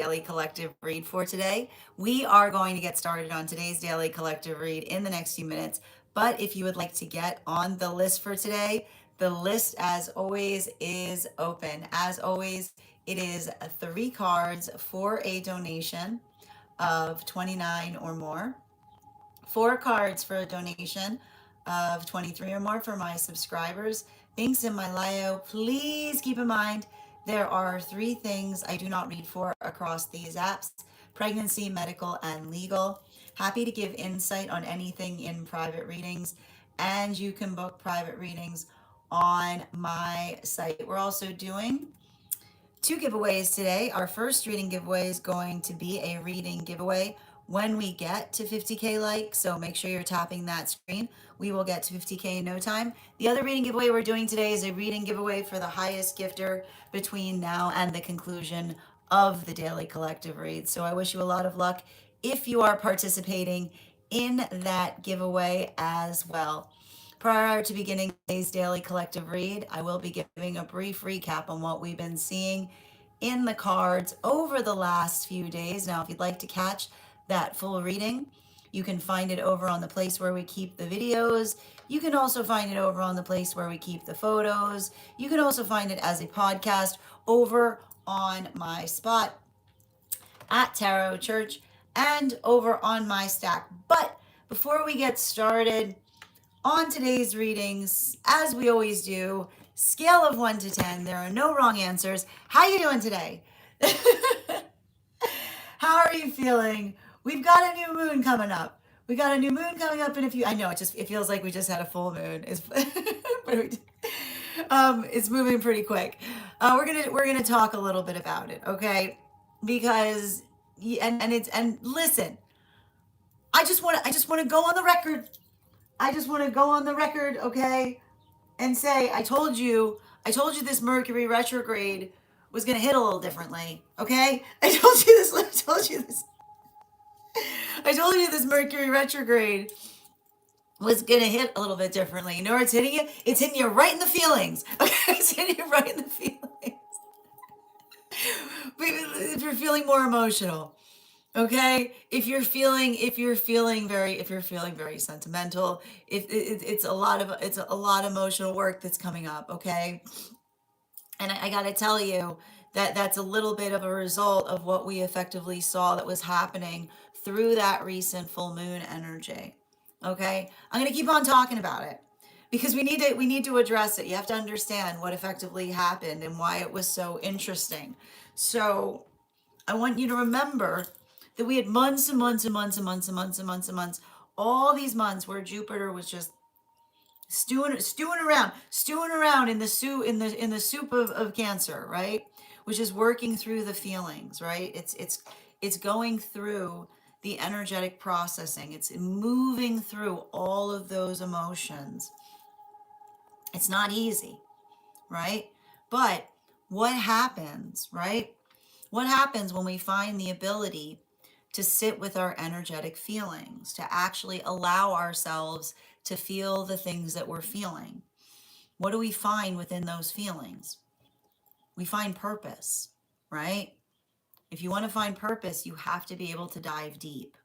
daily collective read for today. We are going to get started on today's daily collective read in the next few minutes. But if you would like to get on the list for today, the list, as always, is open. As always, it is three cards for a donation of 29 or more, four cards for a donation of 23 or more for my subscribers. Links in my bio. Please keep in mind there are three things I do not read for across these apps: pregnancy, medical, and legal. Happy to give insight on anything in private readings, and you can book private readings on my site. We're also doing two giveaways today. Our first reading giveaway is going to be a reading giveaway when we get to 50K likes. So make sure you're tapping that screen. We will get to 50K in no time. The other reading giveaway we're doing today is a reading giveaway for the highest gifter between now and the conclusion of the daily collective read. So I wish you a lot of luck if you are participating in that giveaway as well. Prior to beginning today's daily collective read, I will be giving a brief recap on what we've been seeing in the cards over the last few days. Now, if you'd like to catch that full reading, you can find it over on the place where we keep the videos. You can also find it over on the place where we keep the photos. You can also find it as a podcast over on my spot at Tarot Church and over on my stack. But before we get started, on today's readings, as we always do, scale of 1 to 10. There are no wrong answers. How you doing today? How are you feeling? We've got a new moon coming up. We got a new moon coming up in a few. I know it feels like we just had a full moon. It's moving pretty quick. We're gonna talk a little bit about it, okay? Because and listen, I just want to go on the record. I just want to go on the record, okay, and say I told you this Mercury retrograde was going to hit a little differently, okay? I told you this Mercury retrograde was going to hit a little bit differently. You know where it's hitting you? It's hitting you right in the feelings, okay? It's hitting you right in the feelings. If you're feeling more emotional, okay, if you're feeling very sentimental, if it's a lot of emotional work that's coming up, okay. And I got to tell you that that's a little bit of a result of what we effectively saw that was happening through that recent full moon energy, okay. I'm going to keep on talking about it because we need to address it. You have to understand what effectively happened and why it was so interesting. So I want you to remember that we had months and months and months and months and months and months and months, all these months where Jupiter was just stewing around in the soup of Cancer, right? Which is working through the feelings, right? It's going through the energetic processing. It's moving through all of those emotions. It's not easy, right? But what happens, right? What happens when we find the ability to sit with our energetic feelings, to actually allow ourselves to feel the things that we're feeling? What do we find within those feelings? We find purpose, right? If you want to find purpose, you have to be able to dive deep.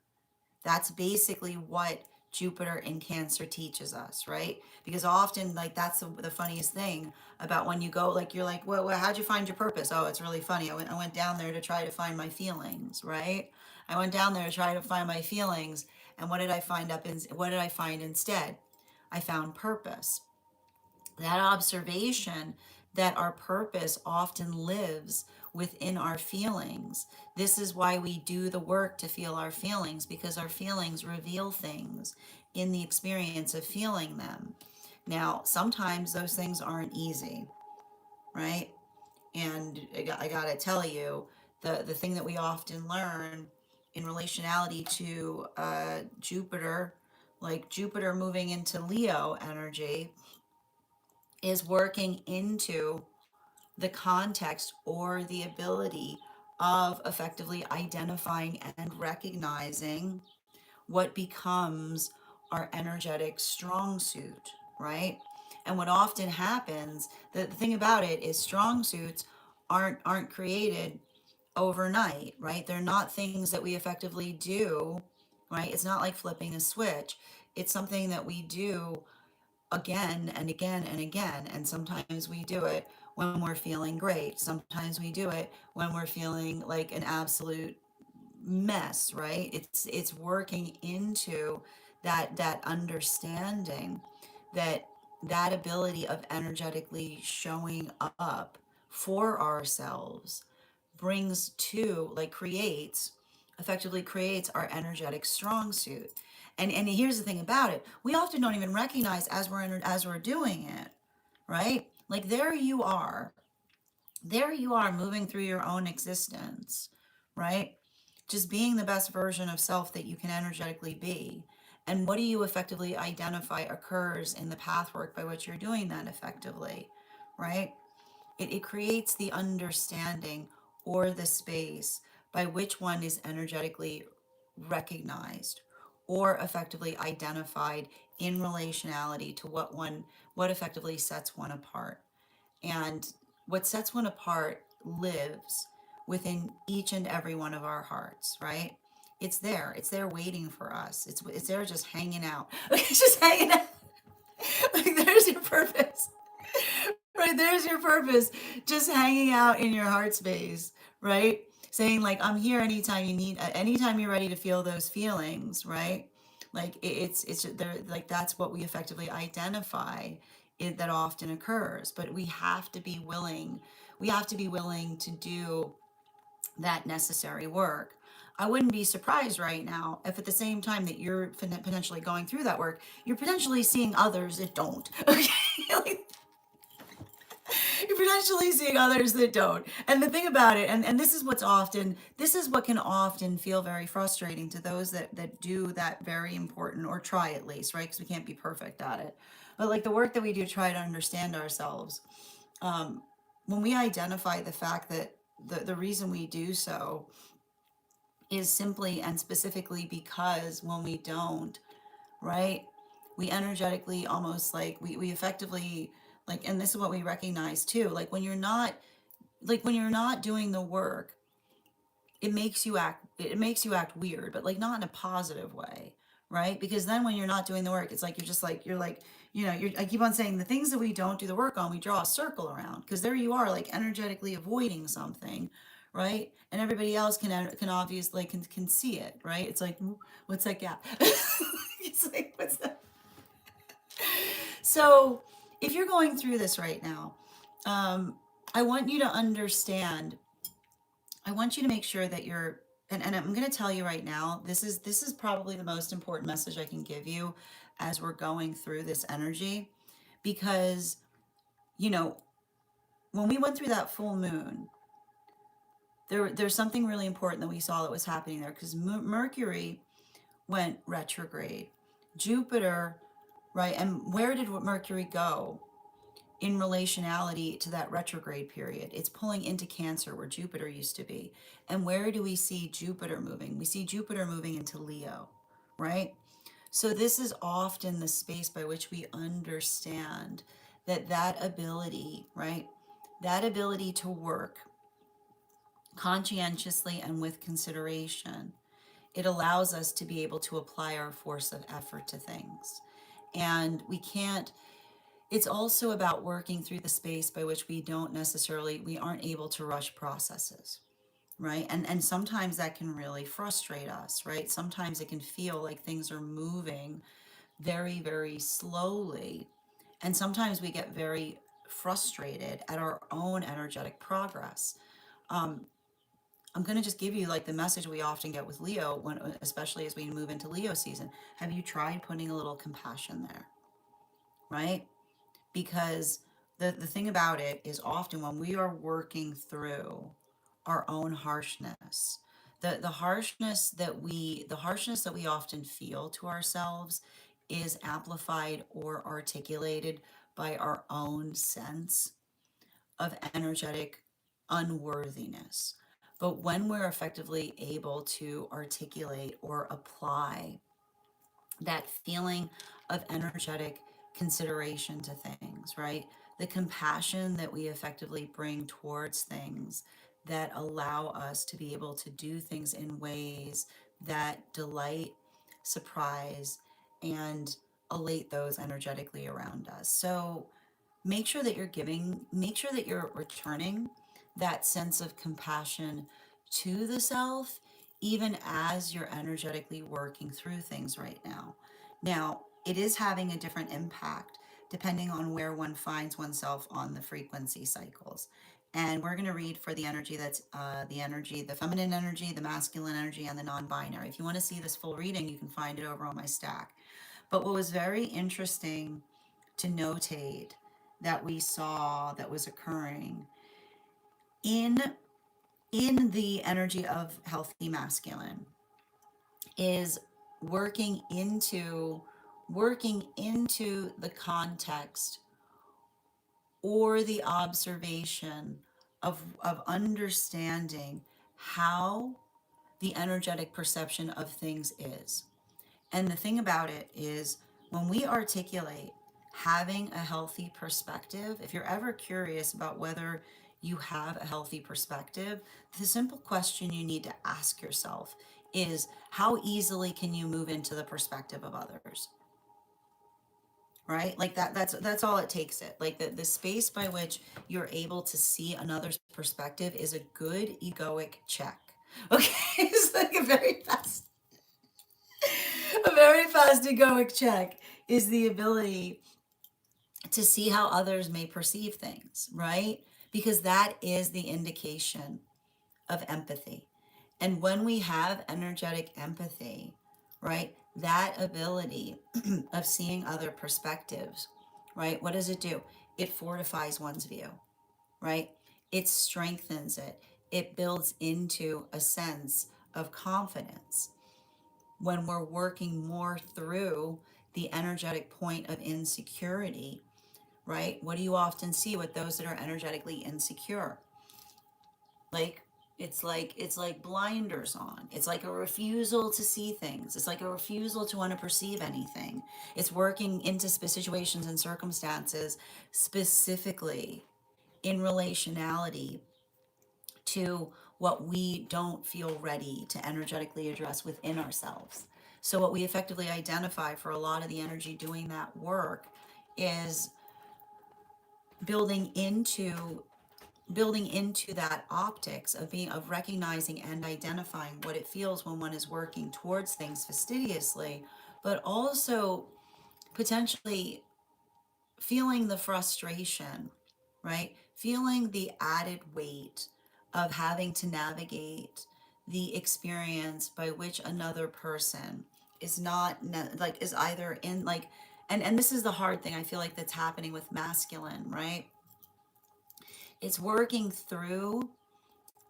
That's basically what Jupiter in Cancer teaches us, right? Because often, like, that's the funniest thing about when you go, like, you're like, well, how'd you find your purpose? Oh, it's really funny. I went down there to try to find my feelings, right? I went down there to try to find my feelings. And what did I find instead? I found purpose. That observation that our purpose often lives within our feelings. This is why we do the work to feel our feelings, because our feelings reveal things in the experience of feeling them. Now, sometimes those things aren't easy, right? And I gotta tell you, the thing that we often learn in relationality to Jupiter, like Jupiter moving into Leo energy, is working into the context or the ability of effectively identifying and recognizing what becomes our energetic strong suit, right? And what often happens, the thing about it is strong suits aren't created overnight, right? They're not things that we effectively do, right? It's not like flipping a switch. It's something that we do again and again and again. And sometimes we do it when we're feeling great. Sometimes we do it when we're feeling like an absolute mess, right? It's working into that understanding that that ability of energetically showing up for ourselves brings to, like, creates, effectively creates our energetic strong suit. And here's the thing about it, we often don't even recognize as we're doing it, right? Like, there you are moving through your own existence, right? Just being the best version of self that you can energetically be. And what do you effectively identify occurs in the pathwork by which you're doing that effectively, right? It creates the understanding or the space by which one is energetically recognized or effectively identified in relationality to what effectively sets one apart. And what sets one apart lives within each and every one of our hearts, right? It's there. It's there waiting for us. It's there just hanging out. It's just hanging out. Like, there's your purpose. Right, there's your purpose. Just hanging out in your heart space, right? Saying, like, I'm here anytime you need, anytime you're ready to feel those feelings, right? Like, it's there, like, that's what we effectively identify that often occurs. But we have to be willing to do that necessary work. I wouldn't be surprised right now if at the same time that you're potentially going through that work, you're potentially seeing others that don't. Okay, like, you're potentially seeing others that don't. And the thing about it, and this is what can often feel very frustrating to those that do that very important, or try at least, right? Because we can't be perfect at it. But like the work that we do to try to understand ourselves, when we identify the fact that the reason we do so is simply and specifically because when we don't, right? We energetically almost like we effectively, like, and this is what we recognize too, like when you're not doing the work, it makes you act weird, but like not in a positive way, right? Because then when you're not doing the work, it's like you're like, I keep on saying the things that we don't do the work on, we draw a circle around, because there you are, like, energetically avoiding something, right? And everybody else can obviously can see it, right? It's like, what's that gap? It's like, what's that? So if you're going through this right now, I want you to understand, I want you to make sure that you're, and I'm going to tell you right now, this is probably the most important message I can give you as we're going through this energy, because, you know, when we went through that full moon, there's something really important that we saw that was happening there, because Mercury went retrograde. Jupiter, right? And where did Mercury go in relationality to that retrograde period? It's pulling into Cancer, where Jupiter used to be. And where do we see Jupiter moving? We see Jupiter moving into Leo, right? So this is often the space by which we understand that ability, right? That ability to work conscientiously and with consideration, it allows us to be able to apply our force of effort to things. And we can't, it's also about working through the space by which we aren't able to rush processes, right? And sometimes that can really frustrate us, right? Sometimes it can feel like things are moving very, very slowly. And sometimes we get very frustrated at our own energetic progress. I'm going to just give you like the message we often get with Leo, when, especially as we move into Leo season. Have you tried putting a little compassion there, right? Because the thing about it is, often when we are working through our own harshness, the harshness that we often feel to ourselves is amplified or articulated by our own sense of energetic unworthiness. But when we're effectively able to articulate or apply that feeling of energetic consideration to things, right? The compassion that we effectively bring towards things, that allow us to be able to do things in ways that delight, surprise, and elate those energetically around us. So make sure that you're giving, make sure that you're returning that sense of compassion to the self, even as you're energetically working through things right now. Now, it is having a different impact depending on where one finds oneself on the frequency cycles. And we're going to read for the energy that's the energy, the feminine energy, the masculine energy, and the non binary. If you want to see this full reading, you can find it over on my stack. But what was very interesting to notate that we saw that was occurring in the energy of healthy masculine is working into the context or the observation of understanding how the energetic perception of things is. And the thing about it is, when we articulate having a healthy perspective, if you're ever curious about whether you have a healthy perspective, the simple question you need to ask yourself is, how easily can you move into the perspective of others? Right? Like that's all it takes. It like the space by which you're able to see another's perspective is a good egoic check. Okay. It's like a very fast egoic check is the ability to see how others may perceive things, right? Because that is the indication of empathy. And when we have energetic empathy, right, that ability of seeing other perspectives, right, what does it do? It fortifies one's view, right? It strengthens it. It builds into a sense of confidence when we're working more through the energetic point of insecurity, right? What do you often see with those that are energetically insecure? Like it's like blinders on. It's like a refusal to see things. It's like a refusal to want to perceive anything. It's working into situations and circumstances specifically in relationality to what we don't feel ready to energetically address within ourselves. So, what we effectively identify for a lot of the energy doing that work is building into building into that optics of being of recognizing and identifying what it feels when one is working towards things fastidiously, but also potentially feeling the frustration, right? Feeling the added weight of having to navigate the experience by which another person is not like is either in like and this is the hard thing I feel like that's happening with masculine, right? It's working through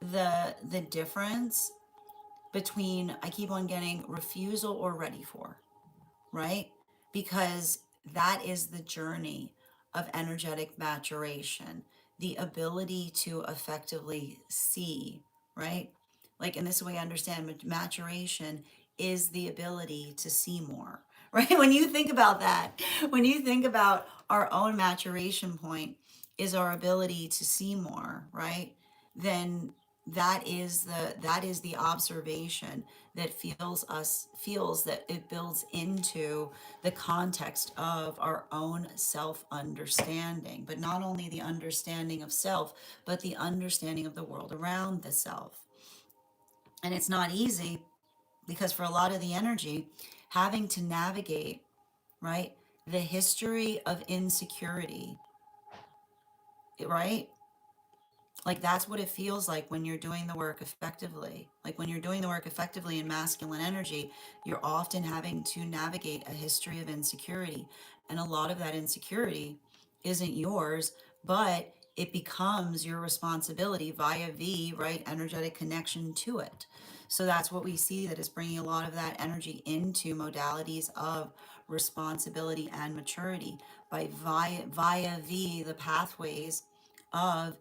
the difference between, I keep on getting refusal or ready for, right? Because that is the journey of energetic maturation, the ability to effectively see, right? Like, in this way, I understand maturation is the ability to see more, right? When you think about that, when you think about our own maturation point, is our ability to see more, right? Then that is the observation that feels that it builds into the context of our own self understanding, but not only the understanding of self, but the understanding of the world around the self. And it's not easy because for a lot of the energy, having to navigate, right, the history of insecurity, right? Like, that's what it feels like when you're doing the work effectively. Like, when you're doing the work effectively in masculine energy, you're often having to navigate a history of insecurity. And a lot of that insecurity isn't yours, but it becomes your responsibility via right, energetic connection to it. So that's what we see that is bringing a lot of that energy into modalities of responsibility and maturity by via the pathways of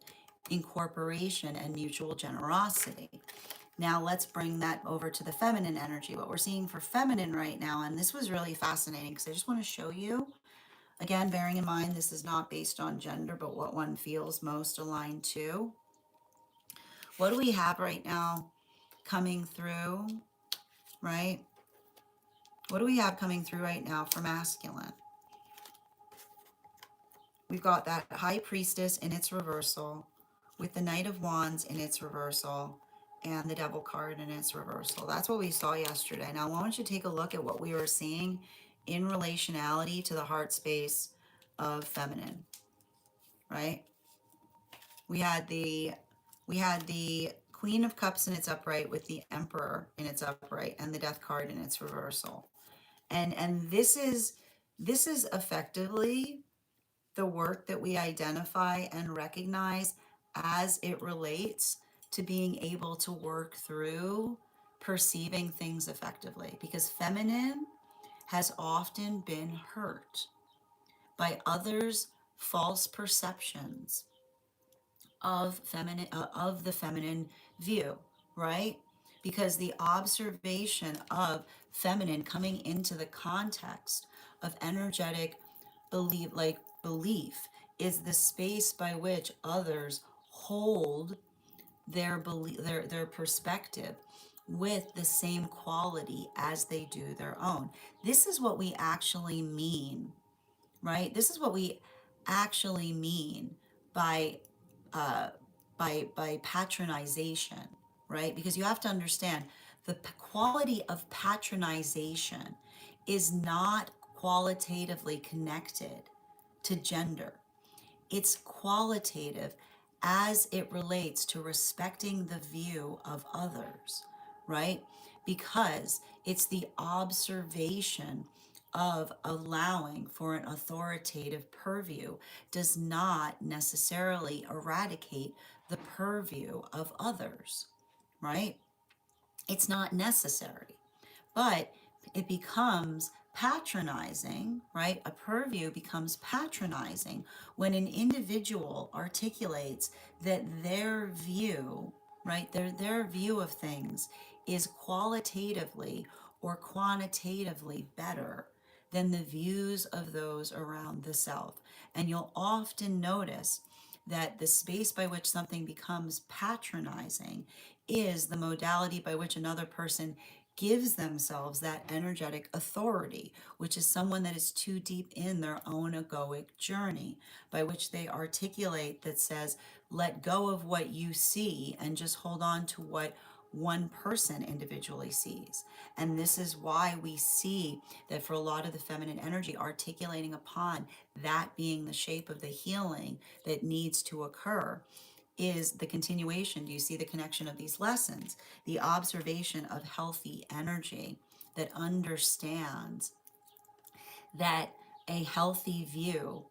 incorporation and mutual generosity. Now let's bring that over to the feminine energy. What we're seeing for feminine right now, and this was really fascinating because I just want to show you, again, bearing in mind this is not based on gender, but what one feels most aligned to. What do we have right now coming through, right? What do we have coming through right now for masculine? We've got that High Priestess in its reversal, with the Knight of Wands in its reversal, and the Devil card in its reversal. That's what we saw yesterday. Now, why don't you take a look at what we were seeing in relationality to the heart space of feminine, right? We had the Queen of Cups in its upright with the Emperor in its upright and the Death card in its reversal. And this is effectively the work that we identify and recognize as it relates to being able to work through perceiving things effectively, because feminine has often been hurt by others' false perceptions of the feminine view, right? Because the observation of feminine coming into the context of energetic belief is the space by which others hold their belief, their perspective with the same quality as they do their own. This is what we actually mean, right? This is what we actually mean by uh, by patronization, right? Because you have to understand the quality of patronization is not qualitatively connected to gender. It's qualitative as it relates to respecting the view of others, right? Because it's the observation of allowing for an authoritative purview does not necessarily eradicate the purview of others, right? It's not necessary, but it becomes patronizing, right? A purview becomes patronizing when an individual articulates that their view, right, their view of things is qualitatively or quantitatively better than the views of those around the self. And you'll often notice that the space by which something becomes patronizing is the modality by which another person gives themselves that energetic authority, which is someone that is too deep in their own egoic journey, by which they articulate that says, let go of what you see and just hold on to what one person individually sees. And this is why we see that for a lot of the feminine energy, articulating upon that being the shape of the healing that needs to occur is the continuation. Do you see the connection of these lessons? The observation of healthy energy that understands that a healthy view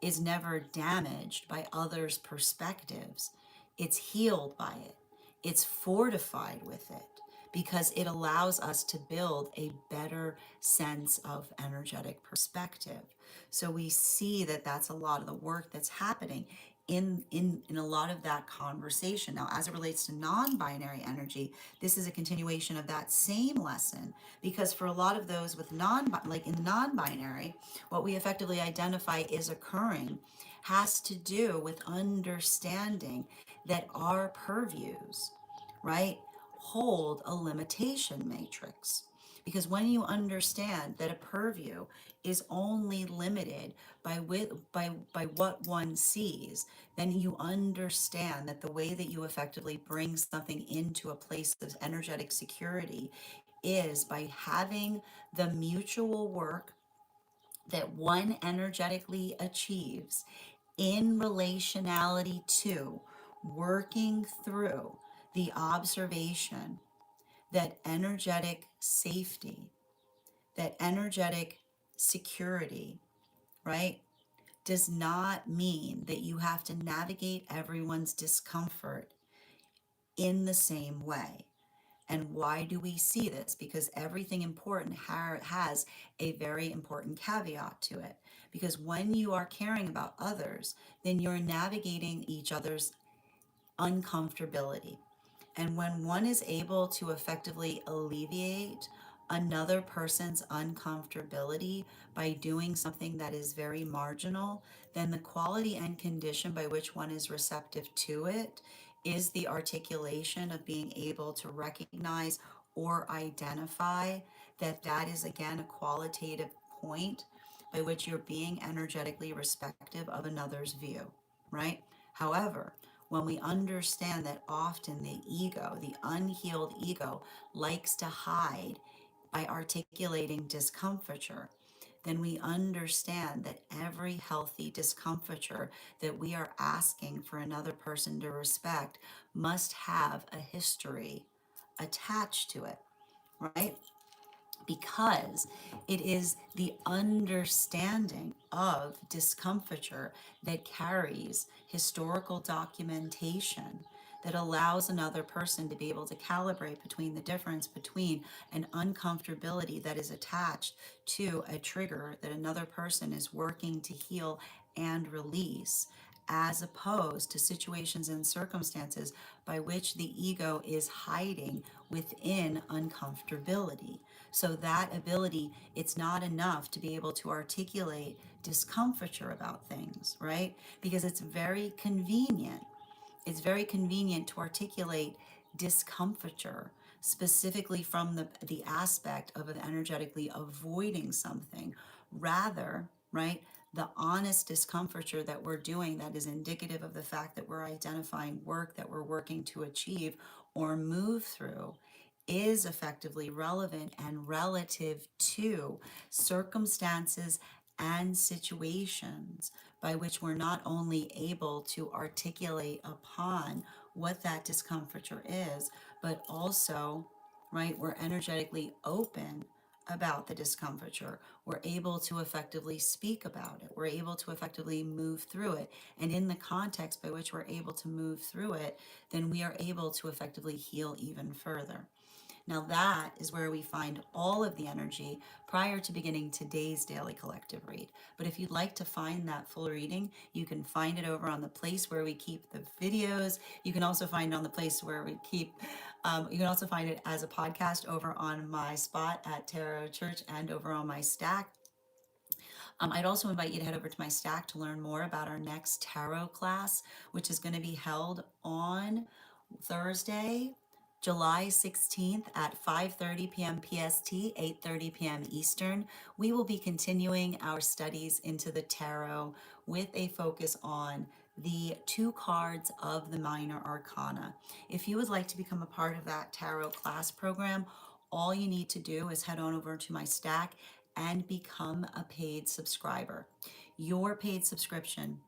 is never damaged by others' perspectives. It's healed by it, it's fortified with it because it allows us to build a better sense of energetic perspective. So we see that that's a lot of the work that's happening in a lot of that conversation. Now, as it relates to non-binary energy, this is a continuation of that same lesson, because for a lot of those with like in non-binary, what we effectively identify is occurring has to do with understanding that our purviews, right, hold a limitation matrix. Because when you understand that a purview is only limited by what one sees, then you understand that the way that you effectively bring something into a place of energetic security is by having the mutual work that one energetically achieves in relationality to working through the observation that energetic safety, that energetic security, right, does not mean that you have to navigate everyone's discomfort in the same way. And why do we see this? Because everything important has a very important caveat to it. Because when you are caring about others, then you're navigating each other's uncomfortability. And when one is able to effectively alleviate another person's uncomfortability by doing something that is very marginal, then the quality and condition by which one is receptive to it is the articulation of being able to recognize or identify that that is again a qualitative point by which you're being energetically respective of another's view, right? However, when we understand that often the ego, the unhealed ego, likes to hide by articulating discomfiture, then we understand that every healthy discomfiture that we are asking for another person to respect must have a history attached to it, right? Because it is the understanding of discomfiture that carries historical documentation that allows another person to be able to calibrate between the difference between an uncomfortability that is attached to a trigger that another person is working to heal and release, as opposed to situations and circumstances by which the ego is hiding within uncomfortability. So that ability, it's not enough to be able to articulate discomfiture about things, right? Because it's very convenient to articulate discomfiture specifically from the aspect of energetically avoiding something, rather, right? The honest discomfiture that we're doing that is indicative of the fact that we're identifying work that we're working to achieve or move through is effectively relevant and relative to circumstances and situations by which we're not only able to articulate upon what that discomfiture is, but also, right, we're energetically open about the discomfiture. We're able to effectively speak about it. We're able to effectively move through it. And in the context by which we're able to move through it, then we are able to effectively heal even further. Now, that is where we find all of the energy prior to beginning today's daily collective read. But if you'd like to find that full reading, you can find it over on the place where we keep the videos. You can also find it on the place where we keep, you can also find it as a podcast over on my spot at Tarot Church and over on my stack. I'd also invite you to head over to my stack to learn more about our next tarot class, which is going to be held on Thursday, July 16th at 5:30 p.m. PST, 8:30 p.m. Eastern. We will be continuing our studies into the tarot with a focus on the two cards of the minor arcana. If you would like to become a part of that tarot class program, all you need to do is head on over to my stack and become a paid subscriber. Your paid subscription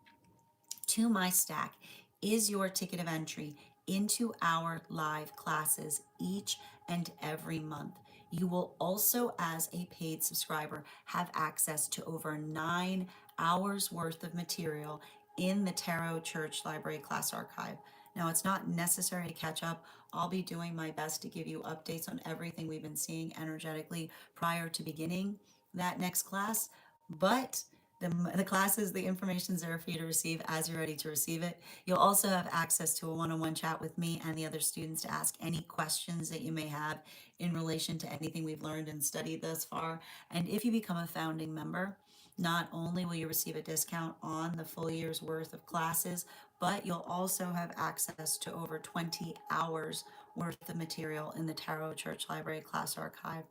to my stack is your ticket of entry into our live classes each and every month. You will also, as a paid subscriber, have access to over 9 hours worth of material in the Tarot Church Library Class Archive. Now, it's not necessary to catch up. I'll be doing my best to give you updates on everything we've been seeing energetically prior to beginning that next class, but the classes, the information's there for you to receive as you're ready to receive it. You'll also have access to a one-on-one chat with me and the other students to ask any questions that you may have in relation to anything we've learned and studied thus far. And if you become a founding member, not only will you receive a discount on the full year's worth of classes, but you'll also have access to over 20 hours worth of material in the Tarot Church Library Class Archive.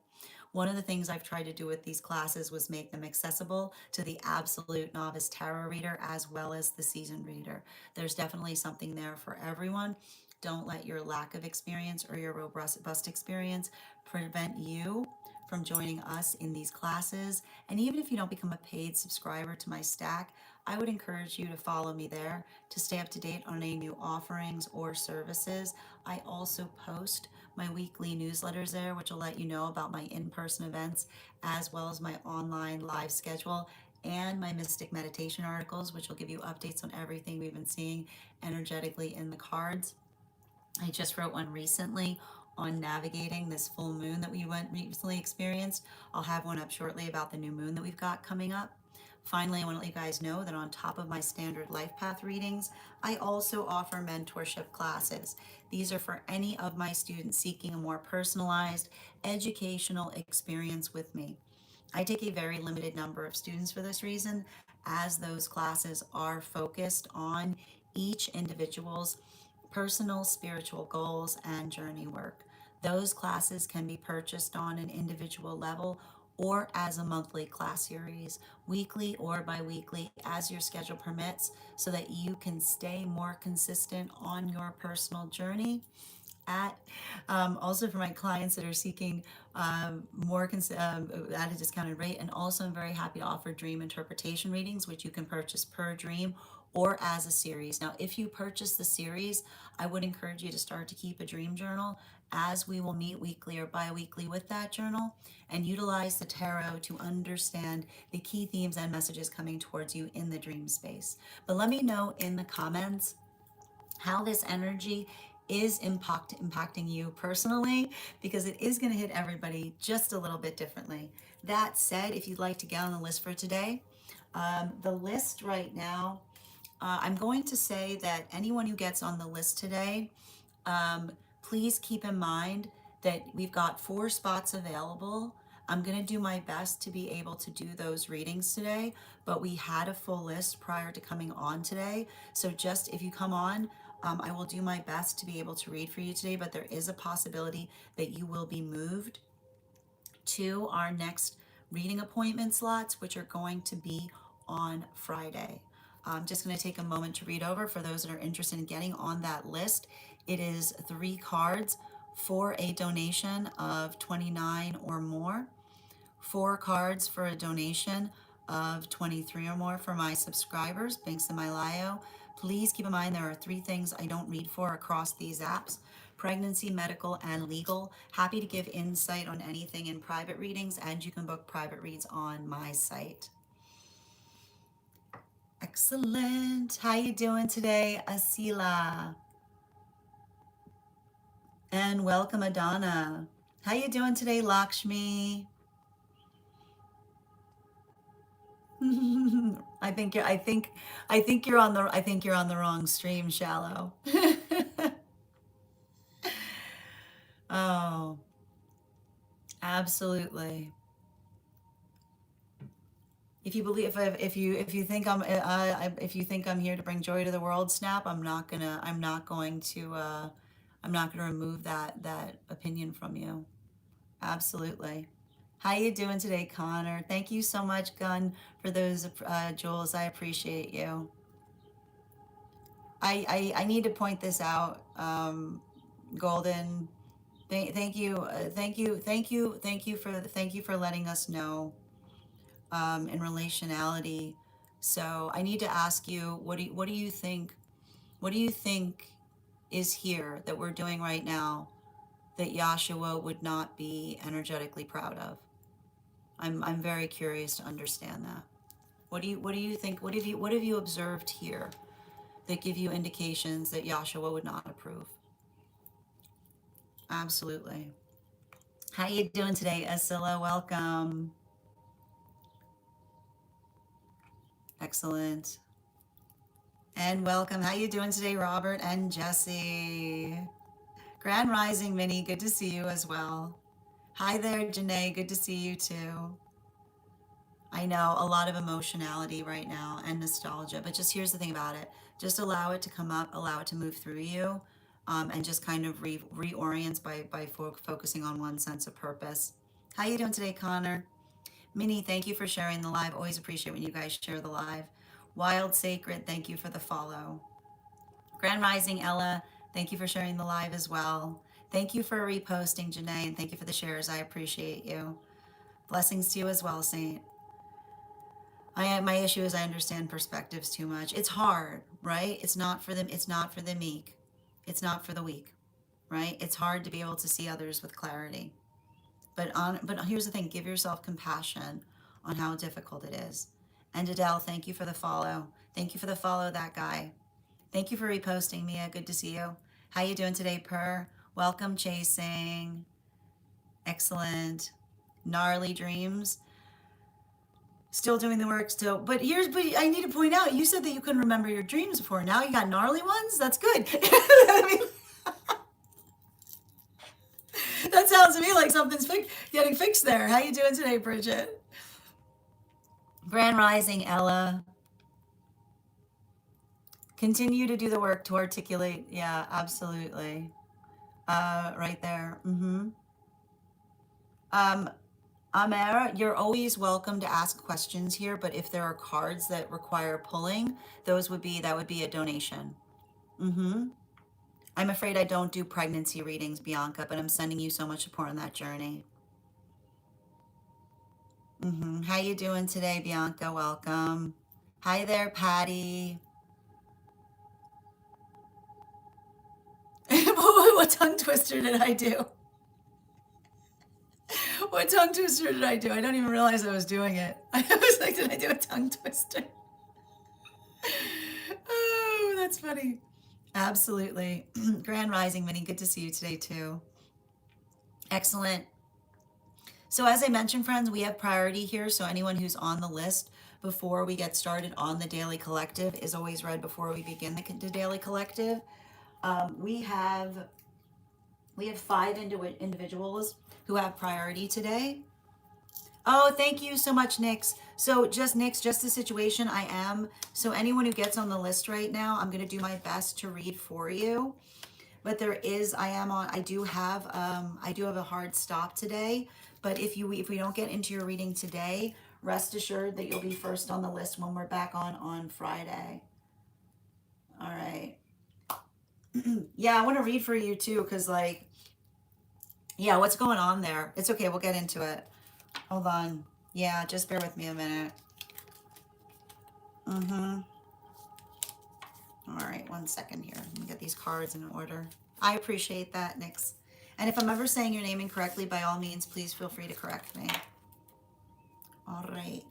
One of the things I've tried to do with these classes was make them accessible to the absolute novice tarot reader as well as the seasoned reader. There's definitely something there for everyone. Don't let your lack of experience or your robust experience prevent you from joining us in these classes. And even if you don't become a paid subscriber to my stack, I would encourage you to follow me there to stay up to date on any new offerings or services. I also post my weekly newsletters there, which will let you know about my in-person events, as well as my online live schedule and my mystic meditation articles, which will give you updates on everything we've been seeing energetically in the cards. I just wrote one recently on navigating this full moon that we recently experienced. I'll have one up shortly about the new moon that we've got coming up. Finally, I want to let you guys know that on top of my standard life path readings, I also offer mentorship classes. These are for any of my students seeking a more personalized educational experience with me. I take a very limited number of students for this reason, as those classes are focused on each individual's personal spiritual goals and journey work. Those classes can be purchased on an individual level or as a monthly class series, weekly or bi-weekly as your schedule permits, so that you can stay more consistent on your personal journey at also for my clients that are seeking at a discounted rate. And also I'm very happy to offer dream interpretation readings, which you can purchase per dream or as a series. Now if you purchase the series, I would encourage you to start to keep a dream journal, as we will meet weekly or bi-weekly with that journal and utilize the tarot to understand the key themes and messages coming towards you in the dream space. But let me know in the comments how this energy is impacting you personally, because it is going to hit everybody just a little bit differently. That said, if you'd like to get on the list for today, the list right now, I'm going to say that anyone who gets on the list today, please keep in mind that we've got 4 spots available. I'm going to do my best to be able to do those readings today, but we had a full list prior to coming on today. So just if you come on, I will do my best to be able to read for you today, but there is a possibility that you will be moved to our next reading appointment slots, which are going to be on Friday. I'm just going to take a moment to read over for those that are interested in getting on that list. It is 3 cards for a donation of $29 or more, 4 cards for a donation of $23 or more for my subscribers, links in my bio. Please keep in mind there are 3 things I don't read for across these apps: pregnancy, medical, and legal. Happy to give insight on anything in private readings, and you can book private reads on my site. Excellent. How you doing today, Asila? And welcome, Adana. How you doing today, Lakshmi? I think you're on the wrong stream, Shallow. Oh, absolutely. If you believe if you think I'm here to bring joy to the world, Snap, I'm not gonna remove that opinion from you. Absolutely. How you doing today, Connor? Thank you so much, Gun, for those jewels. I appreciate you. I need to point this out, Golden. Thank you, thank you for letting us know in relationality. So I need to ask you, what do you think? What do you think is here that we're doing right now that Yashua would not be energetically proud of? I'm very curious to understand that. What do you think? What have you observed here that give you indications that Yashua would not approve? Absolutely. How you doing today, Asila? Welcome. Excellent. And welcome. How you doing today, Robert and Jesse? Grand Rising, Minnie. Good to see you as well. Hi there, Janae. Good to see you too. I know a lot of emotionality right now and nostalgia, but just here's the thing about it. Just allow it to come up, allow it to move through you, and just kind of reorient by focusing on one sense of purpose. How you doing today, Connor? Minnie, thank you for sharing the live. Always appreciate when you guys share the live. Wild Sacred, thank you for the follow. Grand Rising, Ella, thank you for sharing the live as well. Thank you for reposting, Janae, and thank you for the shares. I appreciate you. Blessings to you as well, Saint. My issue is I understand perspectives too much. It's hard, right? It's not for them. It's not for the meek. It's not for the weak, right? It's hard to be able to see others with clarity. But here's the thing: give yourself compassion on how difficult it is. And Adele, thank you for the follow. Thank you for the follow, that guy. Thank you for reposting, Mia. Good to see you. How you doing today, Per? Welcome, Chasing. Excellent. Gnarly Dreams. Still doing the work still. But I need to point out, you said that you couldn't remember your dreams before. Now you got gnarly ones? That's good. I mean, that sounds to me like something's getting fixed there. How you doing today, Bridget? Grand Rising, Ella. Continue to do the work to articulate. Yeah, absolutely. Right there. Um, Amara, you're always welcome to ask questions here, but if there are cards that require pulling, that would be a donation. I'm afraid I don't do pregnancy readings, Bianca, but I'm sending you so much support on that journey. How you doing today, Bianca? Welcome. Hi there, Patty. What tongue twister did I do? What tongue twister did I do? I don't even realize I was doing it. I was like, did I do a tongue twister? Oh, that's funny. Absolutely. Grand Rising, Minnie. Good to see you today, too. Excellent. So, as I mentioned, friends, we have priority here. So, anyone who's on the list before we get started on the Daily Collective is always read before we begin the Daily Collective. We have five individuals who have priority today. Oh, thank you so much, Nix. So just Nix, just the situation I am. So anyone who gets on the list right now, I'm going to do my best to read for you. But I do have a hard stop today. But if we don't get into your reading today, rest assured that you'll be first on the list when we're back on Friday. All right. Yeah, I want to read for you too, because yeah, what's going on there? It's okay, we'll get into it. Hold on. Yeah, just bear with me a minute. All right, 1 second here. Let me get these cards in order. I appreciate that, Nix. And if I'm ever saying your name incorrectly, by all means, please feel free to correct me. All right.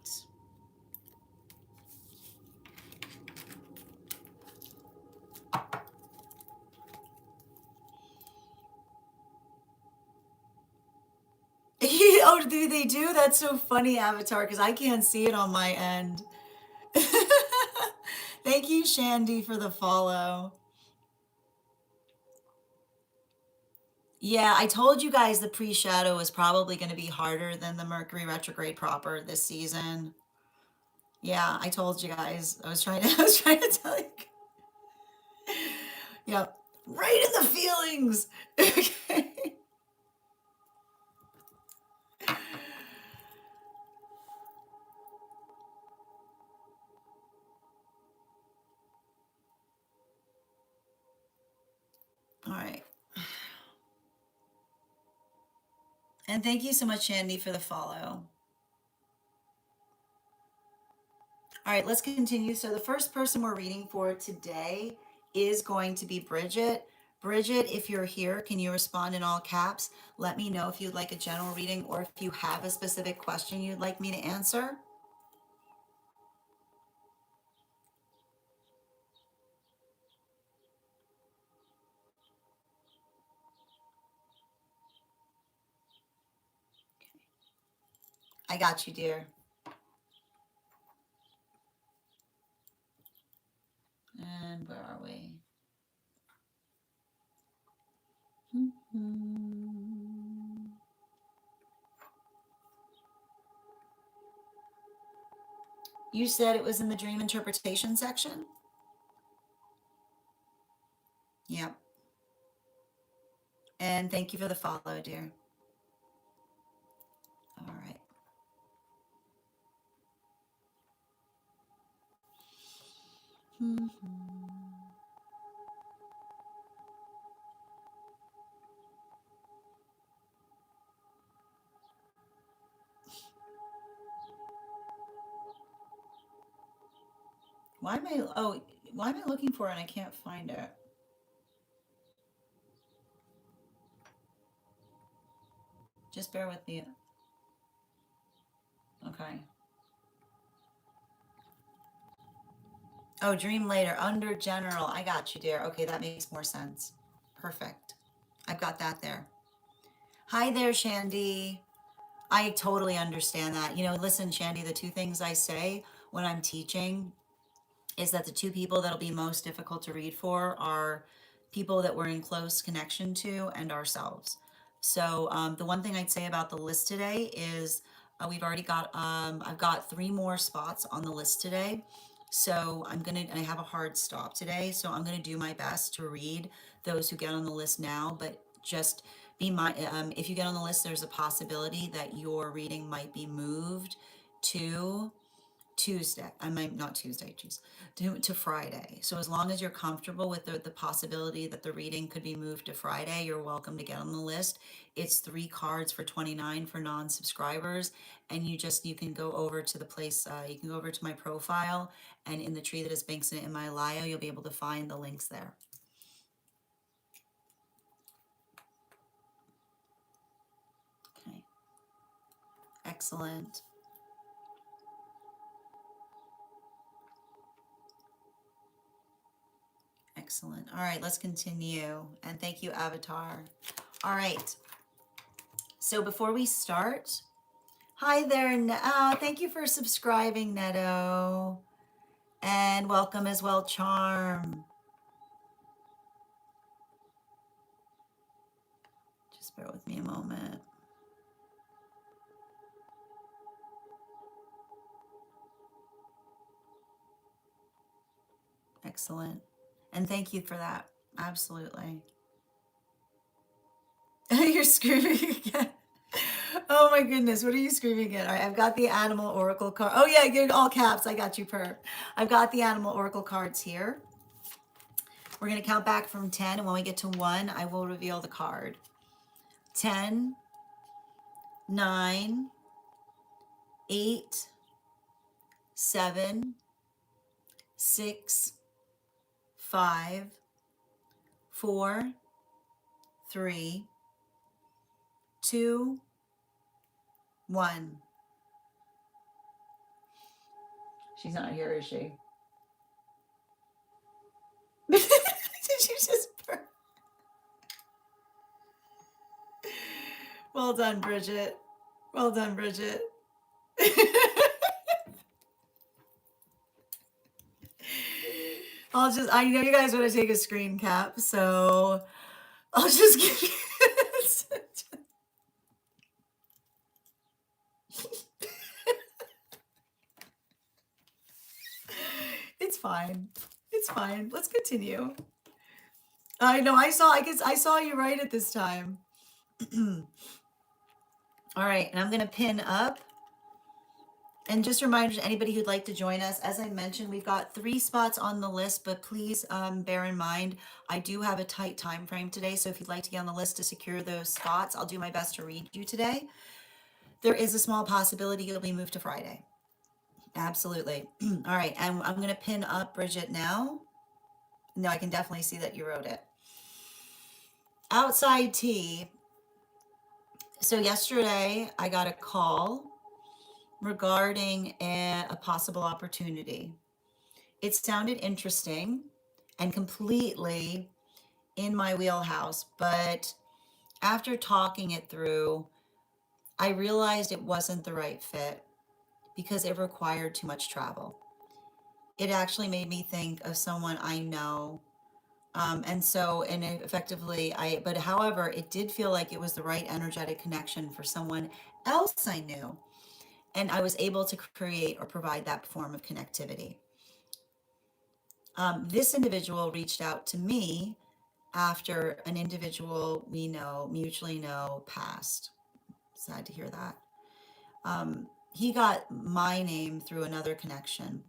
Oh, do they do? That's so funny, Avatar, because I can't see it on my end. Thank you, Shandy, for the follow. Yeah, I told you guys the pre-shadow is probably going to be harder than the Mercury retrograde proper this season. Yeah, I told you guys. I was trying to tell you. Yeah, right in the feelings. Okay. All right. And thank you so much, Shandy, for the follow. All right, let's continue. So the first person we're reading for today is going to be Bridget. Bridget, if you're here, can you respond in all caps? Let me know if you'd like a general reading or if you have a specific question you'd like me to answer. I got you, dear. And where are we? You said it was in the dream interpretation section? Yep. And thank you for the follow, dear. All right. Why am I looking for it and I can't find it? Just bear with me. Okay. Oh, dream later under general. I got you, dear. Okay, that makes more sense. Perfect. I've got that there. Hi there, Shandy. I totally understand that. Listen, Shandy, the two things I say when I'm teaching is that the two people that'll be most difficult to read for are people that we're in close connection to and ourselves. So the one thing I'd say about the list today is I've got 3 more spots on the list today. So I have a hard stop today. So I'm gonna do my best to read those who get on the list now, but just if you get on the list, there's a possibility that your reading might be moved to Tuesday. I might not Tuesday, geez, to Friday. So as long as you're comfortable with the possibility that the reading could be moved to Friday, you're welcome to get on the list. It's 3 cards for 29 for non-subscribers, and you can go over to the place. You can go over to my profile, and in the tree that is Banks in my Lio, you'll be able to find the links there. Okay, excellent. Excellent. All right, let's continue. And thank you, Avatar. All right. So before we start, hi there. Thank you for subscribing, Neto. And welcome as well, Charm. Just bear with me a moment. Excellent. And thank you for that. Absolutely. You're screaming again. Oh my goodness, what are you screaming again? All right, I've got the animal oracle card. Oh yeah, get all caps. I got you, Perp. I've got the animal oracle cards here. We're going to count back from 10, and when we get to 1, I will reveal the card. 10, 9, 8, 7, 6, 5, 4, 3, 2, 1. She's not here, is she? Did you just burn? Well done, Bridget. Well done, Bridget. I know you guys want to take a screen cap, so I'll just give you this. It's fine. It's fine. Let's continue. I know. I saw you right at this time. All right, and I'm going to pin up. And just a reminder to anybody who'd like to join us, as I mentioned, we've got 3 spots on the list, but please bear in mind, I do have a tight time frame today. So if you'd like to get on the list to secure those spots, I'll do my best to read you today. There is a small possibility you'll be moved to Friday. Absolutely. All right, and I'm going to pin up Bridget now. No, I can definitely see that you wrote it. Outside tea. So yesterday I got a call regarding a possible opportunity. It sounded interesting and completely in my wheelhouse, but after talking it through, I realized it wasn't the right fit because it required too much travel. It actually made me think of someone I know. But however, it did feel like it was the right energetic connection for someone else I knew. And I was able to create or provide that form of connectivity. This individual reached out to me after an individual we mutually know, passed. Sad to hear that. He got my name through another connection.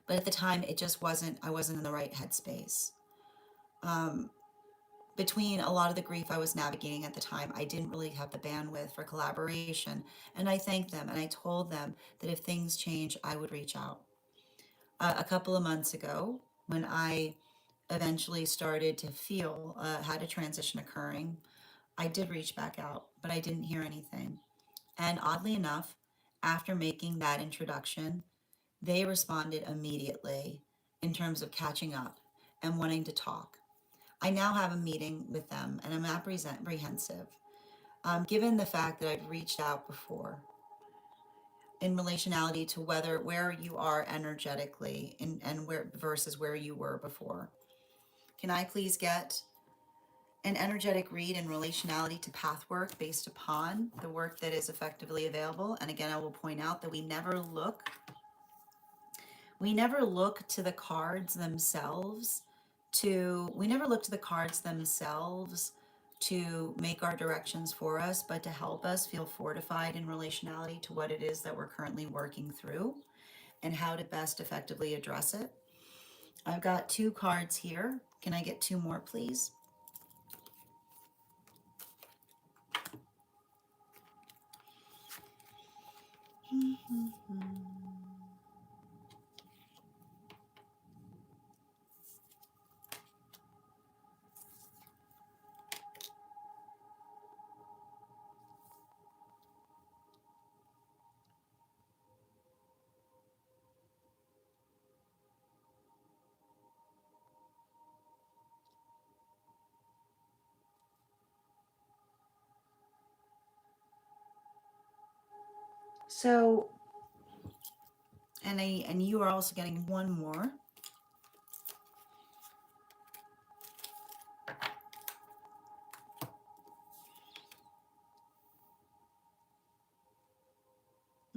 But at the time, I wasn't in the right headspace. Between a lot of the grief I was navigating at the time, I didn't really have the bandwidth for collaboration. And I thanked them and I told them that if things change, I would reach out. A couple of months ago, when I eventually started to feel had a transition occurring, I did reach back out, but I didn't hear anything. And oddly enough, after making that introduction, they responded immediately in terms of catching up and wanting to talk. I now have a meeting with them and I'm apprehensive, given the fact that I've reached out before in relationality to where you are energetically and where versus where you were before. Can I please get an energetic read in relationality to path work based upon the work that is effectively available? And again, I will point out that we never look We never look to the cards themselves we never look to the cards themselves to make our directions for us, but to help us feel fortified in relationality to what it is that we're currently working through and how to best effectively address it. I've got two cards here. Can I get two more, please? So, and you are also getting one more.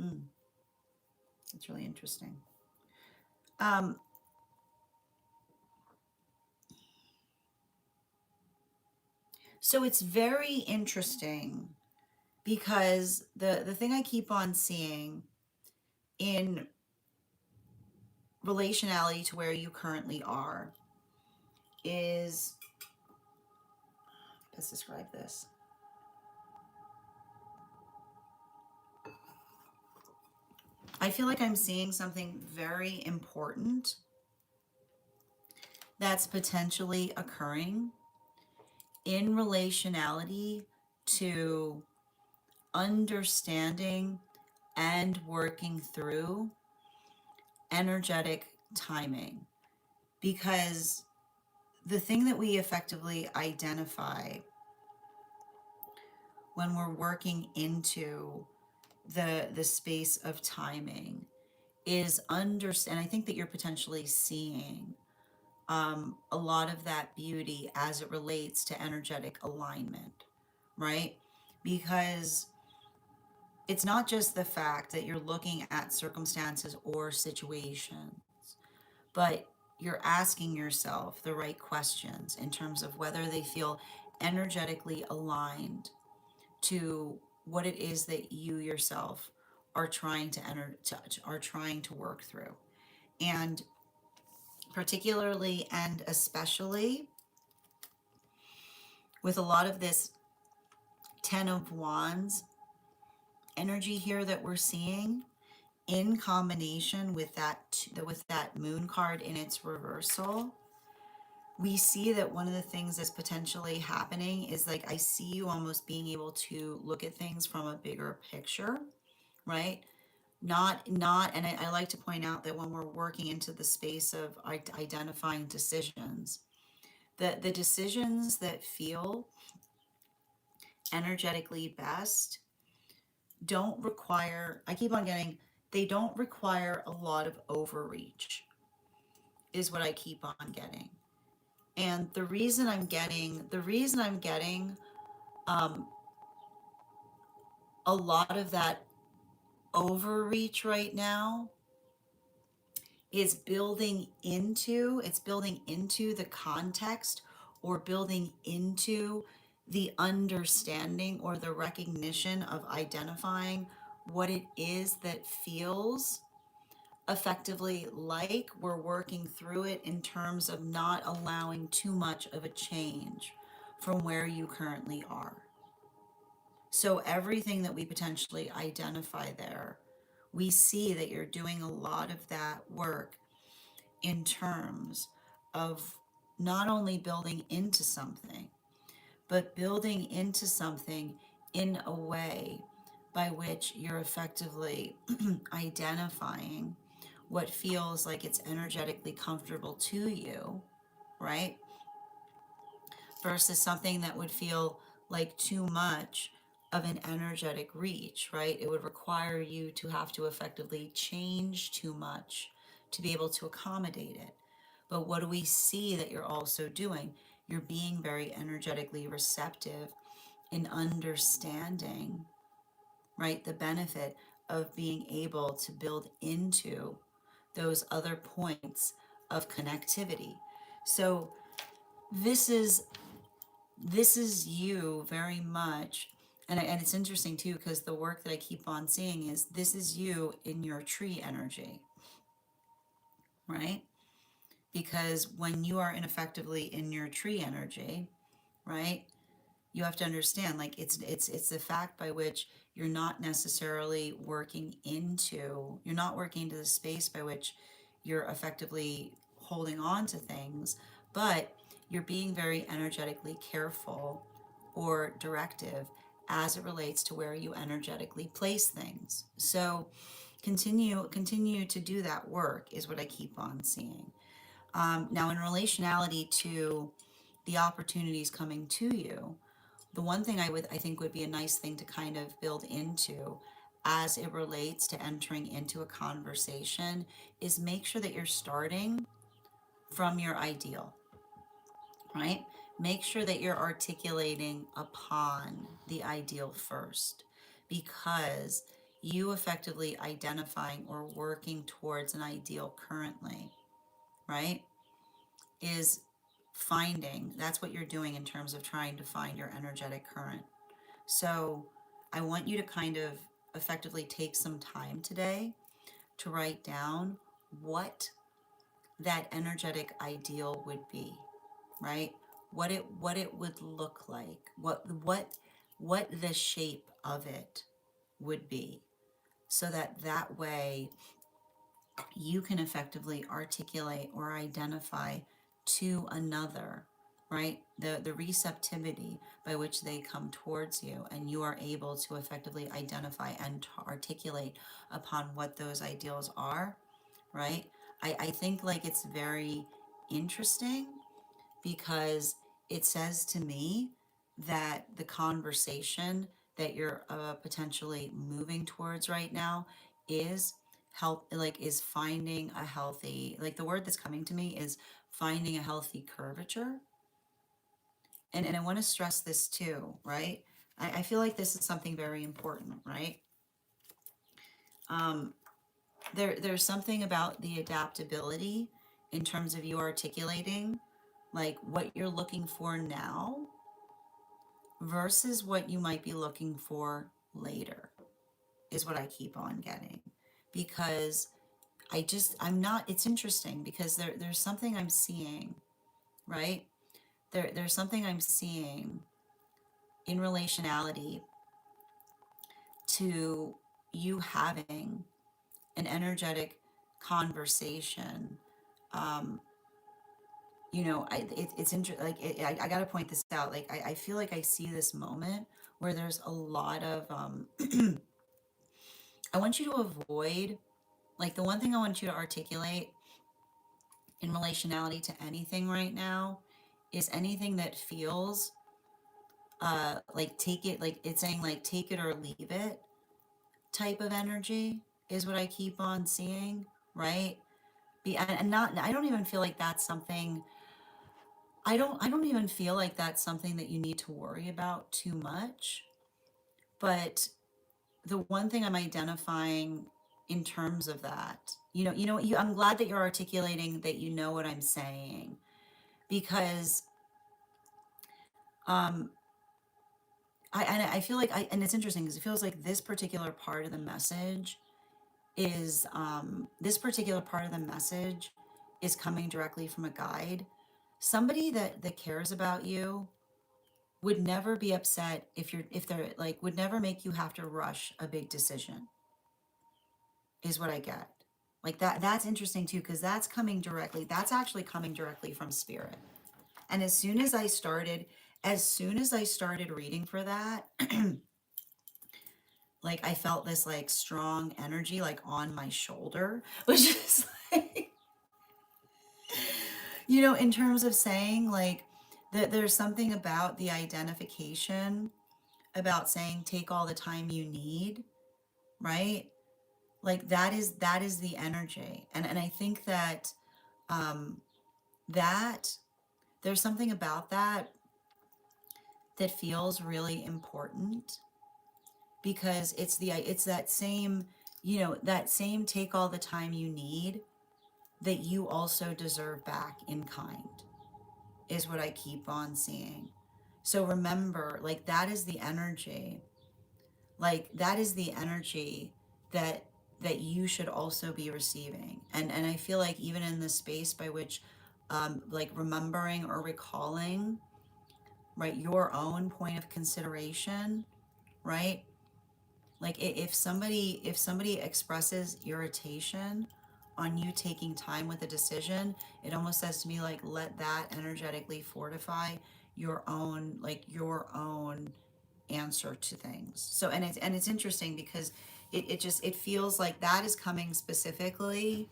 Mm, that's really interesting. Um, so it's very interesting because the thing I keep on seeing in relationality to where you currently are is, let's describe this. I feel like I'm seeing something very important that's potentially occurring in relationality to understanding and working through energetic timing. Because the thing that we effectively identify when we're working into the space of timing is understand. I think that you're potentially seeing a lot of that beauty as it relates to energetic alignment, right? Because it's not just the fact that you're looking at circumstances or situations, but you're asking yourself the right questions in terms of whether they feel energetically aligned to what it is that you yourself are trying to are trying to work through. And particularly and especially with a lot of this 10 of wands energy here that we're seeing in combination with that moon card in its reversal, we see that one of the things that's potentially happening is like I see you almost being able to look at things from a bigger picture, right? Not and I like to point out that when we're working into the space of identifying decisions, that the decisions that feel energetically best don't require, I keep on getting, they don't require a lot of overreach, is what I keep on getting. And the reason I'm getting um, a lot of that overreach right now is building into the context or building into the understanding or the recognition of identifying what it is that feels effectively like we're working through it in terms of not allowing too much of a change from where you currently are. So everything that we potentially identify there, we see that you're doing a lot of that work in terms of not only building into something, but building into something in a way by which you're effectively identifying what feels like it's energetically comfortable to you, right? Versus something that would feel like too much of an energetic reach, right? It would require you to have to effectively change too much to be able to accommodate it. But what do we see that you're also doing? You're being very energetically receptive in understanding, right, the benefit of being able to build into those other points of connectivity. So this is you very much, and it's interesting too, because the work that I keep on seeing is this is you in your tree energy, right? Because when you are ineffectively in your tree energy, right, you have to understand, like, it's the fact by which you're not necessarily you're not working into the space by which you're effectively holding on to things, but you're being very energetically careful or directive as it relates to where you energetically place things. So continue to do that work is what I keep on seeing. Now, in relationality to the opportunities coming to you, the one thing I think would be a nice thing to kind of build into as it relates to entering into a conversation is make sure that you're starting from your ideal, right? Make sure that you're articulating upon the ideal first, because you effectively identifying or working towards an ideal currently, right, is that's what you're doing in terms of trying to find your energetic current. So I want you to kind of effectively take some time today to write down what that energetic ideal would be, right? What it would look like, what the shape of it would be, so that way you can effectively articulate or identify to another, right, the receptivity by which they come towards you, and you are able to effectively identify and to articulate upon what those ideals are, right? I think, like, it's very interesting because it says to me that the conversation that you're potentially moving towards right now is is finding a healthy, like, the word that's coming to me is finding a healthy curvature. And I want to stress this too, right? I feel like this is something very important, right? um there's something about the adaptability in terms of you articulating like what you're looking for now versus what you might be looking for later, is what I keep on getting. Because I'm not, it's interesting because there's something I'm seeing, right? There's something I'm seeing in relationality to you having an energetic conversation. Um, it's interesting. Like, I got to point this out. Like, I feel like I see this moment where there's a lot of, I want you to avoid, like, the one thing I want you to articulate in relationality to anything right now is anything that feels like take it, like it's saying like take it or leave it type of energy is what I keep on seeing, right? And not, I don't even feel like that's something, I don't even feel like that's something that you need to worry about too much. But the one thing I'm identifying in terms of that, I'm glad that you're articulating that you know what I'm saying, because um I feel like and it's interesting because it feels like this particular part of the message is coming directly from a guide. Somebody that cares about you would never be upset if they're like, would never make you have to rush a big decision, is what I get. Like, that's interesting too, because that's actually coming directly from spirit. And as soon as I started reading for that, like, I felt this like strong energy like on my shoulder, which is like, in terms of saying like that there's something about the identification about saying take all the time you need, right? Like, that is the energy. And I think that um that there's something about that feels really important, because it's that same take all the time you need that you also deserve back in kind, is what I keep on seeing. So remember, like, that is the energy. Like, that is the energy that you should also be receiving. And I feel like even in the space by which like remembering or recalling, right, your own point of consideration, right? Like if somebody expresses irritation on you taking time with a decision, it almost says to me like, let that energetically fortify your own answer to things. So and it's interesting because it just it feels like that is coming specifically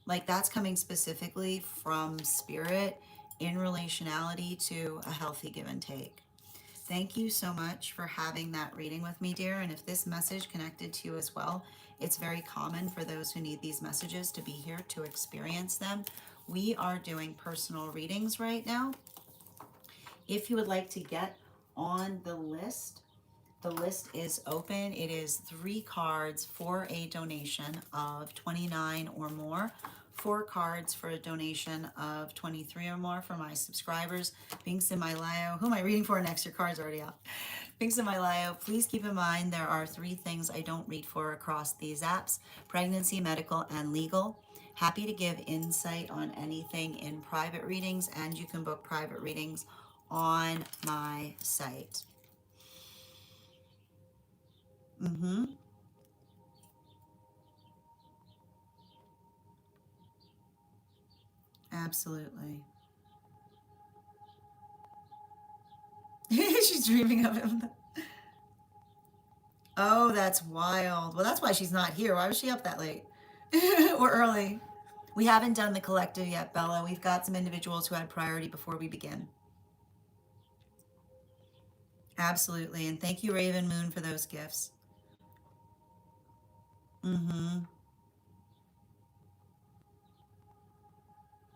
like that's coming specifically from spirit in relationality to a healthy give and take. Thank you so much for having that reading with me, dear. And if this message connected to you as well, it's very common for those who need these messages to be here to experience them. We are doing personal readings right now. If you would like to get on the list is open. It is 3 cards for a donation of 29 or more. 4 cards for a donation of 23 or more for my subscribers. Binks in my Lio. Who am I reading for next? Your card's already out. Binks in my Lio. Please keep in mind there are 3 things I don't read for across these apps: pregnancy, medical, and legal. Happy to give insight on anything in private readings, and you can book private readings on my site. Mm-hmm. Absolutely. She's dreaming of him. Oh, that's wild. Well, that's why she's not here. Why was she up that late or early? We haven't done the collective yet, Bella. We've got some individuals who had priority before we begin. Absolutely. And thank you, Raven Moon, for those gifts. Mm-hmm.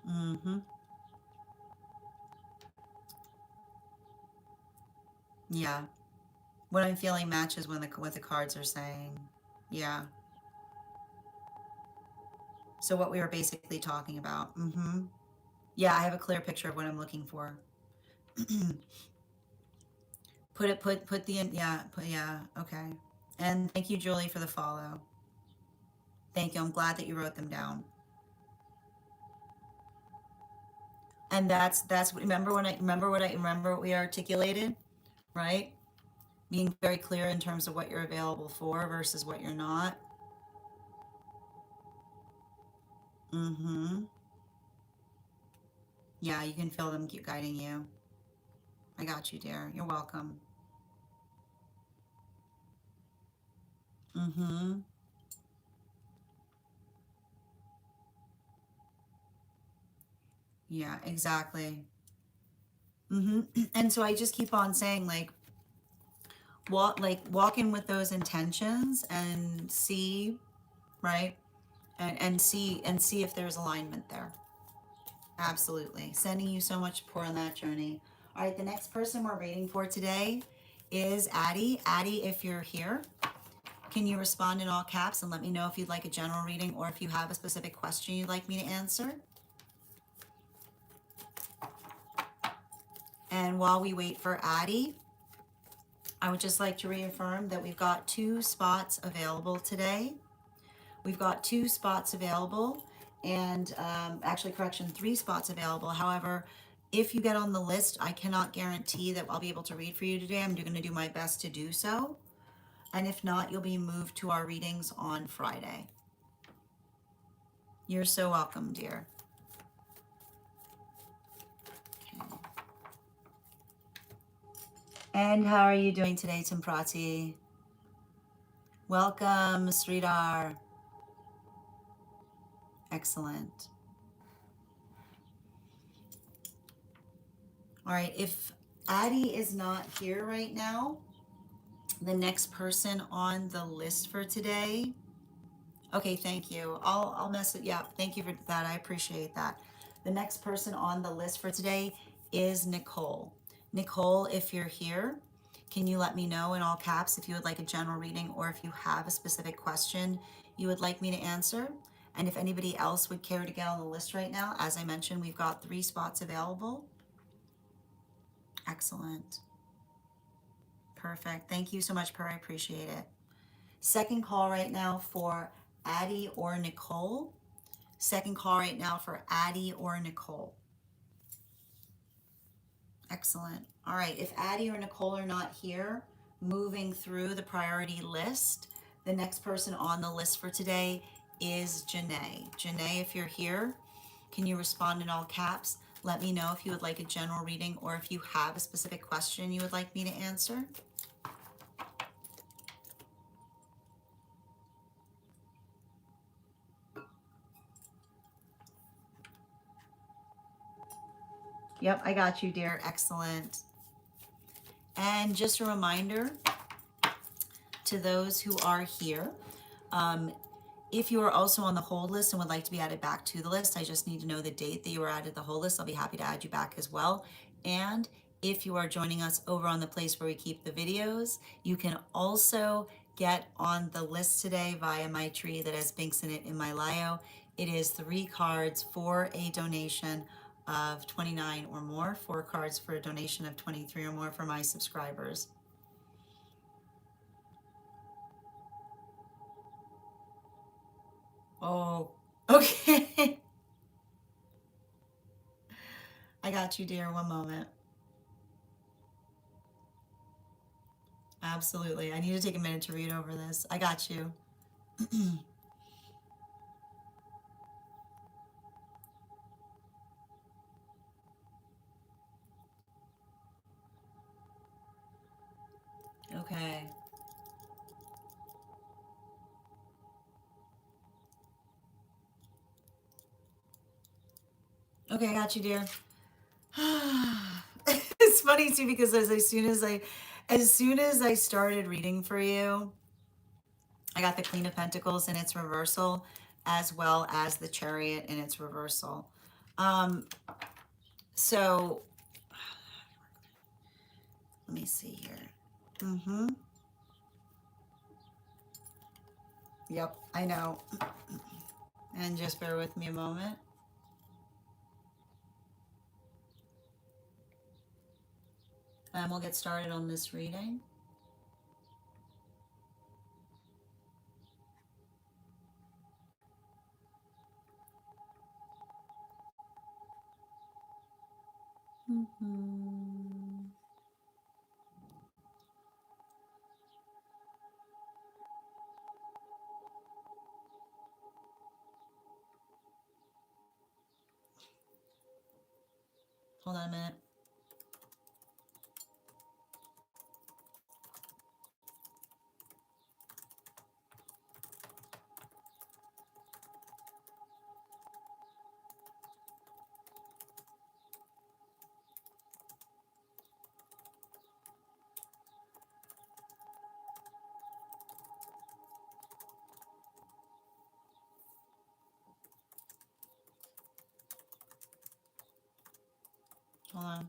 Mm-hmm. Yeah. What I'm feeling matches when what the cards are saying. Yeah. So what we were basically talking about. Mm-hmm. Yeah, I have a clear picture of what I'm looking for. Put the in, yeah, yeah, okay. And thank you, Julie, for the follow. Thank you. I'm glad that you wrote them down. And that's remember what we articulated, right? Being very clear in terms of what you're available for versus what you're not. Mm-hmm. Yeah, you can feel them keep guiding you. I got you, dear. You're welcome. Mm-hmm. Yeah, exactly. Mm-hmm. And so I just keep on saying, walk in with those intentions and see, right? And see if there's alignment there. Absolutely. Sending you so much support on that journey. All right, the next person we're waiting for today is Addie. Addie, if you're here, can you respond in all caps and let me know if you'd like a general reading or if you have a specific question you'd like me to answer? And while we wait for Addie, I would just like to reaffirm that we've got 2 spots available today. We've got 2 spots available, and actually, correction, 3 spots available. However, if you get on the list, I cannot guarantee that I'll be able to read for you today. I'm going to do my best to do so. And if not, you'll be moved to our readings on Friday. You're so welcome, dear. Okay. And how are you doing today, Timprati? Welcome, Sridhar. Excellent. All right, if Addie is not here right now, the next person on the list for today. Okay, thank you. I'll mess it. Yeah, thank you for that. I appreciate that. The next person on the list for today is Nicole. Nicole, if you're here, can you let me know in all caps if you would like a general reading or if you have a specific question you would like me to answer? And if anybody else would care to get on the list right now, as I mentioned, we've got 3 spots available. Excellent. Perfect. Thank you so much, Per. I appreciate it. Second call right now for Addie or Nicole. Second call right now for Addie or Nicole. Excellent. All right. If Addie or Nicole are not here, moving through the priority list, the next person on the list for today is Janae. Janae, if you're here, can you respond in all caps? Let me know if you would like a general reading or if you have a specific question you would like me to answer. Yep, I got you, dear. Excellent. And just a reminder to those who are here, if you are also on the hold list and would like to be added back to the list, I just need to know the date that you were added to the hold list. I'll be happy to add you back as well. And if you are joining us over on the place where we keep the videos, you can also get on the list today via my tree that has Binks in it in my bio. It is 3 cards for a donation of 29 or more, 4 cards for a donation of 23 or more for my subscribers. Oh, okay. I got you, dear. One moment. Absolutely. I need to take a minute to read over this. I got you. Okay. Okay, I got you, dear. It's funny too because as soon as I started reading for you, I got the Queen of Pentacles in its reversal, as well as the Chariot in its reversal. Um, so let me see here. Mm-hmm. Yep, I know. And just bear with me a moment. And we'll get started on this reading. Mm-hmm. Hold on a minute. Hold on.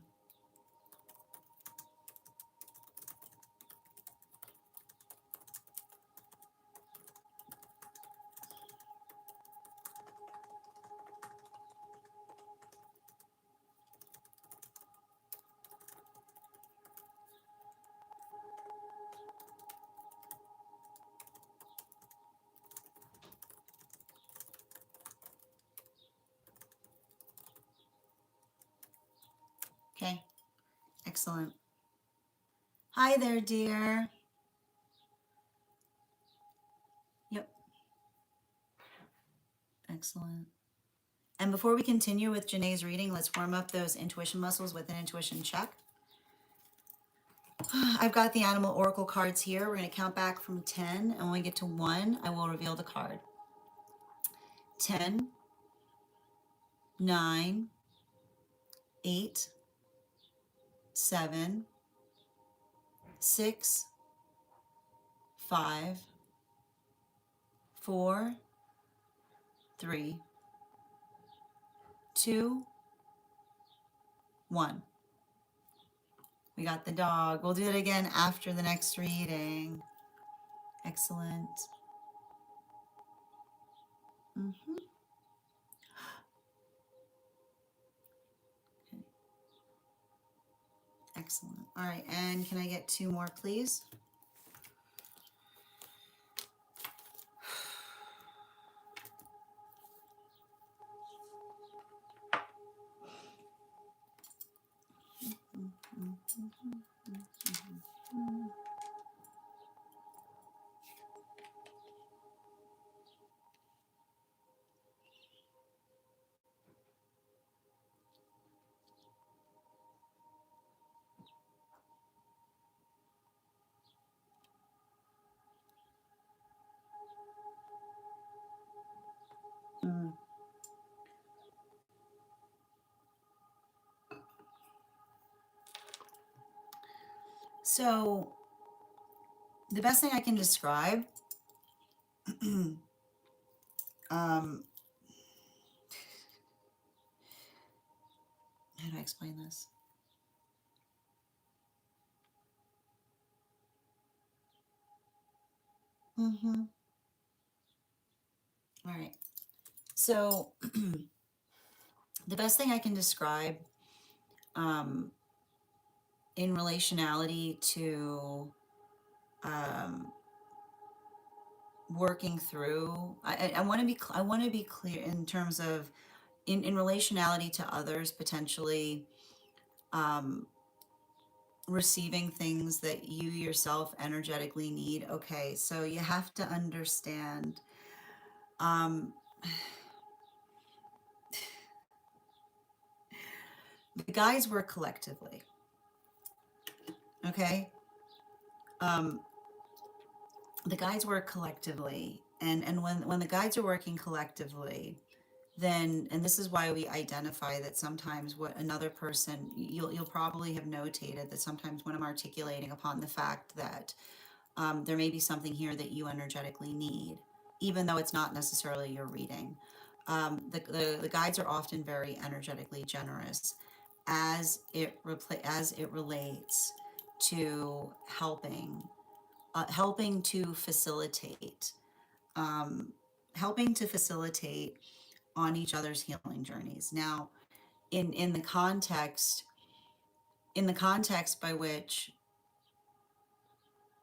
Okay. Excellent. Hi there, dear. Yep. Excellent. And before we continue with Janae's reading, let's warm up those intuition muscles with an intuition check. I've got the animal oracle cards here. We're going to count back from 10. And when we get to 1, I will reveal the card. 10, 9, 8, 7, 6, 5, 4, 3, 2, 1. We got the dog. We'll do it again after the next reading. Excellent. Mm-hmm. Okay. Excellent. All right, and can I get two more, please? Mm. So the best thing I can describe, um, how do I explain this? Mm-hmm. All right. So the best thing I can describe, um, in relationality to, um, working through, I want to be I want to be clear in terms of in relationality to others, potentially, um, receiving things that you yourself energetically need. Okay, so you have to understand, um, the guys work collectively. Okay, um, the guides work collectively, and when the guides are working collectively, then, and this is why we identify that sometimes what another person, you'll probably have notated that sometimes when I'm articulating upon the fact that, there may be something here that you energetically need, even though it's not necessarily your reading. The guides are often very energetically generous as it relates to helping to facilitate, um, helping to facilitate on each other's healing journeys. Now, in the context, by which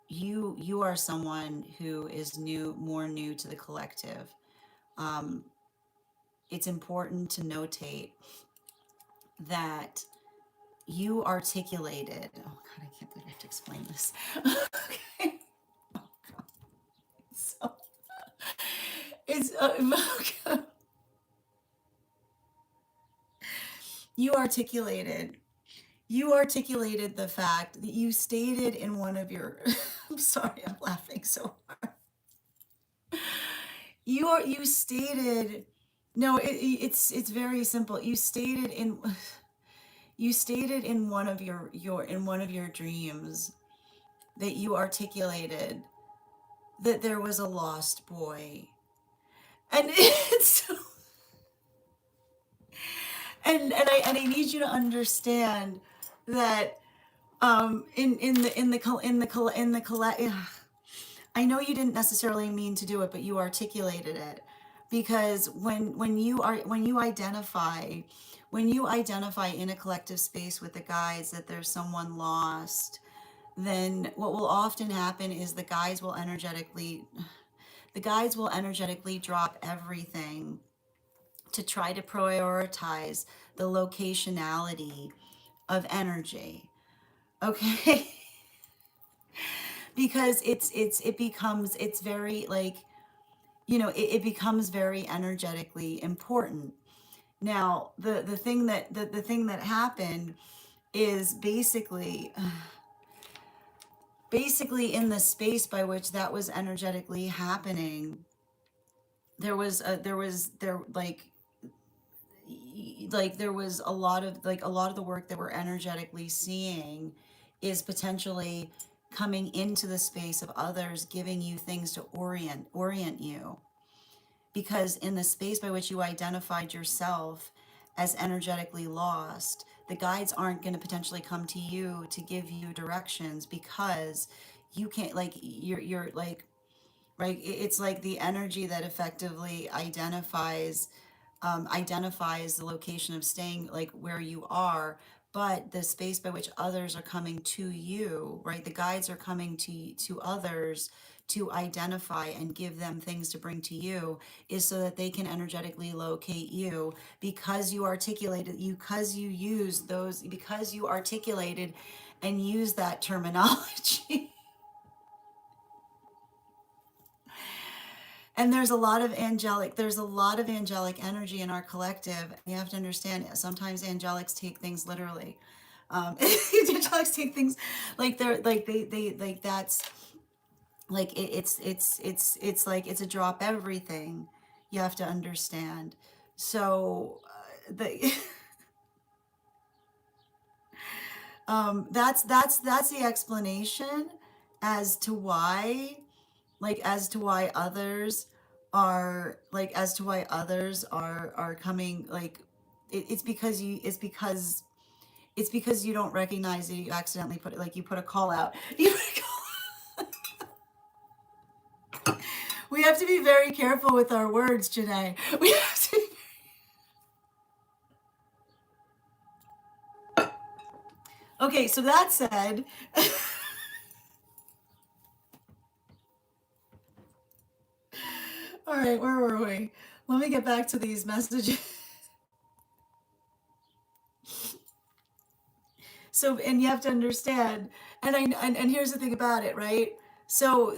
you are someone who is more new to the collective, um, it's important to notate that you articulated. Oh God, I can't believe I have to explain this. Okay. Oh God. So it's you articulated the fact that you stated in one of your I'm sorry, I'm laughing so hard. You stated, no, it's very simple. You stated in one of your dreams that you articulated that there was a lost boy. And it's and I need you to understand that, in the I know you didn't necessarily mean to do it, but you articulated it, because when you identify in a collective space with the guides that there's someone lost, then what will often happen is the guides will energetically drop everything to try to prioritize the locationality of energy. Okay. Because it's very, like, it becomes very energetically important. Now, the thing that happened is basically in the space by which that was energetically happening, there was there like there was a lot of the work that we're energetically seeing is potentially coming into the space of others giving you things to orient you, because in the space by which you identified yourself as energetically lost, the guides aren't going to potentially come to you to give you directions, because you can't, like, you're like, right? It's like the energy that effectively identifies the location of staying, like where you are, but the space by which others are coming to you, right? The guides are coming to others to identify and give them things to bring to you, is so that they can energetically locate you, because you articulated, you because you use those, because you articulated and use that terminology. And there's a lot of angelic energy in our collective. You have to understand it. Sometimes angelics take things literally. Angelics take things like they're like they like that's like it's like it's a drop everything. You have to understand. So the that's the explanation as to why, as to why others are coming, it's because it's because you don't recognize that you accidentally put it, like you put a call out. You put a call. We have to be very careful with our words, Janae. We have to. Okay, so that said, all right, where were we? Let me get back to these messages. So, and you have to understand, and here's the thing about it, right? So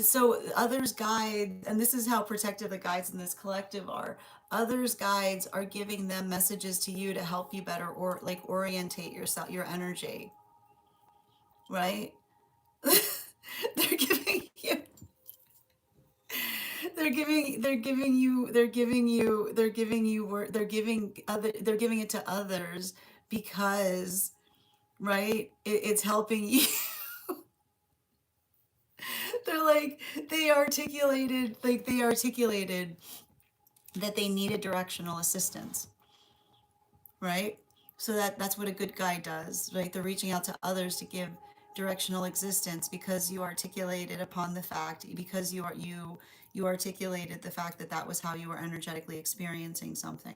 others guide, and this is how protective the guides in this collective are. Others guides are giving them messages to you to help you better, or like orientate yourself, your energy, right? They're giving you they're giving it to others, because, right, it's helping you. They're like, they articulated that they needed directional assistance, right? So that's what a good guide does, right? They're reaching out to others to give directional existence, because you articulated upon the fact, because you articulated the fact that that was how you were energetically experiencing something.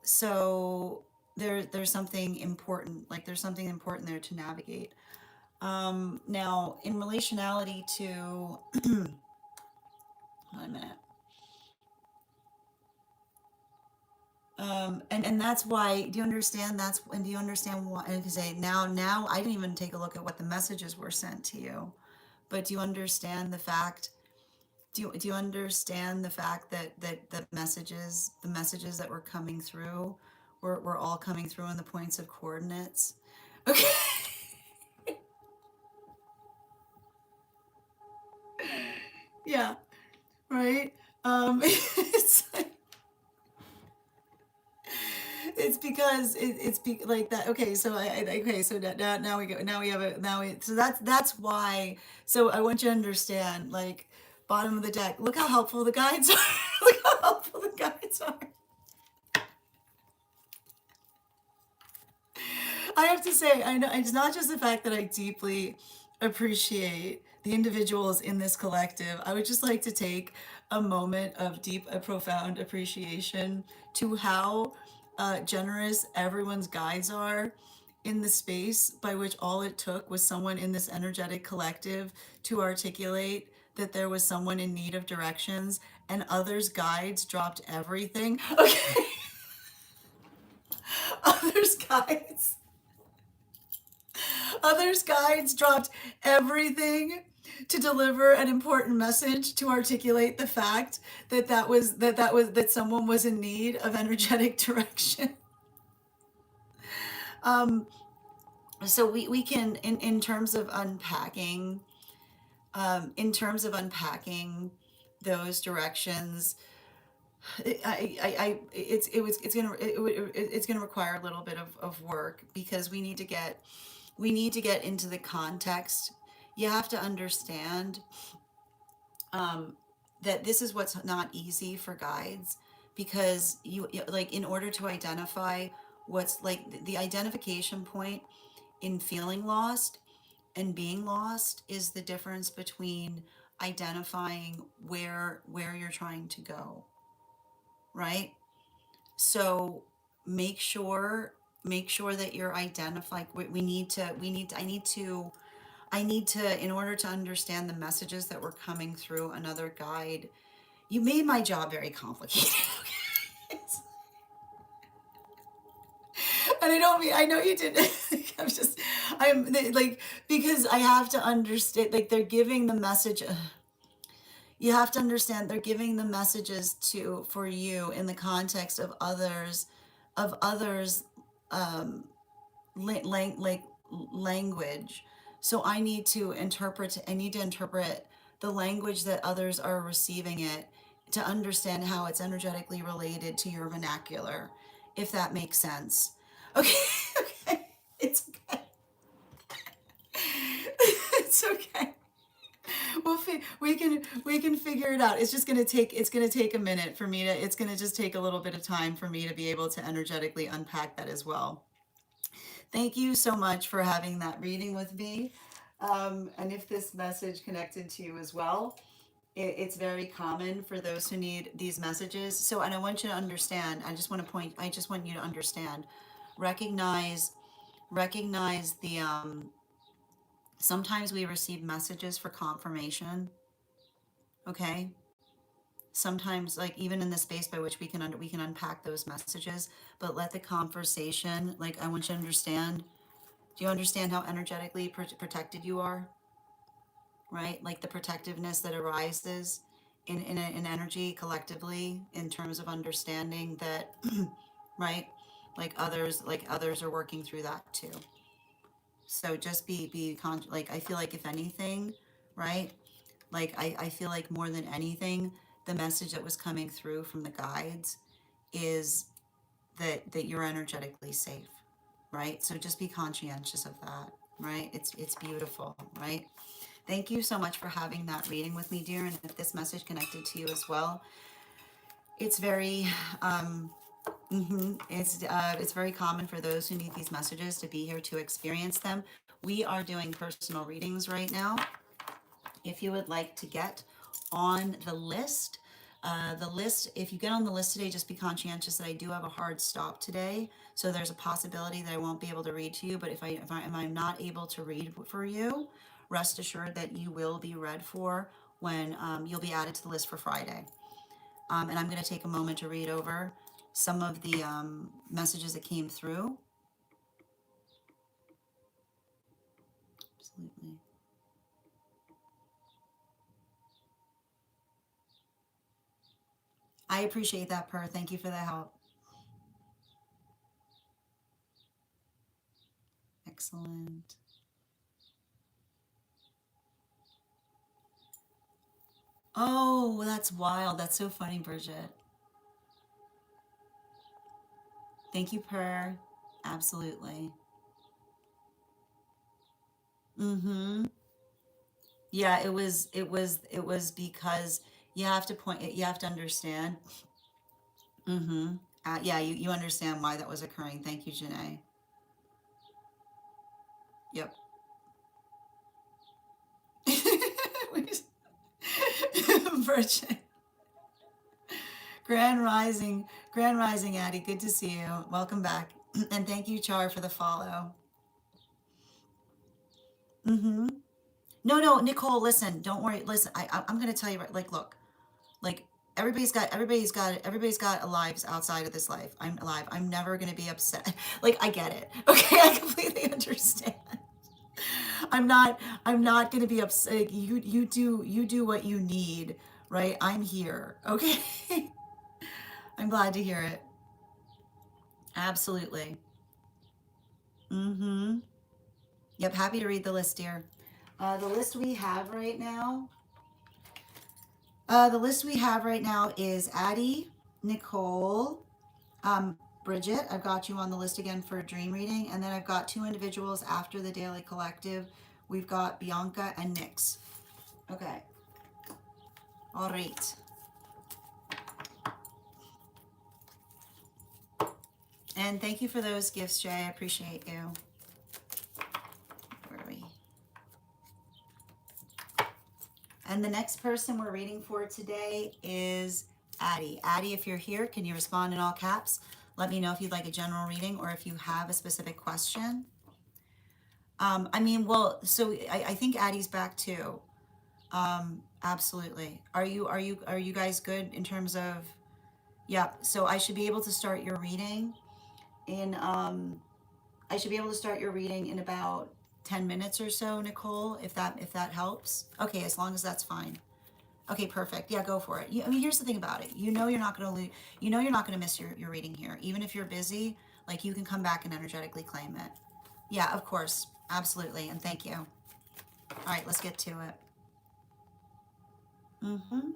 So there's something important, like there's something important there to navigate. Now, in relationality to, wait a minute. And that's why, do you understand, and do you understand why, and to say, now I didn't even take a look at what the messages were sent to you, but do you understand the fact, do you understand the fact that the messages that were coming through were all coming through in the points of coordinates? Okay. Yeah, right. It's like, it's because like that. Okay, so okay, so now we go. Now we have a now we. So that's why. So I want you to understand, like, bottom of the deck. Look how helpful the guides are. Look how helpful the guides are. I have to say, I know it's not just the fact that I deeply appreciate the individuals in this collective. I would just like to take a moment of profound appreciation to how generous everyone's guides are in the space, by which all it took was someone in this energetic collective to articulate that there was someone in need of directions, and others' guides dropped everything. Okay, others' guides Others' guides dropped everything to deliver an important message, to articulate the fact that someone was in need of energetic direction. So we can, in terms of unpacking, in terms of unpacking those directions, it's gonna require a little bit of work, because we need to get into the context. You have to understand that this is what's not easy for guides, because like, in order to identify what's like the identification point in feeling lost and being lost, is the difference between identifying where you're trying to go, right? So make sure that you're identifying. I need to, in order to understand the messages that were coming through another guide. You made my job very complicated. And I don't mean, I know you didn't. I'm just, I'm like, because I have to understand, like, they're giving the message. You have to understand they're giving the messages to, for you in the context of others, like language. So I need to interpret the language that others are receiving it to understand how it's energetically related to your vernacular, if that makes sense. Okay, okay, it's okay. It's okay. We can figure it out. It's gonna take a minute for me to. It's gonna just take a little bit of time for me to be able to energetically unpack that as well. Thank you so much for having that reading with me. And if this message connected to you as well, it's very common for those who need these messages. So, and I want you to understand. I just want you to understand. Recognize, recognize the. Sometimes we receive messages for confirmation. Okay, sometimes, like, even in the space by which we can unpack those messages, but let the conversation, like, I want you to understand. Do you understand how energetically protected you are, right? Like the protectiveness that arises in energy collectively, in terms of understanding that right, like others are working through that too. So just like, I feel like, if anything, right, like, I feel like more than anything, the message that was coming through from the guides is that you're energetically safe, right? So just be conscientious of that, right? It's beautiful, right? Thank you so much for having that reading with me, dear. And if this message connected to you as well, it's very it's very common for those who need these messages to be here to experience them. We are doing personal readings right now. If you would like to get on the list, if you get on the list today, just be conscientious that I do have a hard stop today. So there's a possibility that I won't be able to read to you. But if I'm not able to read for you, rest assured that you will be read for when you'll be added to the list for Friday. And I'm going to take a moment to read over some of the messages that came through. Absolutely. I appreciate that, Per. Thank you for the help. Excellent. Oh, that's wild. That's so funny, Bridget. Thank you, Per. Absolutely. Mm-hmm. Yeah, it was because you have to understand. Mm-hmm. Yeah, you understand why that was occurring. Thank you, Janae. Yep. Bridget. Grand Rising, Addie. Good to see you. Welcome back. And thank you, Char, for the follow. Mm-hmm. No, no, Nicole, listen, don't worry. Listen, I'm gonna tell you, right, like, look, like, everybody's got lives outside of this life. I'm alive. I'm never gonna be upset. Like, I get it. Okay, I completely understand. I'm not gonna be upset. You do what you need, right? I'm here. Okay. I'm glad to hear it. Absolutely. Mm-hmm. Yep, happy to read the list, dear. The list we have right now. The list we have right now is Addie, Nicole, Bridget. I've got you on the list again for a dream reading, and then I've got two individuals after the Daily Collective. We've got Bianca and Nix. Okay. All right. And thank you for those gifts, Jay. I appreciate you. Where are we? And the next person we're reading for today is Addie. Addie, if you're here, can you respond in all caps? Let me know if you'd like a general reading or if you have a specific question. I think Addie's back too. Absolutely. Are you guys good in terms of, yeah, so I should be able to start your reading in I should be able to start your reading in about 10 minutes or so, Nicole, if that helps. Okay, as long as that's fine. Okay, perfect. Yeah, go for it. I mean, here's the thing about it. You know you're not going to lose, you know you're not going to miss your reading here. Even if you're busy, like you can come back and energetically claim it. Yeah, of course. Absolutely. And thank you. All right, let's get to it. Mm-hmm.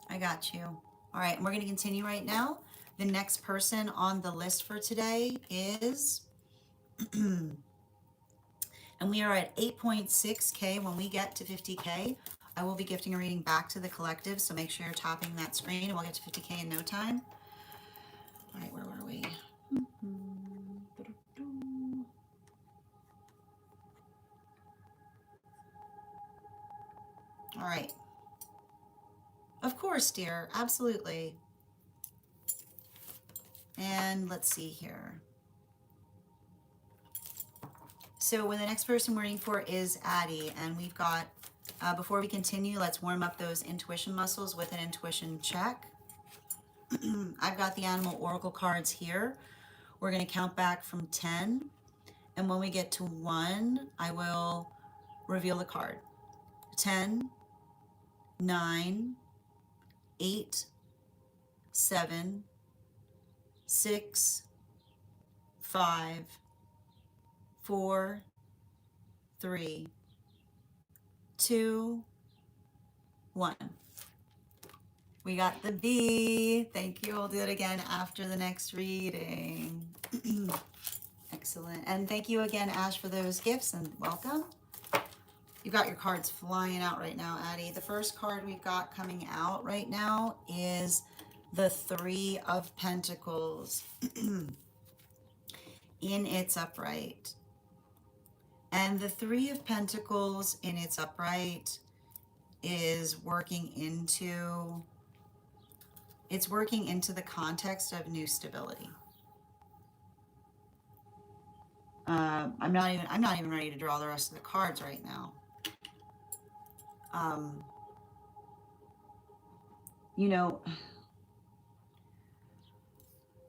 I got you. All right, and we're going to continue right now. The next person on the list for today is, and we are at 8.6K. When we get to 50K, I will be gifting a reading back to the collective, so make sure you're tapping that screen and we'll get to 50K in no time. All right, where were we? All right. Of course, dear. Absolutely. And let's see here. So when the next person we're reading for is Addie, and we've got, before we continue, let's warm up those intuition muscles with an intuition check. I've got the animal oracle cards here. We're going to count back from 10. And when we get to 1, I will reveal the card. 10, 9, 8, 7, 6, 5, 4, 3, 2, 1. We got the B. Thank you. We'll do it again after the next reading. Excellent. And thank you again, Ash, for those gifts and welcome. You've got your cards flying out right now, Addie. The first card we've got coming out right now is the Three of Pentacles in its upright. And the Three of Pentacles in its upright is working into the context of new stability. I'm not even ready to draw the rest of the cards right now. You know,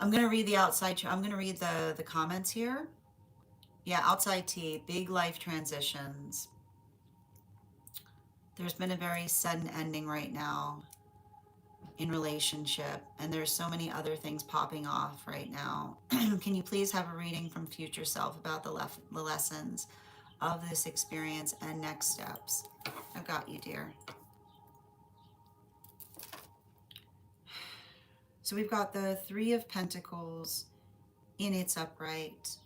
I'm going to read the outside. I'm going to read the comments here. Yeah, outside tea, big life transitions. There's been a very sudden ending right now in relationship, and there's so many other things popping off right now. Can you please have a reading from future self about the lessons of this experience and next steps? I've got you, dear. So we've got the Three of Pentacles in its upright.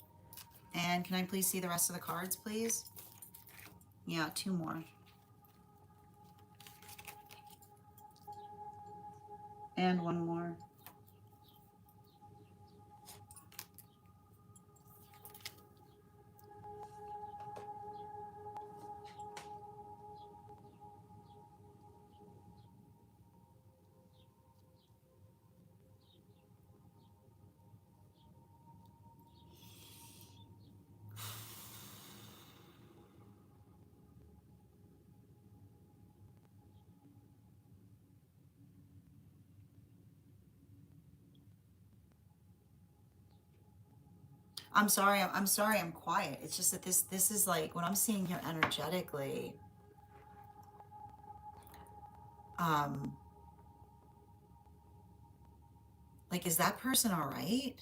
And can I please see the rest of the cards, please? Yeah, 2 more. And 1 more. I'm sorry. I'm sorry. I'm quiet. It's just that this is like what I'm seeing here energetically. Like, is that person all right?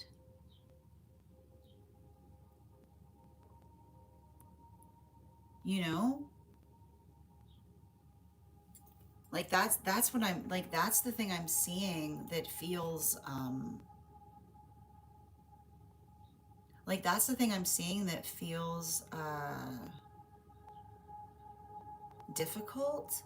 You know, like that's what I'm like. That's the thing I'm seeing that feels like that's the thing I'm seeing that feels difficult.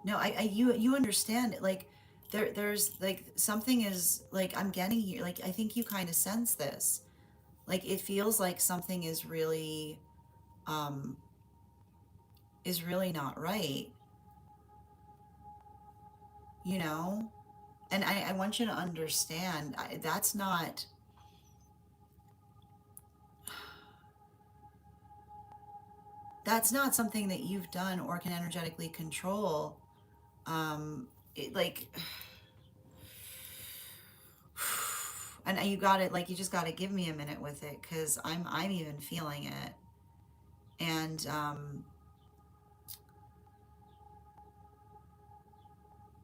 No, you understand it. Like there's like something is like I'm getting here. Like I think you kind of sense this. Like it feels like something is really is really not right, you know? And I want you to understand that's not something that you've done or can energetically control. Like, and you got it. Like, you just got to give me a minute with it, because I'm even feeling it, and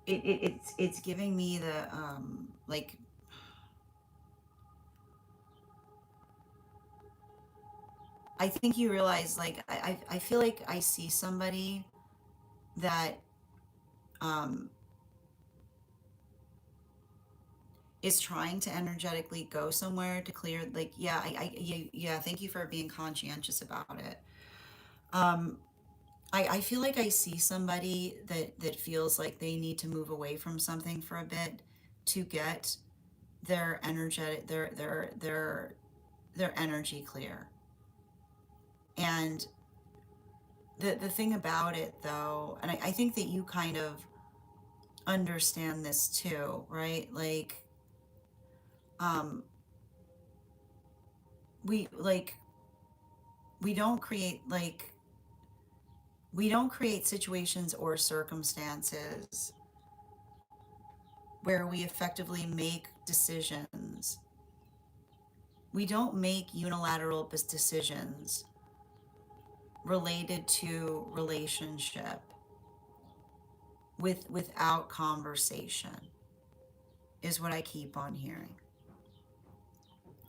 it's giving me the like, I think you realize, like, I feel like I see somebody that um is trying to energetically go somewhere to clear, like, yeah, yeah, thank you for being conscientious about it. um I feel like I see somebody that feels like they need to move away from something for a bit to get their energetic their energy clear. And the thing about it, though, and I think that you kind of understand this too, right? Like, um we like we don't create, like, we don't create situations or circumstances where we effectively make decisions. We don't make unilateral decisions related to relationship without conversation, is what I keep on hearing,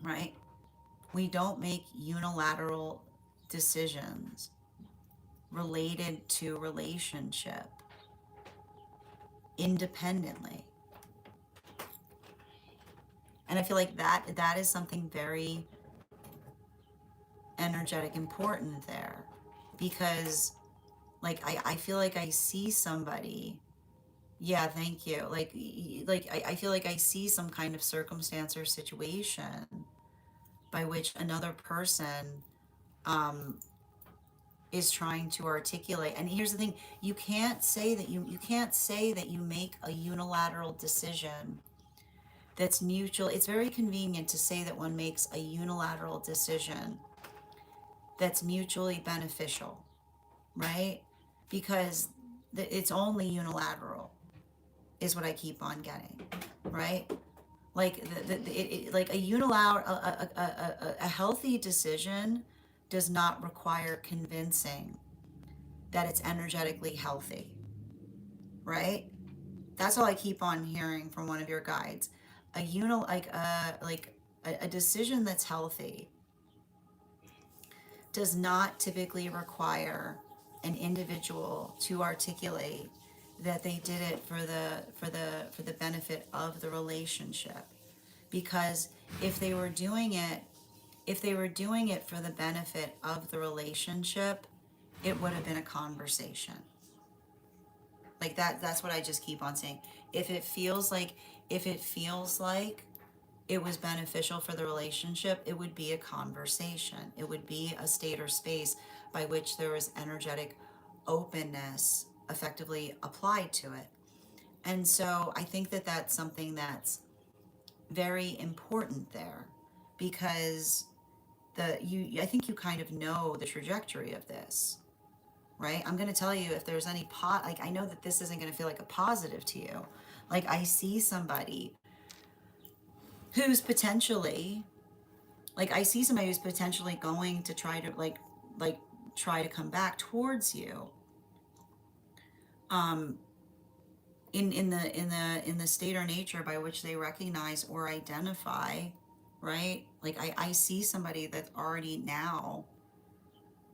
right? We don't make unilateral decisions related to relationship independently. And I feel like that is something very energetic important there, because, like, I feel like I see somebody. Yeah, thank you. Like I feel like I see some kind of circumstance or situation by which another person um is trying to articulate. And here's the thing, you can't say that you make a unilateral decision that's mutual. It's very convenient to say that one makes a unilateral decision that's mutually beneficial, right? Because it's only unilateral, is what I keep on getting, right? Like like a unilateral, a healthy decision does not require convincing that it's energetically healthy, right? That's all I keep on hearing from one of your guides. A a decision that's healthy does not typically require an individual to articulate that they did it for the benefit of the relationship. Because if they were doing it if they were doing it for the benefit of the relationship, it would have been a conversation. Like, that's what I just keep on saying. If it feels like if it feels like it was beneficial for the relationship, it would be a conversation. It would be a state or space by which there was energetic openness effectively applied to it. And so I think that that's something that's very important there, because I think you kind of know the trajectory of this, right? I'm going to tell you, if there's any like, I know that this isn't going to feel like a positive to you. Like, I see somebody who's potentially I see somebody who's potentially going to try to like try to come back towards you, um in the state or nature by which they recognize or identify, right? Like, I see somebody that already now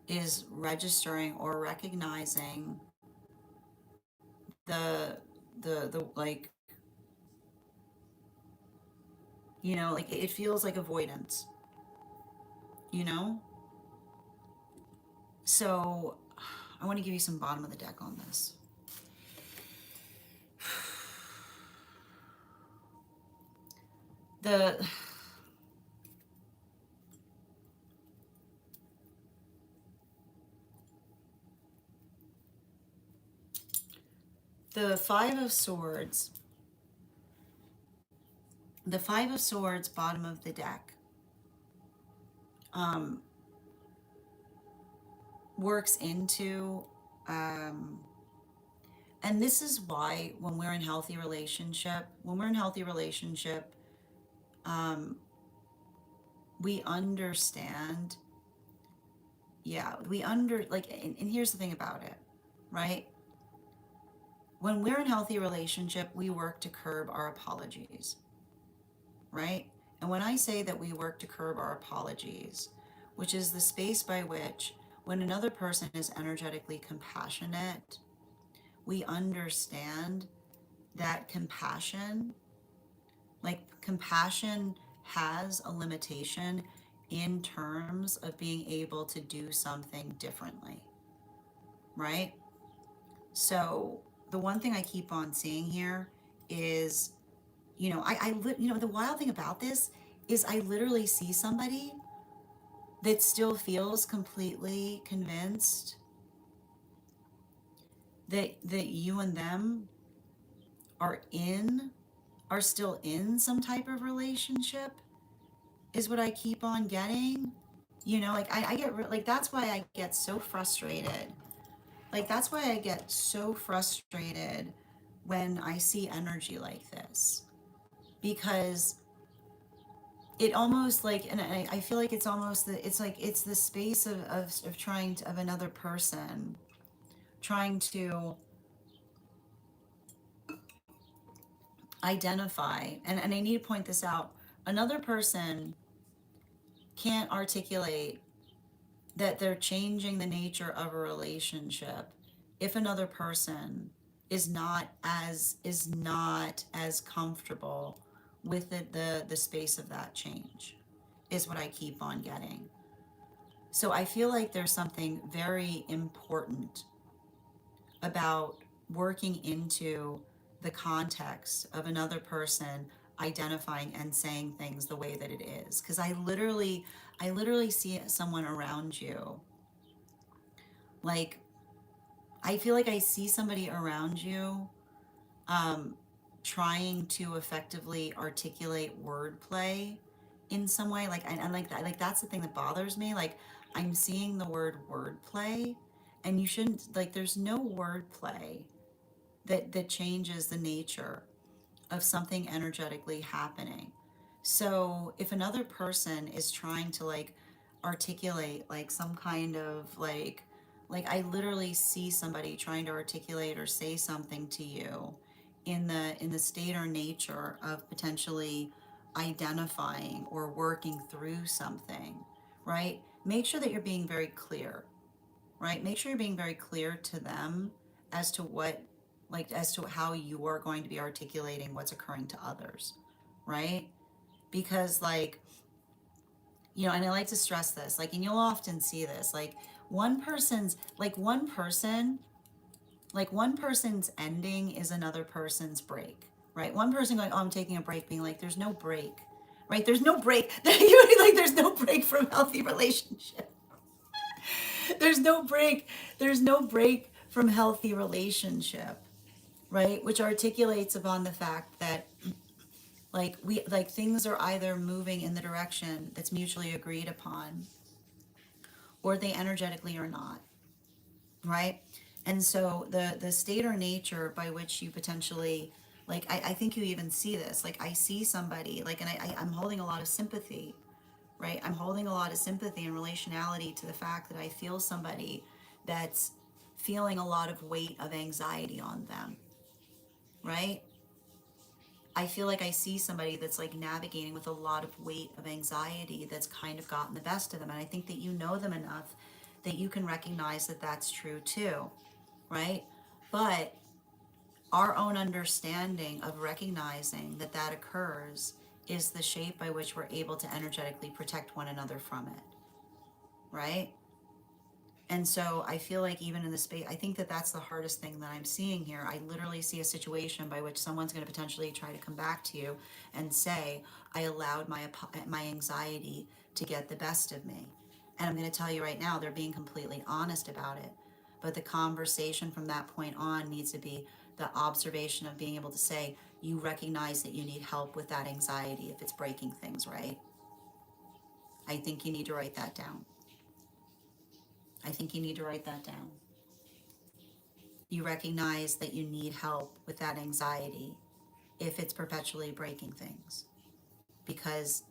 is registering or recognizing the the like, like, it feels like avoidance, you know? So I want to give you some bottom of the deck on this. The The Five of Swords, the Five of Swords, bottom of the deck, um, works into, um, and this is why when we're in healthy relationship, um, we understand, yeah, like, and here's the thing about it, right? When we're in healthy relationship, we work to curb our apologies, right? And when I say that we work to curb our apologies, which is the space by which when another person is energetically compassionate, we understand that compassion has a limitation in terms of being able to do something differently, right? So the one thing I keep on seeing here is, the wild thing about this is I literally see somebody that still feels completely convinced that you and them are in are still in some type of relationship, is what I keep on getting. Like I get like that's why I get so frustrated. Like that's why I get so frustrated when I see energy like this, because it almost like, and I feel like it's almost it's like it's the space of trying to, of another person trying to identify, and I need to point this out, another person can't articulate that they're changing the nature of a relationship if another person is not as comfortable with the space of that change, is what I keep on getting. So I feel like there's something very important about working into the context of another person identifying and saying things the way that it is, because I literally see someone around you, like I feel like I see somebody around you, um, trying to effectively articulate wordplay in some way. Like, and like that, like that's the thing that bothers me. Like, I'm seeing the word wordplay, and you shouldn't, like, there's no wordplay that changes the nature of something energetically happening. So if another person is trying to like articulate like some kind of like I literally see somebody trying to articulate or say something to you in the state or nature of potentially identifying or working through something, right? Make sure that you're being very clear, right? Make sure you're being very clear to them as to what, like, as to how you are going to be articulating what's occurring to others, right? Because, like, and I like to stress this, like, and you'll often see this, like, one person's ending is another person's break, right? One person going, oh, I'm taking a break, being like, there's no break, right? There's no break. Like, there's no break from healthy relationship. There's no break. There's no break from healthy relationship, right? Which articulates upon the fact that like things are either moving in the direction that's mutually agreed upon, or they energetically are not, right? And so the state or nature by which you potentially, like, I think you even see this, like I see somebody like, and I'm holding a lot of sympathy, right? I'm holding a lot of sympathy and relationality to the fact that I feel somebody that's feeling a lot of weight of anxiety on them, right? I feel like I see somebody that's like navigating with a lot of weight of anxiety that's kind of gotten the best of them. And I think that you know them enough that you can recognize that that's true too, right? But our own understanding of recognizing that that occurs is the shape by which we're able to energetically protect one another from it, right? And so I feel like even in the space, I think that that's the hardest thing that I'm seeing here. I literally see a situation by which someone's going to potentially try to come back to you and say, I allowed my anxiety to get the best of me. And I'm going to tell you right now, they're being completely honest about it. But the conversation from that point on needs to be, the observation of being able to say, you recognize that you need help with that anxiety if it's breaking things, right? I think you need to write that down. I think you need to write that down. You recognize that you need help with that anxiety if it's perpetually breaking things. Because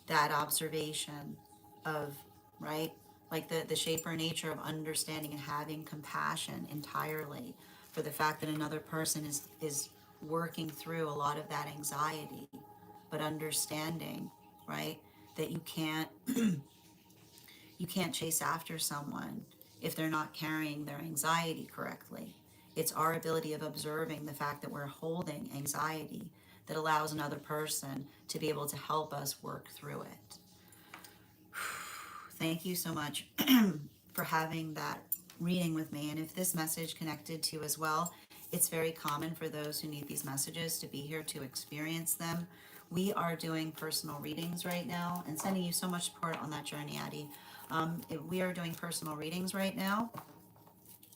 that observation of, right, like the shaper nature of understanding and having compassion entirely for the fact that another person is working through a lot of that anxiety, but understanding, right, that you can't chase after someone if they're not carrying their anxiety correctly. It's our ability of observing the fact that we're holding anxiety that allows another person to be able to help us work through it. Thank you so much for having that reading with me. And if this message connected to you as well, it's very common for those who need these messages to be here to experience them. We are doing personal readings right now and sending you so much support on that journey, Addie. We are doing personal readings right now.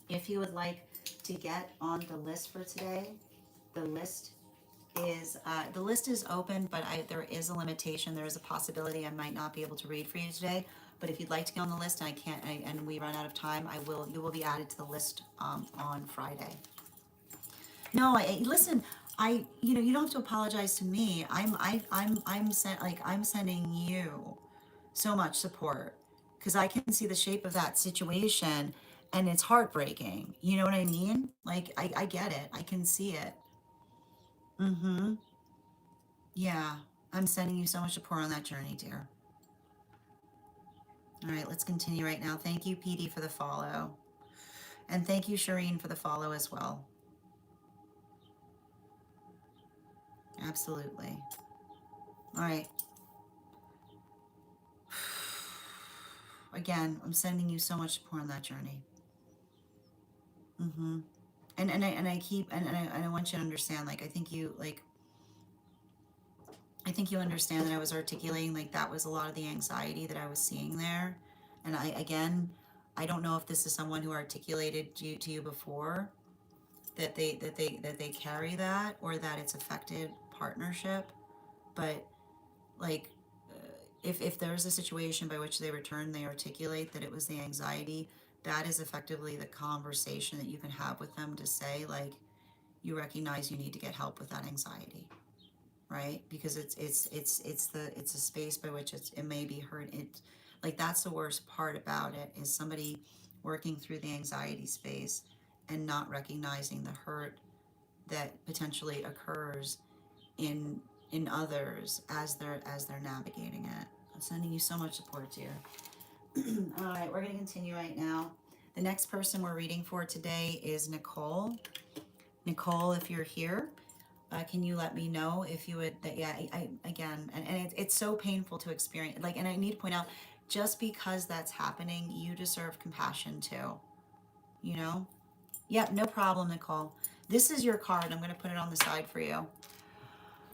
If you would like to get on the list for today, the list is open, but there is a limitation. There is a possibility I might not be able to read for you today. But if you'd like to get on the list and and we run out of time, you will be added to the list on Friday. No, listen. You don't have to apologize to me. I'm sending you so much support because I can see the shape of that situation and it's heartbreaking. You know what I mean? Like I get it. I can see it. Mm-hmm. Yeah. I'm sending you so much support on that journey, dear. All right, let's continue right now. Thank you, PD, for the follow. And thank you, Shireen, for the follow as well. Absolutely. All right. Again, I'm sending you so much support on that journey. Mm-hmm. And I want you to understand, like, I think you understand that I was articulating, like, that was a lot of the anxiety that I was seeing there. And I don't know if this is someone who articulated to you before that they carry that or that it's affected partnership, but like if there's a situation by which they articulate that it was the anxiety, that is effectively the conversation that you can have with them to say, like, you recognize you need to get help with that anxiety, right? Because it's a space by which it may be hurt. It, like, that's the worst part about it, is somebody working through the anxiety space and not recognizing the hurt that potentially occurs in others as they're navigating it. I'm sending you so much support, dear. All right, we're going to continue right now. The next person we're reading for today is Nicole. Nicole, if you're here, can you let me know if you would, that, yeah, I again, and it's so painful to experience, like, and I need to point out, just because that's happening, you deserve compassion too, you know? Yep, no problem, Nicole. This is your card. I'm going to put it on the side for you.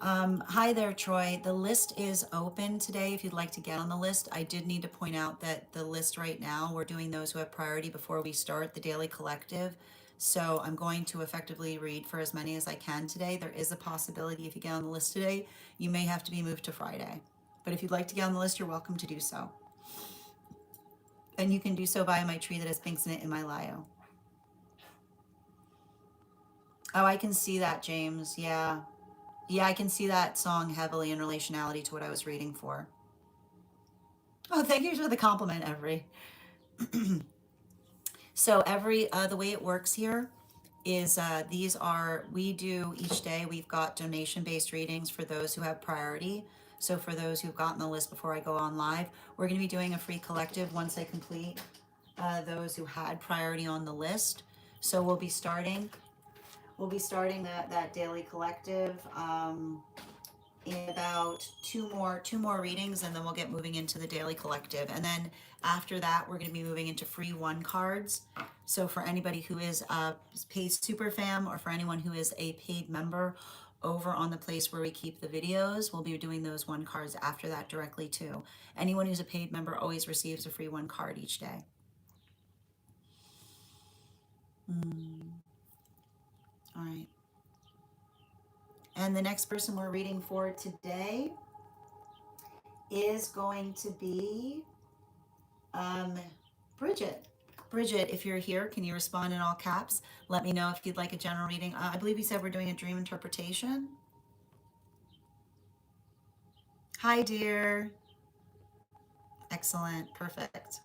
Hi there, Troy. The list is open today if you'd like to get on the list. I did need to point out that the list right now, we're doing those who have priority before we start the daily collective. So I'm going to effectively read for as many as I can today. There is a possibility if you get on the list today, you may have to be moved to Friday. But if you'd like to get on the list, you're welcome to do so. And you can do so via my tree that has pinks in it in my bio. Oh, I can see that, James. Yeah. Yeah, I can see that song heavily in relationality to what I was reading for. Oh, thank you for the compliment, Every. So the way it works here is we do each day, we've got donation-based readings for those who have priority. So for those who've gotten the list before I go on live, we're going to be doing a free collective once I complete those who had priority on the list. So we'll be starting that daily collective in about two more readings, and then we'll get moving into the daily collective. And then after that, we're going to be moving into free one cards. So for anybody who is a paid super fam, or for anyone who is a paid member over on the place where we keep the videos, we'll be doing those one cards after that directly too. Anyone who's a paid member always receives a free one card each day. All right. And the next person we're reading for today is going to be um, Bridget. Bridget, if you're here, can you respond in all caps? Let me know if you'd like a general reading. I believe you said we're doing a dream interpretation. Hi, dear. Excellent. Perfect.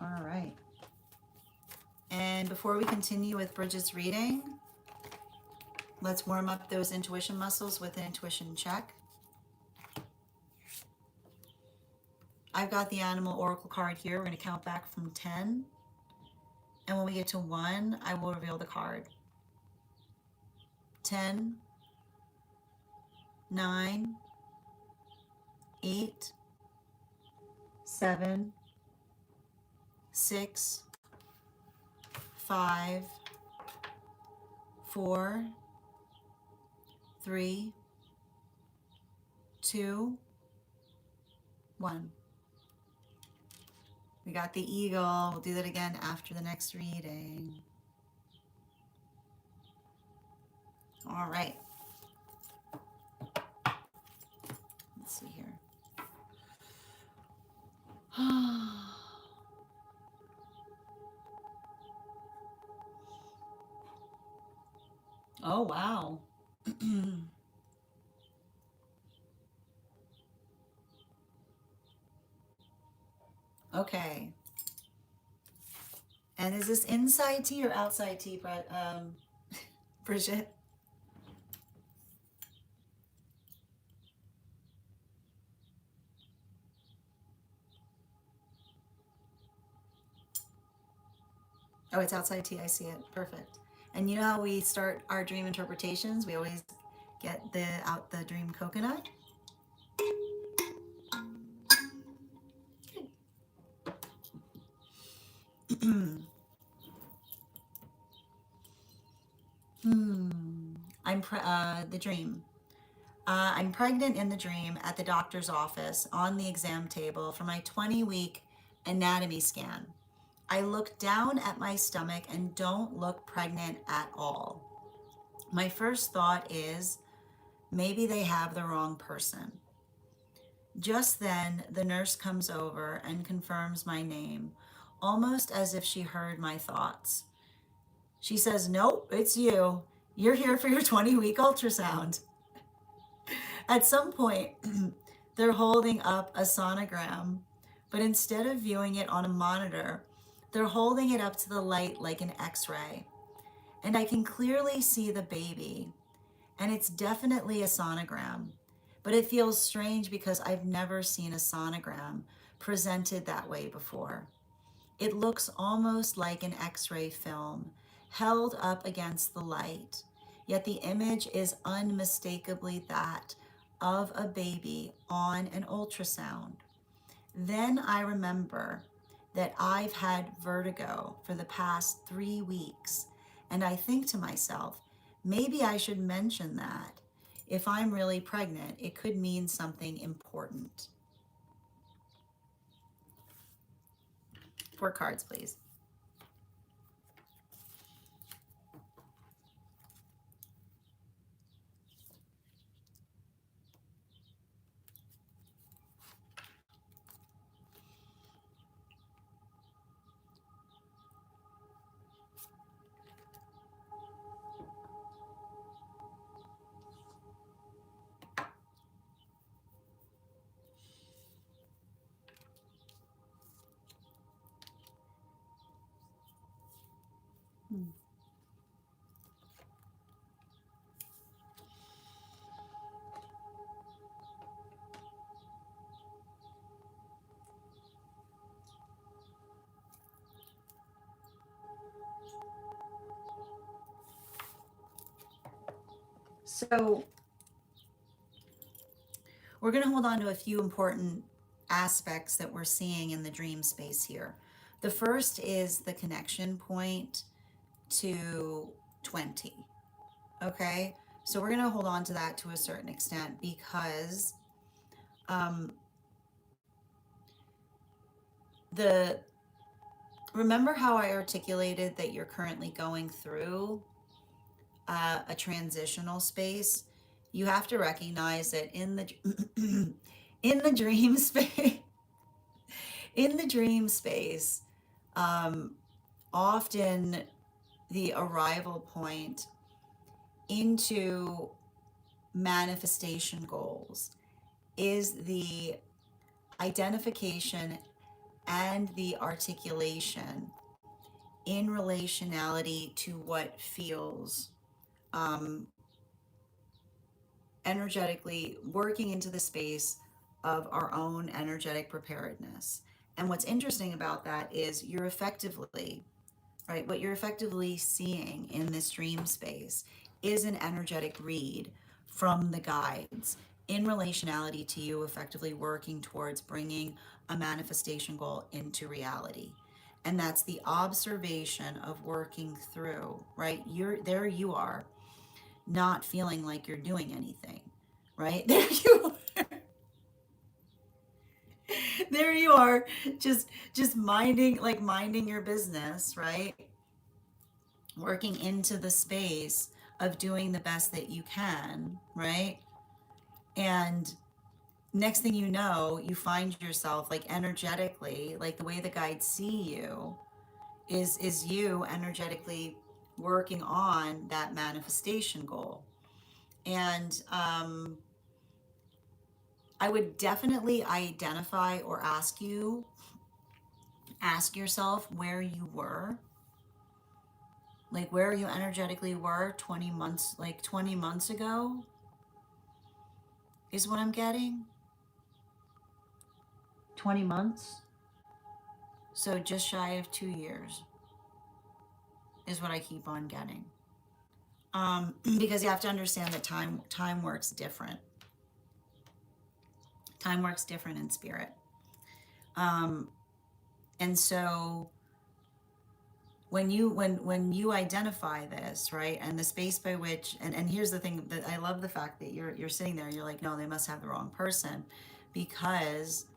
All right. And before we continue with Bridget's reading, let's warm up those intuition muscles with an intuition check. I've got the animal oracle card here. We're going to count back from 10. And when we get to 1, I will reveal the card. 10, 9, 8, 7, 6, 5, 4, 3, 2, 1. We got the eagle. We'll do that again after the next reading. All right. Let's see here. Oh, wow. Okay. And is this inside tea or outside tea, Bridget? Oh, it's outside tea. I see it. Perfect. And you know how we start our dream interpretations? We always get out the dream coconut. The dream. I'm pregnant in the dream at the doctor's office on the exam table for my 20-week anatomy scan. I look down at my stomach and don't look pregnant at all. My first thought is, maybe they have the wrong person. Just then, the nurse comes over and confirms my name, almost as if she heard my thoughts. She says, "Nope, it's you. You're here for your 20-week ultrasound." At some point, they're holding up a sonogram, but instead of viewing it on a monitor, they're holding it up to the light like an X-ray. And I can clearly see the baby, and it's definitely a sonogram. But it feels strange because I've never seen a sonogram presented that way before. It looks almost like an X-ray film held up against the light, yet the image is unmistakably that of a baby on an ultrasound. Then I remember that I've had vertigo for the past 3 weeks, and I think to myself, maybe I should mention that. If I'm really pregnant, it could mean something important. 4 cards, please. So we're going to hold on to a few important aspects that we're seeing in the dream space here. The first is the connection point to 20. Okay, so we're going to hold on to that to a certain extent because the remember how I articulated that you're currently going through a transitional space, you have to recognize that in the in the dream space, in the dream space, um, often the arrival point into manifestation goals is the identification and the articulation in relationality to what feels um, energetically working into the space of our own energetic preparedness. And what's interesting about that is you're effectively, right, what you're effectively seeing in this dream space is an energetic read from the guides in relationality to you effectively working towards bringing a manifestation goal into reality. And that's the observation of working through, right? You're there, you are not feeling like you're doing anything, right? There you are. There you are, just minding your business, right? Working into the space of doing the best that you can, right? And next thing you know, you find yourself like energetically, like the way the guides see you is you energetically working on that manifestation goal. And I would definitely identify or ask yourself where you were, like where you energetically were 20 months, like 20 months ago, is what I'm getting. 20 months. So just shy of 2 years is what I keep on getting. Because you have to understand that time works different. Time works different in spirit. Um, and so when you identify this, right, and the space by which, and here's the thing, that I love the fact that you're sitting there and you're like, no, they must have the wrong person, because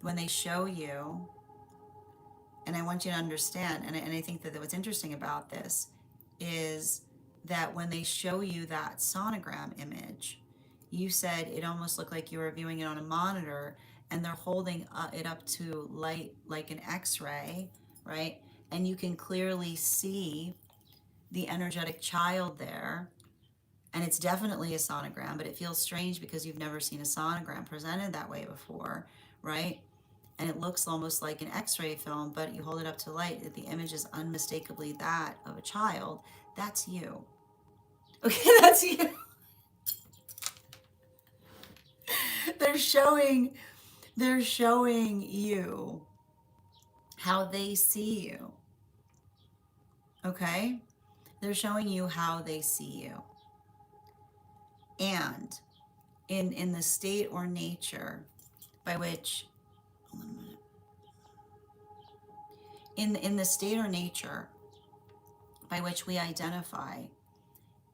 when they show you, and I want you to understand, and I think that what's interesting about this is that when they show you that sonogram image, you said it almost looked like you were viewing it on a monitor, and they're holding it up to light like an x-ray, right? And you can clearly see the energetic child there. And it's definitely a sonogram, but it feels strange because you've never seen a sonogram presented that way before, right? And it looks almost like an x-ray film, but you hold it up to light, the image is unmistakably that of a child. That's you. Okay, that's you. they're showing they're showing you how they see you. Okay? They're showing you how they see you. And in the state or nature by which, in the state or nature by which we identify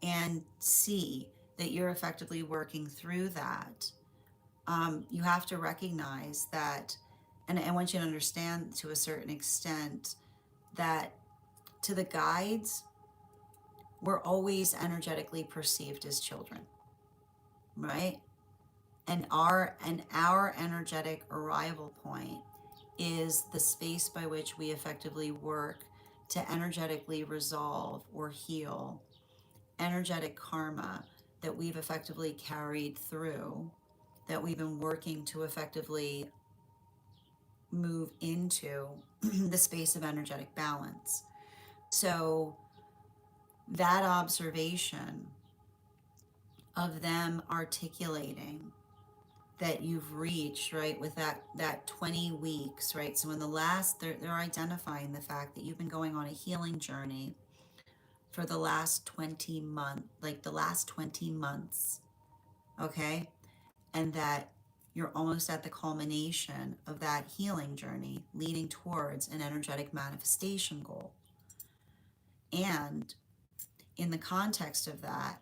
and see that you're effectively working through that, you have to recognize that, and I want you to understand to a certain extent that to the guides, we're always energetically perceived as children, right? And our energetic arrival point is the space by which we effectively work to energetically resolve or heal energetic karma that we've effectively carried through, that we've been working to effectively move into the space of energetic balance. So that observation of them articulating that you've reached, right, with that 20 weeks, right? So in the last, they're identifying the fact that you've been going on a healing journey for the last 20 months, okay? And that you're almost at the culmination of that healing journey leading towards an energetic manifestation goal. And in the context of that,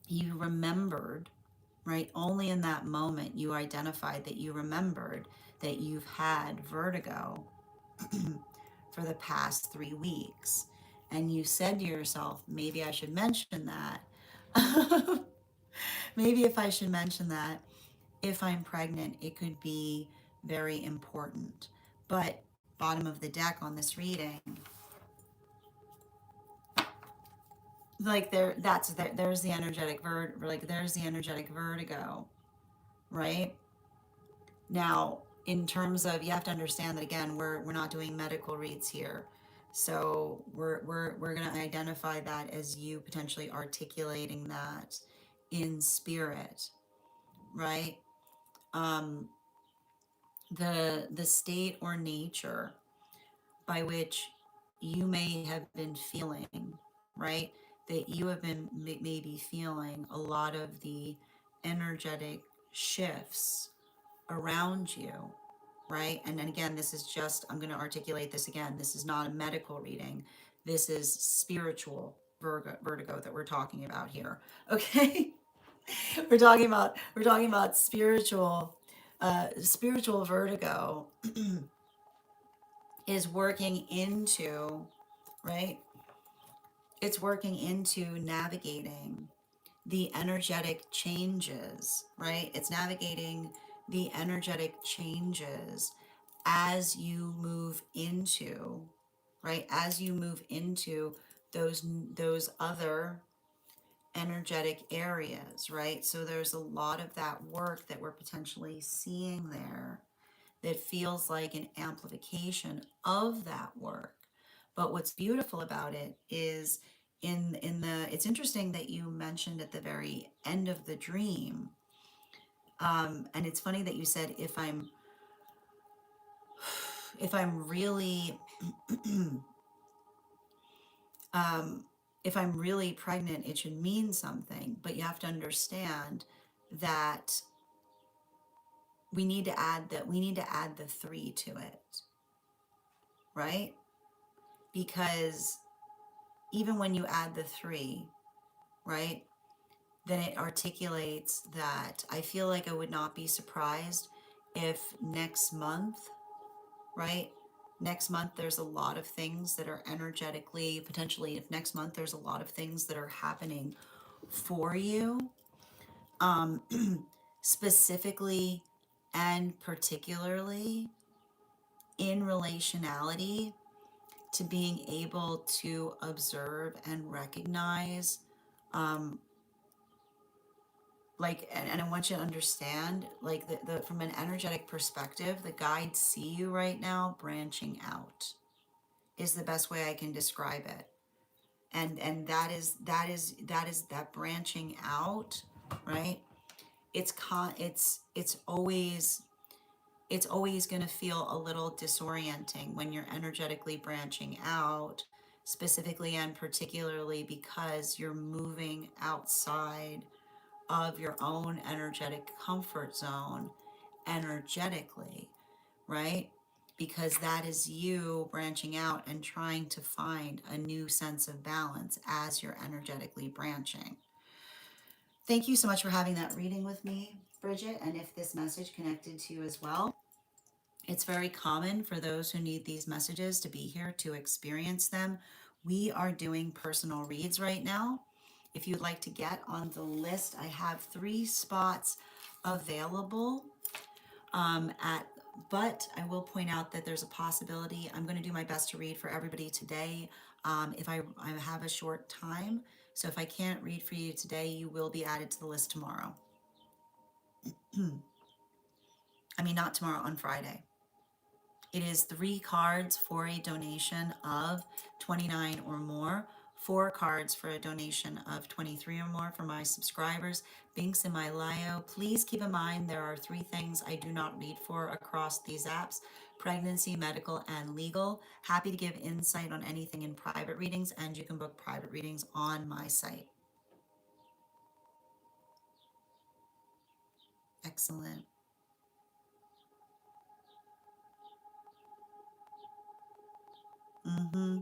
you remembered, right? Only in that moment you identified that you remembered that you've had vertigo for the past 3 weeks. and you said to yourself, maybe I should mention that. Maybe if I should mention that if I'm pregnant, it could be very important. But bottom of the deck on this reading, like there's the there's the energetic vertigo, right? Now, in terms of, you have to understand that again, we're not doing medical reads here. So we're going to identify that as you potentially articulating that in spirit, right? Um, the state or nature by which you may have been feeling, right? That you have been maybe feeling a lot of the energetic shifts around you, right? And then again, this is just, I'm going to articulate this again. This is not a medical reading. This is spiritual vertigo that we're talking about here. Okay? we're talking about spiritual vertigo is working into, right? It's working into navigating the energetic changes, right? It's navigating the energetic changes as you move into, right? As you move into those other energetic areas, right? So there's a lot of that work that we're potentially seeing there that feels like an amplification of that work. But what's beautiful about it is it's interesting that you mentioned at the very end of the dream, and it's funny that you said if I'm really um, if I'm really pregnant, it should mean something. But you have to understand that we need to add the three to it, right? Because even when you add the three, right, then it articulates that I feel like I would not be surprised if next month, right? Next month, there's a lot of things that are energetically, potentially, if next month there's a lot of things that are happening for you, um, specifically and particularly in relationality to being able to observe and recognize, um, like, and I want you to understand, like, the from an energetic perspective, the guides see you right now branching out is the best way I can describe it. And that is that branching out, right? It's always going to feel a little disorienting when you're energetically branching out, specifically and particularly because you're moving outside of your own energetic comfort zone energetically, right? Because that is you branching out and trying to find a new sense of balance as you're energetically branching. Thank you so much for having that reading with me, Bridget. And if this message connected to you as well, it's very common for those who need these messages to be here to experience them. We are doing personal reads right now. If you'd like to get on the list, I have 3 spots available. At But I will point out that there's a possibility. I'm going to do my best to read for everybody today. If I have a short time, so if I can't read for you today, you will be added to the list tomorrow. I mean, not tomorrow, on Friday. It is 3 cards for a donation of 29 or more, 4 cards for a donation of 23 or more for my subscribers. Binks in my bio. Please keep in mind there are 3 things I do not read for across these apps: pregnancy, medical, and legal. Happy to give insight on anything in private readings, and you can book private readings on my site. Excellent. Mm-hmm.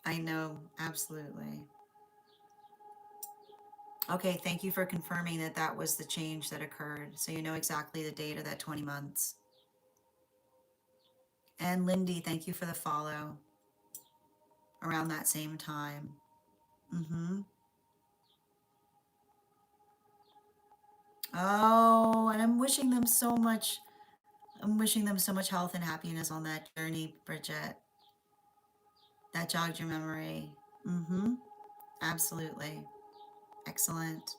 I know, absolutely. Okay, thank you for confirming that that was the change that occurred. So you know exactly the date of that 20 months. And Lindy, thank you for the follow around that same time. Mm-hmm. Oh, and I'm wishing them so much health and happiness on that journey, Bridget. That jogged your memory. Mm-hmm. Absolutely. Excellent.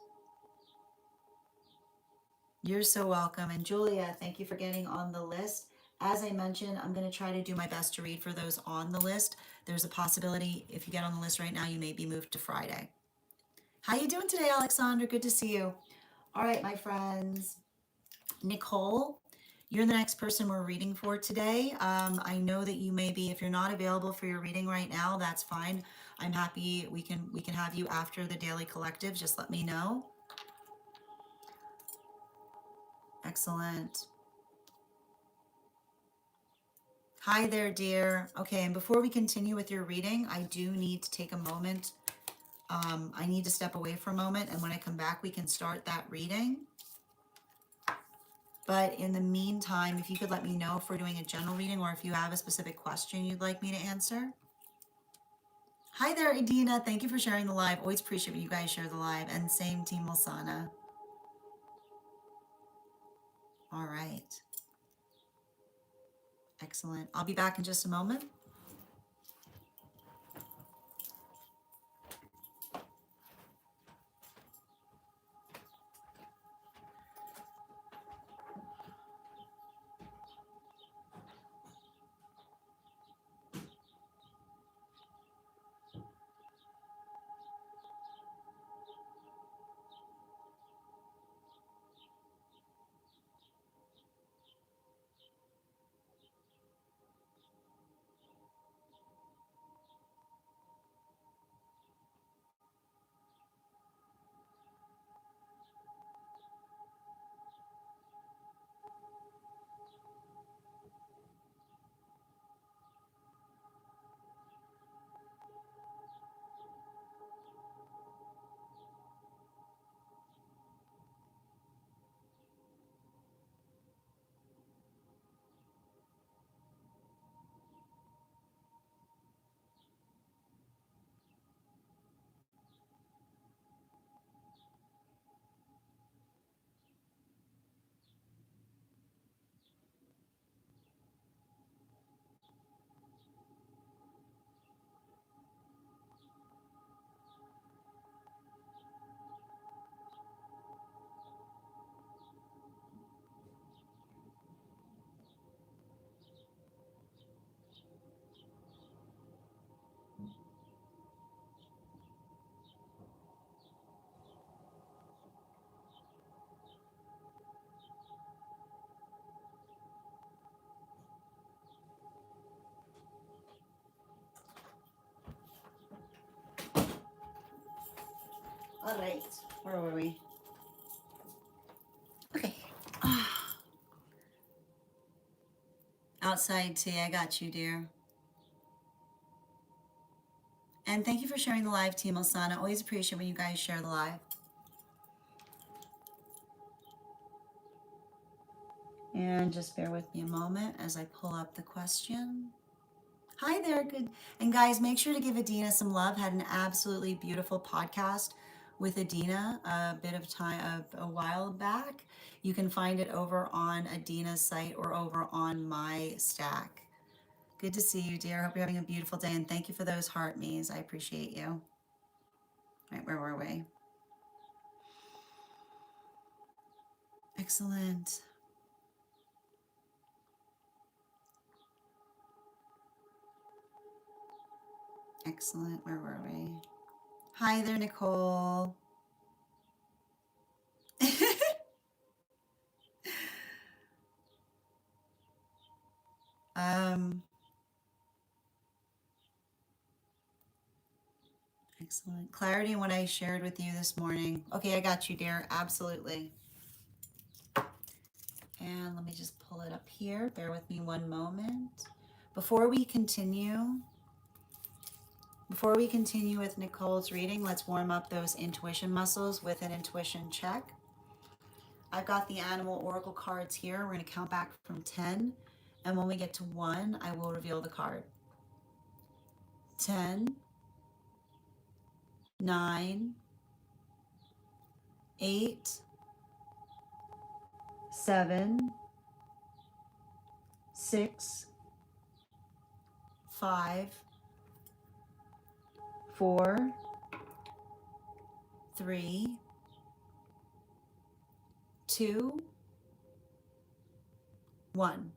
You're so welcome. And Julia, thank you for getting on the list. As I mentioned, I'm going to try to do my best to read for those on the list. There's a possibility if you get on the list right now, you may be moved to Friday. How you doing today, Alexandra? Good to see you. All right, my friends. Nicole, you're the next person we're reading for today. I know that you may be, if you're not available for your reading right now, that's fine. I'm happy we can have you after the daily collective. Just let me know. Excellent. Hi there, dear. Okay, and before we continue with your reading, I do need to take a moment. I need to step away for a moment, and when I come back, we can start that reading. But in the meantime, if you could let me know if we're doing a general reading or if you have a specific question you'd like me to answer. Hi there, Idina. Thank you for sharing the live. Always appreciate when you guys share the live. And same team, Milsana. All right. Excellent. I'll be back in just a moment. All right. Where were we? Okay. Outside tea. I got you, dear. And thank you for sharing the live, Team Osana. Always appreciate when you guys share the live. And just bear with me a moment as I pull up the question. Hi there, good. And guys, make sure to give Adina some love. Had an absolutely beautiful podcast with Adina a bit of time, a while back. You can find it over on Adina's site or over on my stack. Good to see you, dear. Hope you're having a beautiful day, and thank you for those heart me's. I appreciate you. All right, where were we? Excellent. Excellent. Where were we? Hi there, Nicole. um, Excellent. Clarity in what I shared with you this morning. Okay, I got you, dear. Absolutely. And let me just pull it up here. Bear with me one moment. Before we continue with Nicole's reading, let's warm up those intuition muscles with an intuition check. I've got the animal oracle cards here. We're going to count back from 10. And when we get to 1, I will reveal the card. 10, 9, 8, 7, 6, 5, 4, 3, 2, 1.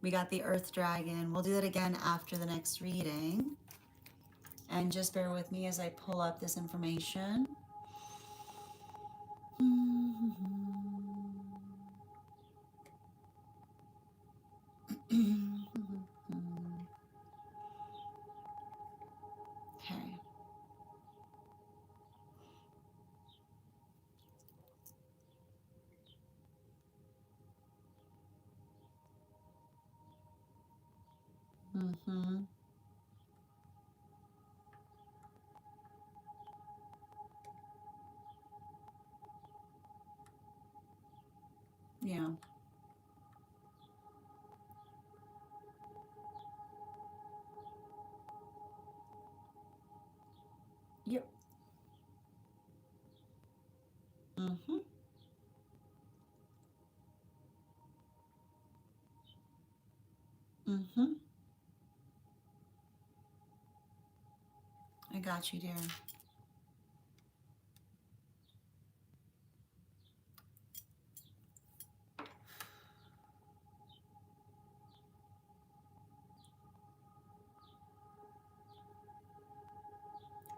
We got the Earth Dragon. We'll do that again after the next reading. And just bear with me as I pull up this information. Okay. Mm-hmm. Yeah. Yep. Mm-hmm. Mm-hmm. I got you, dear.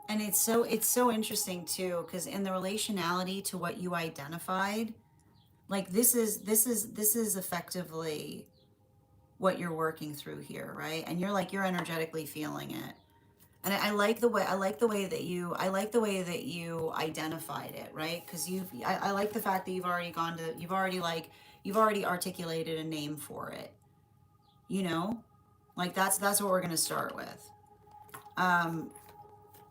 And it's so interesting too, because in the relationality to what you identified, like this is effectively what you're working through here, right? And you're energetically feeling it. And I like the way that you identified it, right? Because I like the fact that you've already articulated a name for it, you know? Like that's what we're gonna start with. Um,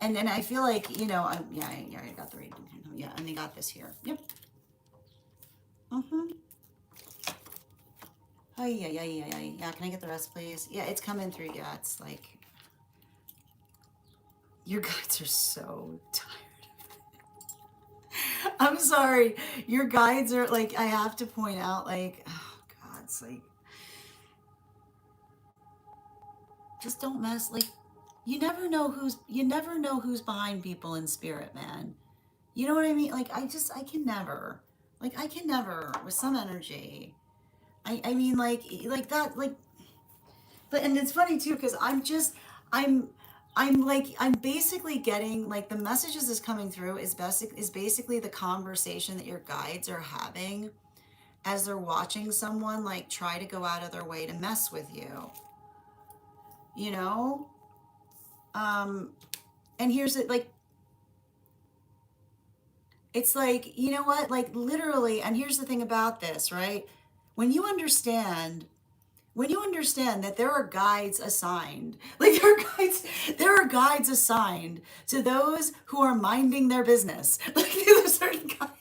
and I feel like, yeah, I got the reading. Yeah, and they got this here. Yep. Mm-hmm. Oh, yeah. Can I get the rest, please? Yeah, it's coming through. Yeah, it's like your guides are so tired. I'm sorry. Your guides are like, I have to point out, like, oh God, it's like, just don't mess. Like, you never know who's behind people in spirit, man. You know what I mean? Like, I can never with some energy. I mean, like that, like, but and it's funny too because I'm I'm basically getting like the messages that's coming through is basically the conversation that your guides are having as they're watching someone like try to go out of their way to mess with you, you know. um and here's it, like, it's like, you know what, like literally, and here's the thing about this, right? when you understand when you understand that there are guides assigned, like there are guides assigned to those who are minding their business. Like there's certain guides.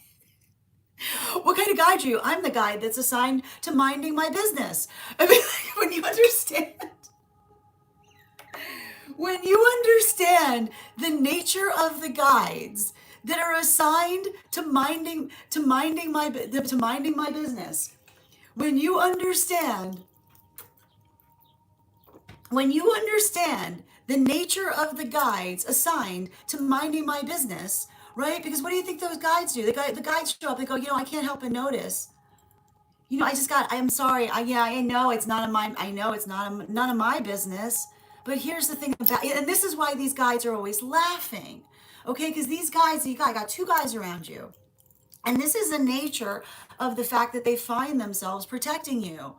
What kind of guide are you? I'm the guide that's assigned to minding my business. I mean, like, when you understand the nature of the guides that are assigned to minding my business, when you understand when you understand the nature of the guides assigned to minding my business, right? Because what do you think those guides do? The guides show up. They go, I can't help but notice. I'm sorry. I know it's not none of my business. But here's the thing about it, and this is why these guides are always laughing, okay? Because these guides, you got two guys around you, and this is the nature of the fact that they find themselves protecting you.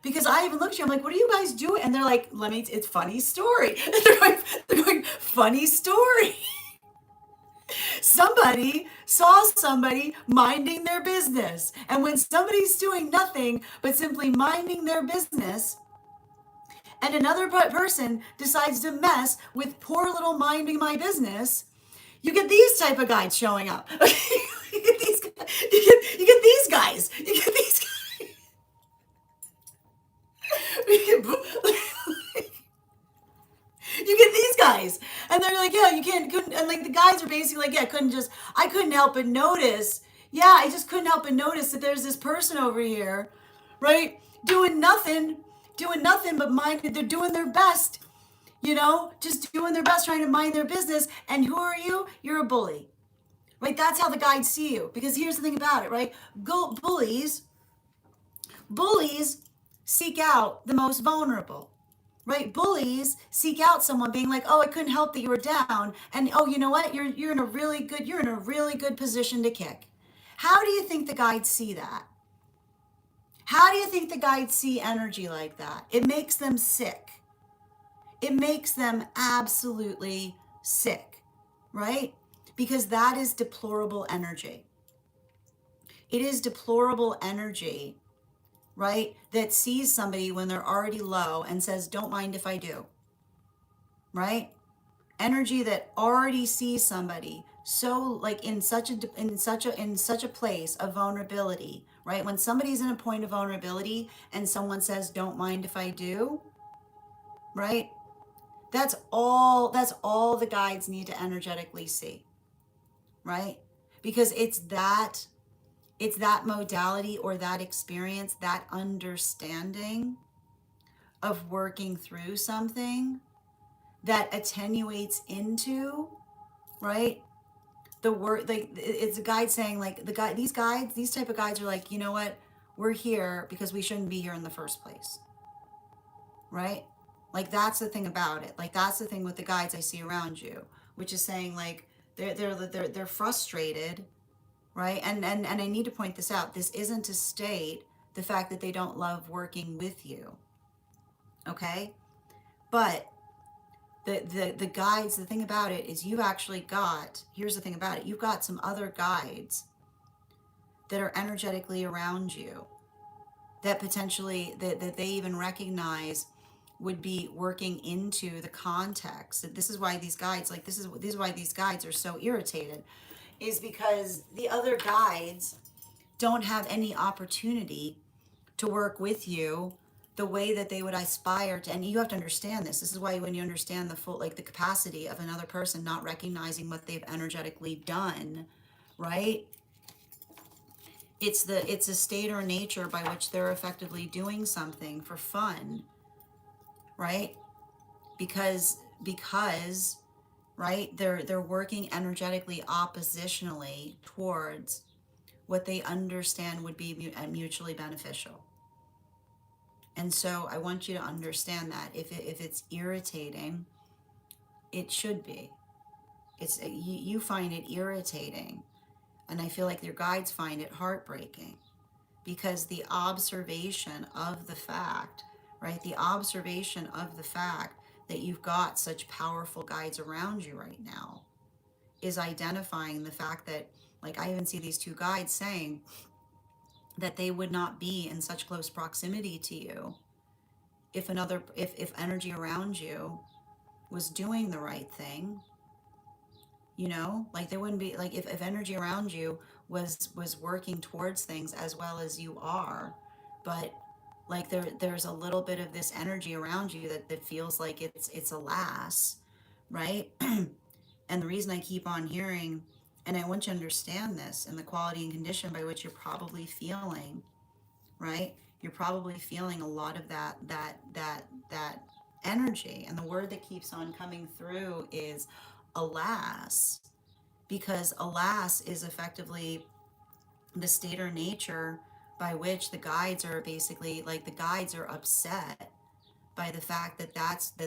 Because I even looked at you, I'm like, what are you guys doing? And they're like, it's funny story. They're going, funny story. Somebody saw somebody minding their business. And when somebody's doing nothing but simply minding their business, and another person decides to mess with poor little minding my business, you get these type of guys showing up. You get these guys. You get these guys. You get these guys, and they're like, yeah, you can't, couldn't, and like the guys are basically like, yeah, I couldn't help but notice, yeah, I just couldn't help but notice that there's this person over here, right, doing nothing but mind, they're doing their best, just doing their best, trying to mind their business, and who are you? You're a bully, right? That's how the guides see you, because here's the thing about it, right? Bullies seek out the most vulnerable, right? Bullies seek out someone being like, "Oh, I couldn't help that you were down," and oh, you know what? You're in a really good position to kick. How do you think the guides see that? How do you think the guides see energy like that? It makes them sick. It makes them absolutely sick, right? Because that is deplorable energy. It is deplorable energy, right? That sees somebody when they're already low and says, "Don't mind if I do," right? Energy that already sees somebody so like in such a place of vulnerability, right? When somebody's in a point of vulnerability and someone says, "Don't mind if I do," right? That's all the guides need to energetically see, right? Because it's that modality or that experience, that understanding of working through something that attenuates into, right? The word, like, it's a guide saying, like, these type of guides are like, you know what? We're here because we shouldn't be here in the first place, right? Like, that's the thing about it. Like, that's the thing with the guides I see around you, which is saying, like, they're frustrated, right? And I need to point this out. This isn't to state the fact that they don't love working with you, okay? But the guides, the thing about it is you've actually got, here's the thing about it, you've got some other guides that are energetically around you that potentially that they even recognize would be working into the context. This is why these guides, like, this is why these guides are so irritated, is because the other guides don't have any opportunity to work with you the way that they would aspire to. And you have to understand this. This is why when you understand the full, like, the capacity of another person not recognizing what they've energetically done, right? It's a state or nature by which they're effectively doing something for fun, right? Because right, they're working energetically oppositionally towards what they understand would be mutually beneficial. And so I want you to understand that if it's irritating, it should be. You find it irritating, and I feel like your guides find it heartbreaking, because the observation of the fact, right? The observation of the fact that you've got such powerful guides around you right now is identifying the fact that, like, I even see these two guides saying that they would not be in such close proximity to you if energy around you was doing the right thing, like, they wouldn't be, like, if energy around you was working towards things as well as you are, but like there's a little bit of this energy around you that feels like it's a lass, right? And the reason I keep on hearing, and I want you to understand this, and the quality and condition by which you're probably feeling, right? You're probably feeling a lot of that energy. And the word that keeps on coming through is alas, because alas is effectively the state or nature by which the guides are basically, like, the guides are upset by the fact that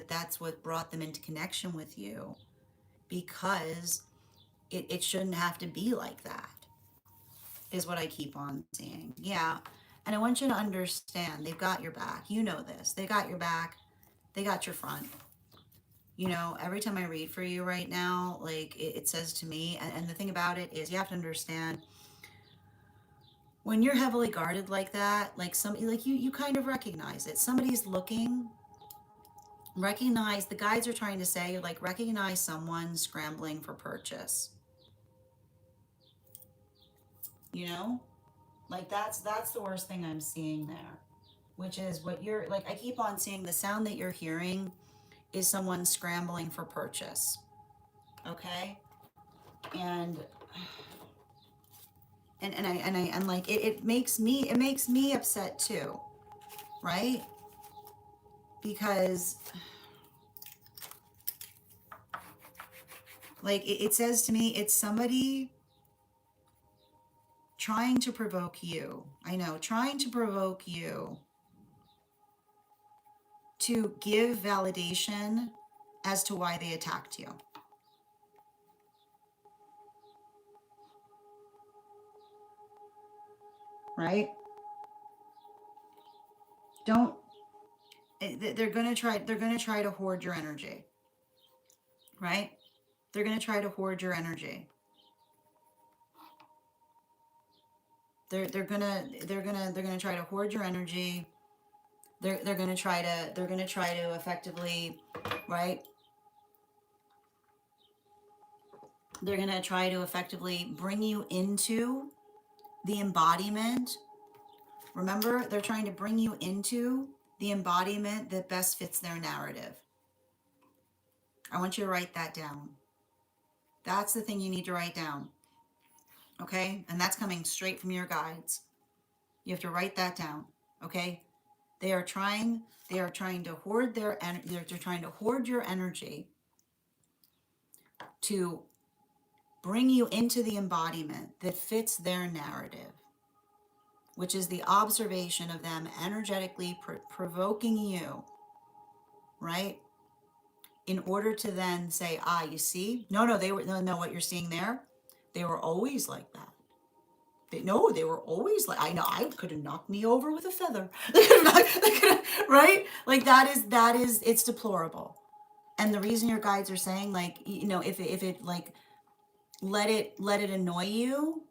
that's what brought them into connection with you, because it shouldn't have to be like that, is what I keep on seeing. Yeah. And I want you to understand, they've got your back. You know this. They got your back. They got your front. Every time I read for you right now, like, it says to me, and the thing about it is, you have to understand, when you're heavily guarded like that, like, somebody, like, you kind of recognize it. Somebody's looking, recognize, the guides are trying to say, like, recognize someone scrambling for purchase. you know Like, that's the worst thing I'm seeing there. which is what you're like. I keep on seeing the sound that you're hearing is someone scrambling for purchase. Okay. And and like it makes me upset too, right? Because like it says to me it's somebody trying to provoke you. I know, trying to provoke you to give validation as to why they attacked you. Right? Don't they're going to try to hoard your energy, right? They're going to try to hoard your energy. They're gonna try to hoard your energy. They're gonna try to effectively, right? They're gonna try to effectively bring you into the embodiment. Remember, they're trying to bring you into the embodiment that best fits their narrative. I want you to write that down. That's the thing you need to write down. Okay? And that's coming straight from your guides. You have to write that down. Okay? They are trying to hoard they're trying to hoard your energy to bring you into the embodiment that fits their narrative, which is the observation of them energetically provoking you, right? In order to then say, ah, you see, no, what you're seeing there, they were always like that. They were always like, I know, I could have knocked me over with a feather. Right? Like it's deplorable. And the reason your guides are saying, like, if it like, let it annoy you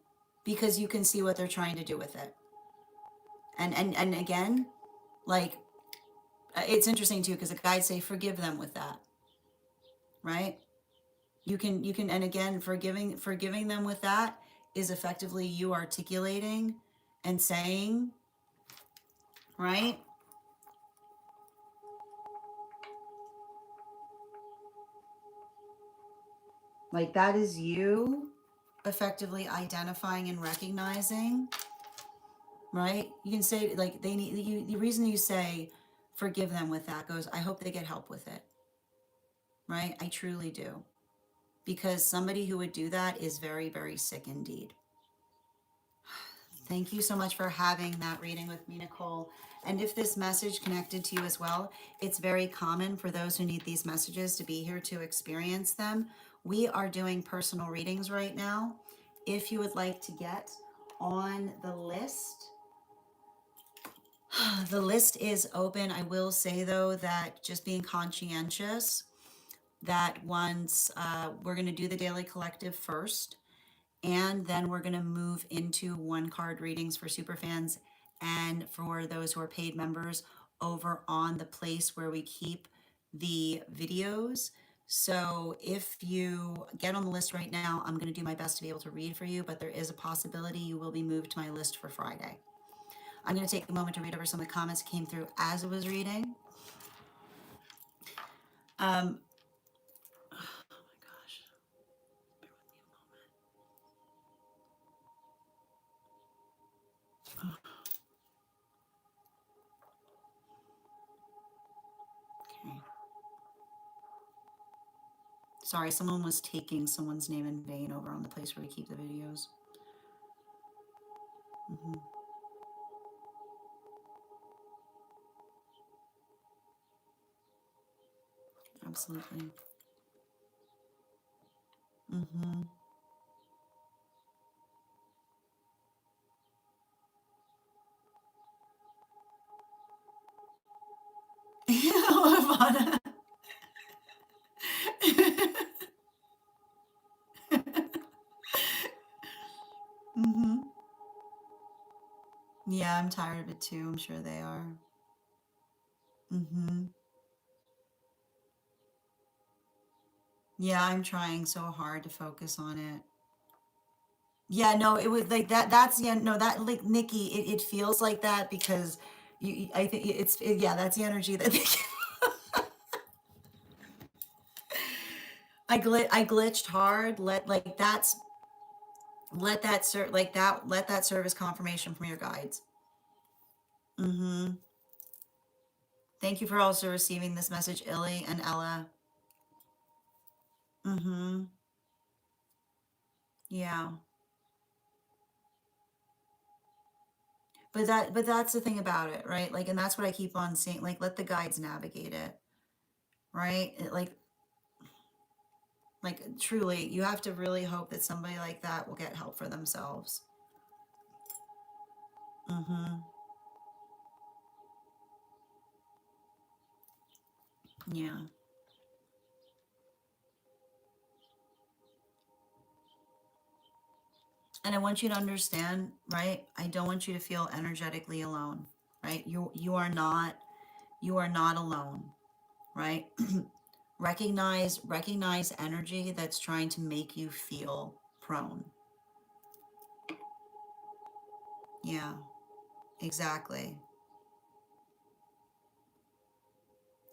because you can see what they're trying to do with it. And again, like, it's interesting too, because the guides say, forgive them with that, right? You can, and again, forgiving them with that is effectively you articulating and saying, right? Like that is you effectively identifying and recognizing, right? You can say like they need you. The reason you say forgive them with that goes, I hope they get help with it, right? I truly do, because somebody who would do that is very, very sick indeed. Thank you so much for having that reading with me, Nicole. And if this message connected to you as well, it's very common for those who need these messages to be here to experience them. We are doing personal readings right now. If you would like to get on the list, the list is open. I will say, though, that just being conscientious, that once we're going to do the daily collective first, and then we're going to move into one card readings for superfans and for those who are paid members over on the place where we keep the videos. So if you get on the list right now, I'm going to do my best to be able to read for you, but there is a possibility you will be moved to my list for Friday. I'm going to take a moment to read over some of the comments that came through as I was reading. Um, oh my gosh. Bear with me a moment. Okay. Sorry, someone was taking someone's name in vain over on the place where we keep the videos. Mm-hmm. Absolutely. Mm-hmm. Ivana. Mm-hmm. Yeah, I'm tired of it too. I'm sure they are. Mm-hmm. Yeah, I'm trying so hard to focus on it. Yeah, no, it was like that. That's, yeah, no, that, like, Nikki, it feels like that because I think yeah, that's the energy that they I glitched hard. Let that serve as confirmation from your guides. Mm-hmm. Thank you for also receiving this message, Illy and Ella. Mm-hmm. Yeah. But that's the thing about it, right? Like, and that's what I keep on saying, like, let the guides navigate it, right? Like truly, you have to really hope that somebody like that will get help for themselves. Mm-hmm. Yeah. And I want you to understand, right? I don't want you to feel energetically alone, right? You are not alone, right? Recognize energy that's trying to make you feel prone. Yeah, exactly.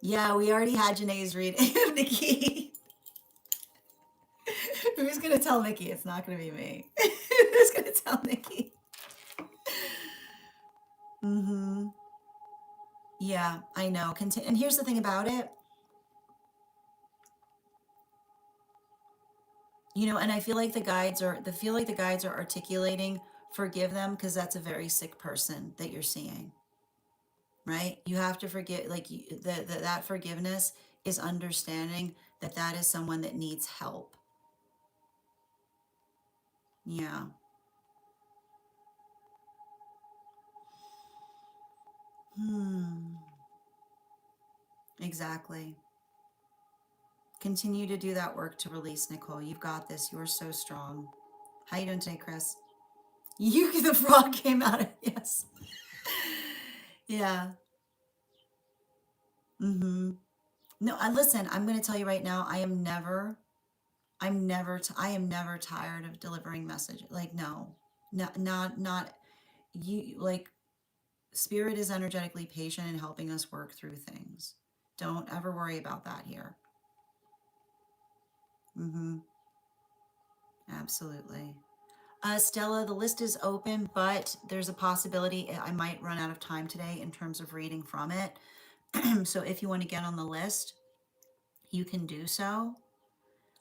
Yeah, we already had Janae's reading of Nikki. Who's gonna tell Nikki? It's not gonna be me. Who's gonna tell Nikki? Mm-hmm. Yeah, I know. And here's the thing about it, and I feel like the guides are articulating, forgive them because that's a very sick person that you're seeing, right? You have to forget, like that forgiveness is understanding that that is someone that needs help. Yeah. Hmm. Exactly. Continue to do that work to release, Nicole. You've got this. You are so strong. How you doing today, Chris? You, the frog came out of, yes. Yeah. Mm-hmm. No, listen, I'm going to tell you right now, I am never tired of delivering message. Like, no, not, you, like, spirit is energetically patient in helping us work through things. Don't ever worry about that here. Mm-hmm. Absolutely. Stella, the list is open, but there's a possibility I might run out of time today in terms of reading from it. So if you want to get on the list, you can do so.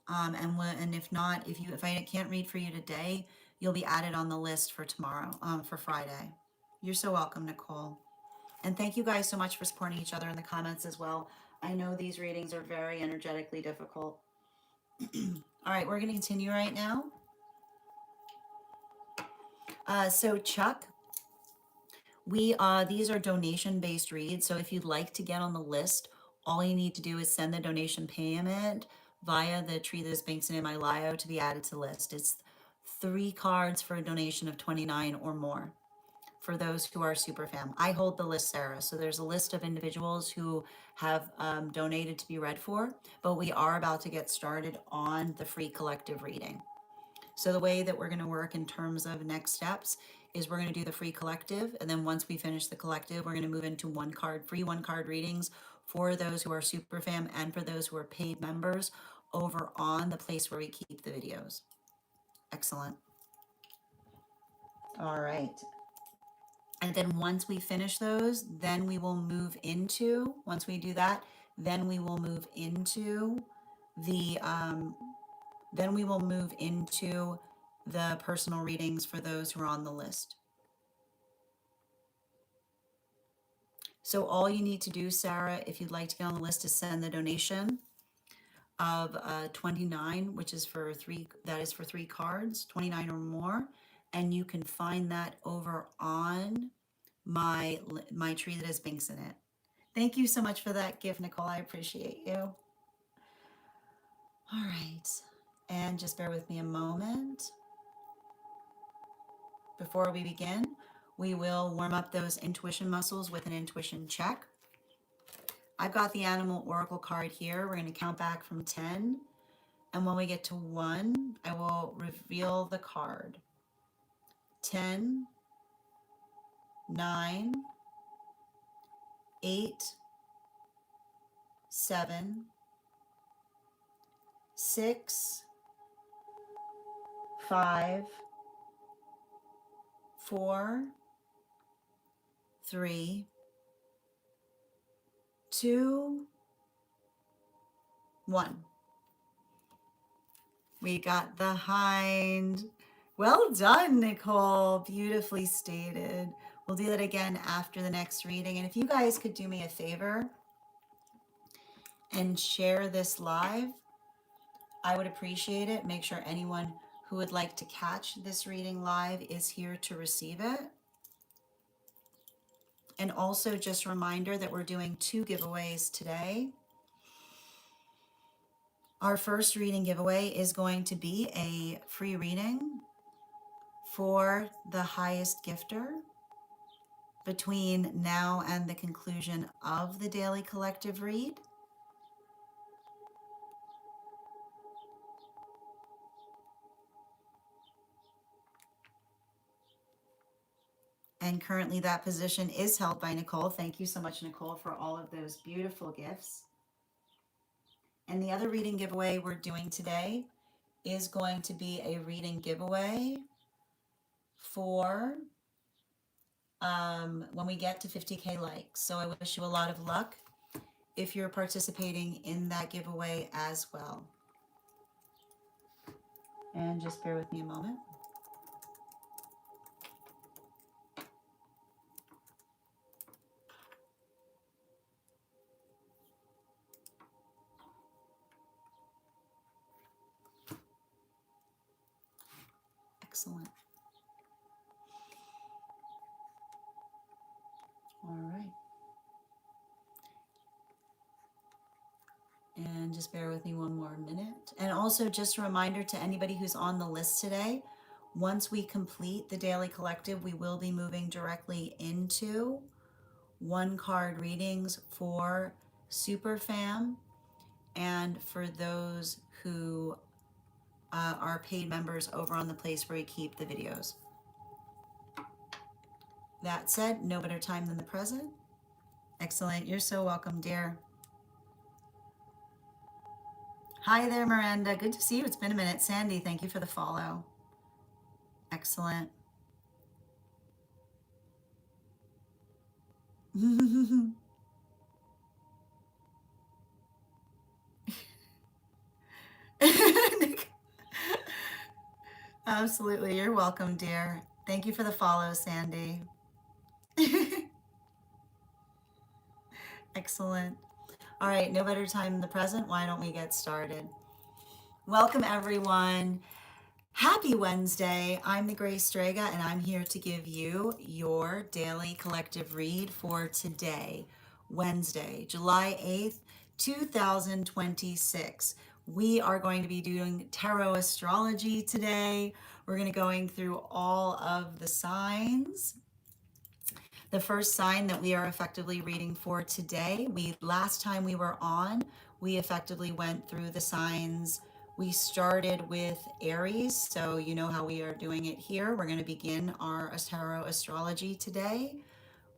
And if not, if I can't read for you today, you'll be added on the list for tomorrow, for Friday. You're so welcome, Nicole. And thank you guys so much for supporting each other in the comments as well. I know these readings are very energetically difficult. All right, we're going to continue right now. So Chuck, these are donation based reads. So if you'd like to get on the list, all you need to do is send the donation payment via the tree that is Banks in my Lio to be added to the list. It's 3 cards for a donation of 29 or more for those who are super fam. I hold the list, Sarah. So there's a list of individuals who have donated to be read for, but we are about to get started on the free collective reading. So the way that we're going to work in terms of next steps is we're going to do the free collective, and then once we finish the collective, we're going to move into free 1 card readings for those who are super fam and for those who are paid members over on the place where we keep the videos. Excellent. All right. And then once we finish those, then we will move into, once we do that, then we will move into the personal readings for those who are on the list. So all you need to do, Sarah, if you'd like to get on the list, is send the donation of 29, which is for 3 cards, 29 or more, and you can find that over on my tree that has Binks in it. Thank you so much for that gift, Nicole. I appreciate you. All right, and just bear with me a moment. Before we begin, we will warm up those intuition muscles with an intuition check. I've got the Animal Oracle card here. We're going to count back from 10. And when we get to 1, I will reveal the card. 10, 9, 8, 7, 6, 5, 4, 3, 2, 1. We got the hind. Well done, Nicole. Beautifully stated. We'll do that again after the next reading. And if you guys could do me a favor and share this live, I would appreciate it. Make sure anyone who would like to catch this reading live is here to receive it. And also just a reminder that we're doing 2 giveaways today. Our first reading giveaway is going to be a free reading for the highest gifter between now and the conclusion of the daily collective read. And currently that position is held by Nicole. Thank you so much, Nicole, for all of those beautiful gifts. And the other reading giveaway we're doing today is going to be a reading giveaway for when we get to 50K likes. So I wish you a lot of luck if you're participating in that giveaway as well. And just bear with me a moment. Excellent. All right. And just bear with me one more minute. And also just a reminder to anybody who's on the list today, once we complete the daily collective, we will be moving directly into 1-card readings for Super Fam and for those who are paid members over on the place where we keep the videos. That said, no better time than the present. Excellent. You're so welcome, dear. Hi there, Miranda. Good to see you. It's been a minute. Sandy, thank you for the follow. Excellent. Absolutely. You're welcome, dear. Thank you for the follow, Sandy. Excellent. All right, no better time than the present. Why don't we get started? Welcome, everyone. Happy Wednesday. I'm the Grace Strega, and I'm here to give you your daily collective read for today, Wednesday, July 8th, 2026. We are going to be doing tarot astrology today. We're going to going through all of the signs. The first sign that we are effectively reading for today, last time we were on, we effectively went through the signs. We started with Aries, so you know how we are doing it here. We're going to begin our tarot astrology today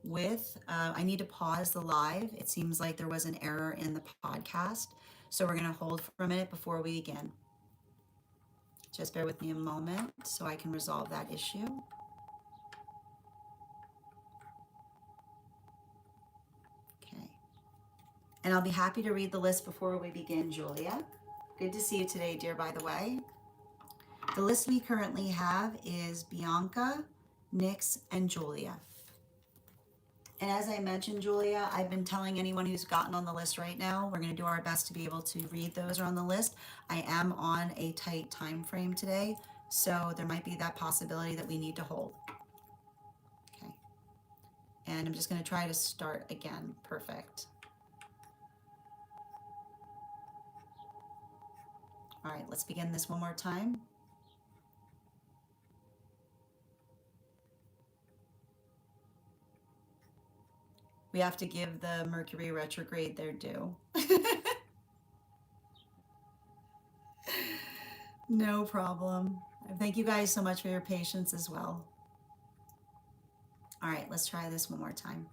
with, I need to pause the live. It seems like there was an error in the podcast, so we're going to hold for a minute before we begin. Just bear with me a moment so I can resolve that issue. And I'll be happy to read the list before we begin, Julia. Good to see you today, dear, by the way. The list we currently have is Bianca, Nix, and Julia. And as I mentioned, Julia, I've been telling anyone who's gotten on the list right now, we're going to do our best to be able to read those who are on the list. I am on a tight time frame today, so there might be that possibility that we need to hold. Okay. And I'm just going to try to start again. Perfect. All right, let's begin this one more time. We have to give the Mercury retrograde their due. No problem. Thank you guys so much for your patience as well. All right, let's try this one more time.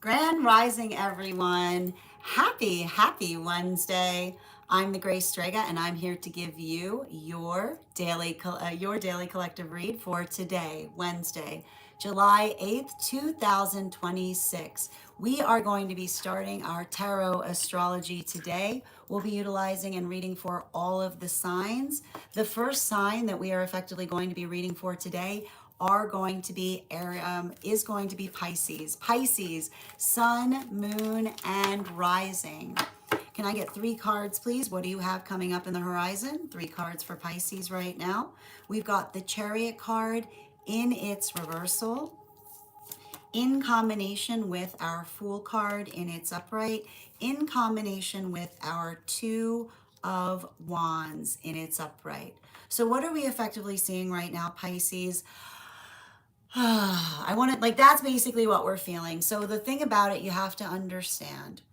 Grand Rising, everyone. Happy Wednesday. I'm the Grace Strega, and I'm here to give you your daily collective read for today, Wednesday, July 8th, 2026. We are going to be starting our tarot astrology today. We'll be utilizing and reading for all of the signs. The first sign that we are effectively going to be reading for today are going to be is going to be Pisces. Pisces, sun, moon, and rising. Can I get 3 cards, please? What do you have coming up in the horizon? 3 cards for Pisces right now. We've got the Chariot card in its reversal, in combination with our Fool card in its upright, in combination with our Two of Wands in its upright. So what are we effectively seeing right now, Pisces? I want to, like, that's basically what we're feeling. So the thing about it you have to understand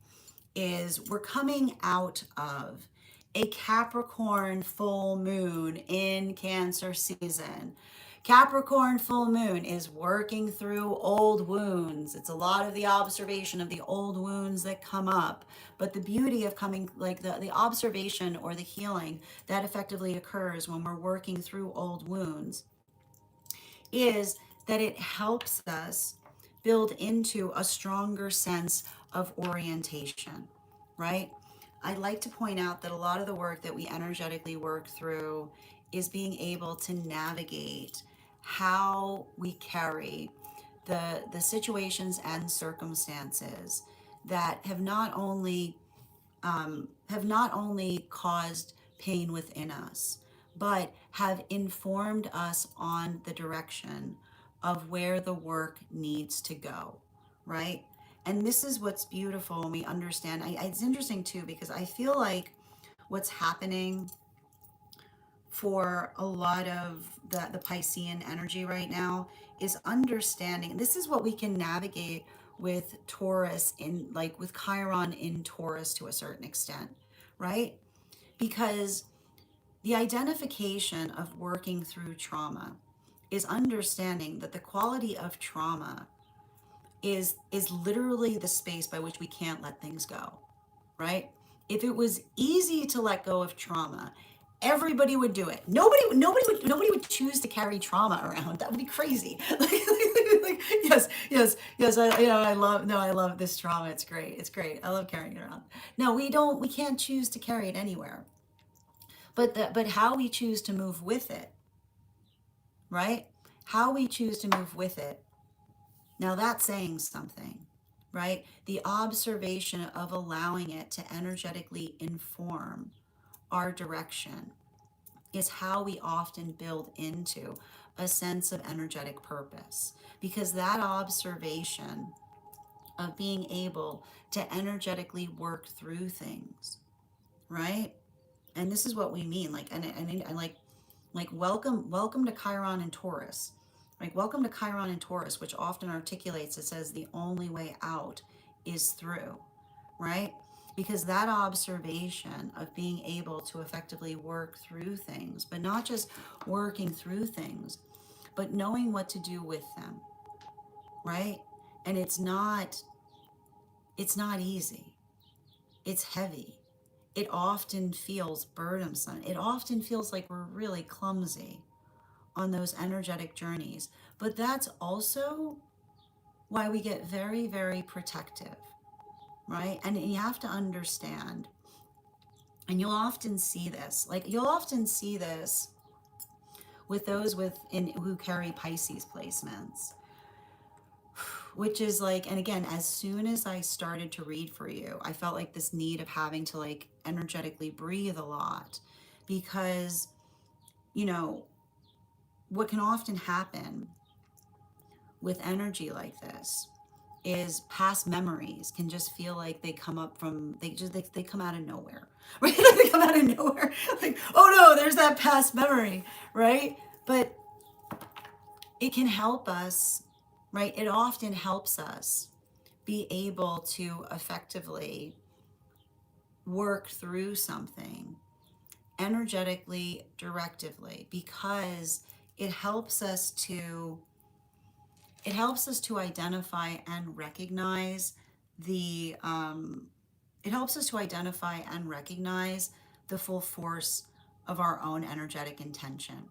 is we're coming out of a Capricorn full moon in Cancer season. Capricorn full moon is working through old wounds. It's a lot of the observation of the old wounds that come up. But the beauty of coming, like the observation or the healing that effectively occurs when we're working through old wounds is that it helps us build into a stronger sense of orientation, right? I'd like to point out that a lot of the work that we energetically work through is being able to navigate how we carry the situations and circumstances that have not only caused pain within us, but have informed us on the direction of where the work needs to go, right? And this is what's beautiful when we understand. It's interesting too, because I feel like what's happening for a lot of the Piscean energy right now is understanding. This is what we can navigate with Taurus in, like with Chiron in Taurus to a certain extent, right? Because the identification of working through trauma is understanding that the quality of trauma is literally the space by which we can't let things go, right? If it was easy to let go of trauma, everybody would do it. Nobody would choose to carry trauma around. That would be crazy. Yes. I love this trauma. It's great. It's great. I love carrying it around. No, we don't. We can't choose to carry it anywhere. But how we choose to move with it, right? How we choose to move with it. Now that's saying something, right? The observation of allowing it to energetically inform our direction is how we often build into a sense of energetic purpose. Because that observation of being able to energetically work through things, right? And this is what we mean. Like welcome to Chiron and Taurus. Like welcome to Chiron and Taurus, which often articulates, it says the only way out is through, right? Because that observation of being able to effectively work through things, but not just working through things, but knowing what to do with them, right? And it's not easy. It's heavy. It often feels burdensome. It often feels like we're really clumsy on those energetic journeys. But that's also why we get very, very protective, right? And you have to understand, and you'll often see this with those who carry Pisces placements, which is like, and again, as soon as I started to read for you, I felt like this need of having to like energetically breathe a lot, because you know what can often happen with energy like this is past memories can just feel like they come up from they come out of nowhere, right? They come out of nowhere, like, oh no, there's that past memory, right? But it can help us, right? It often helps us be able to effectively work through something energetically, directively, because it helps us to It helps us to identify and recognize the it helps us to identify and recognize the full force of our own energetic intention.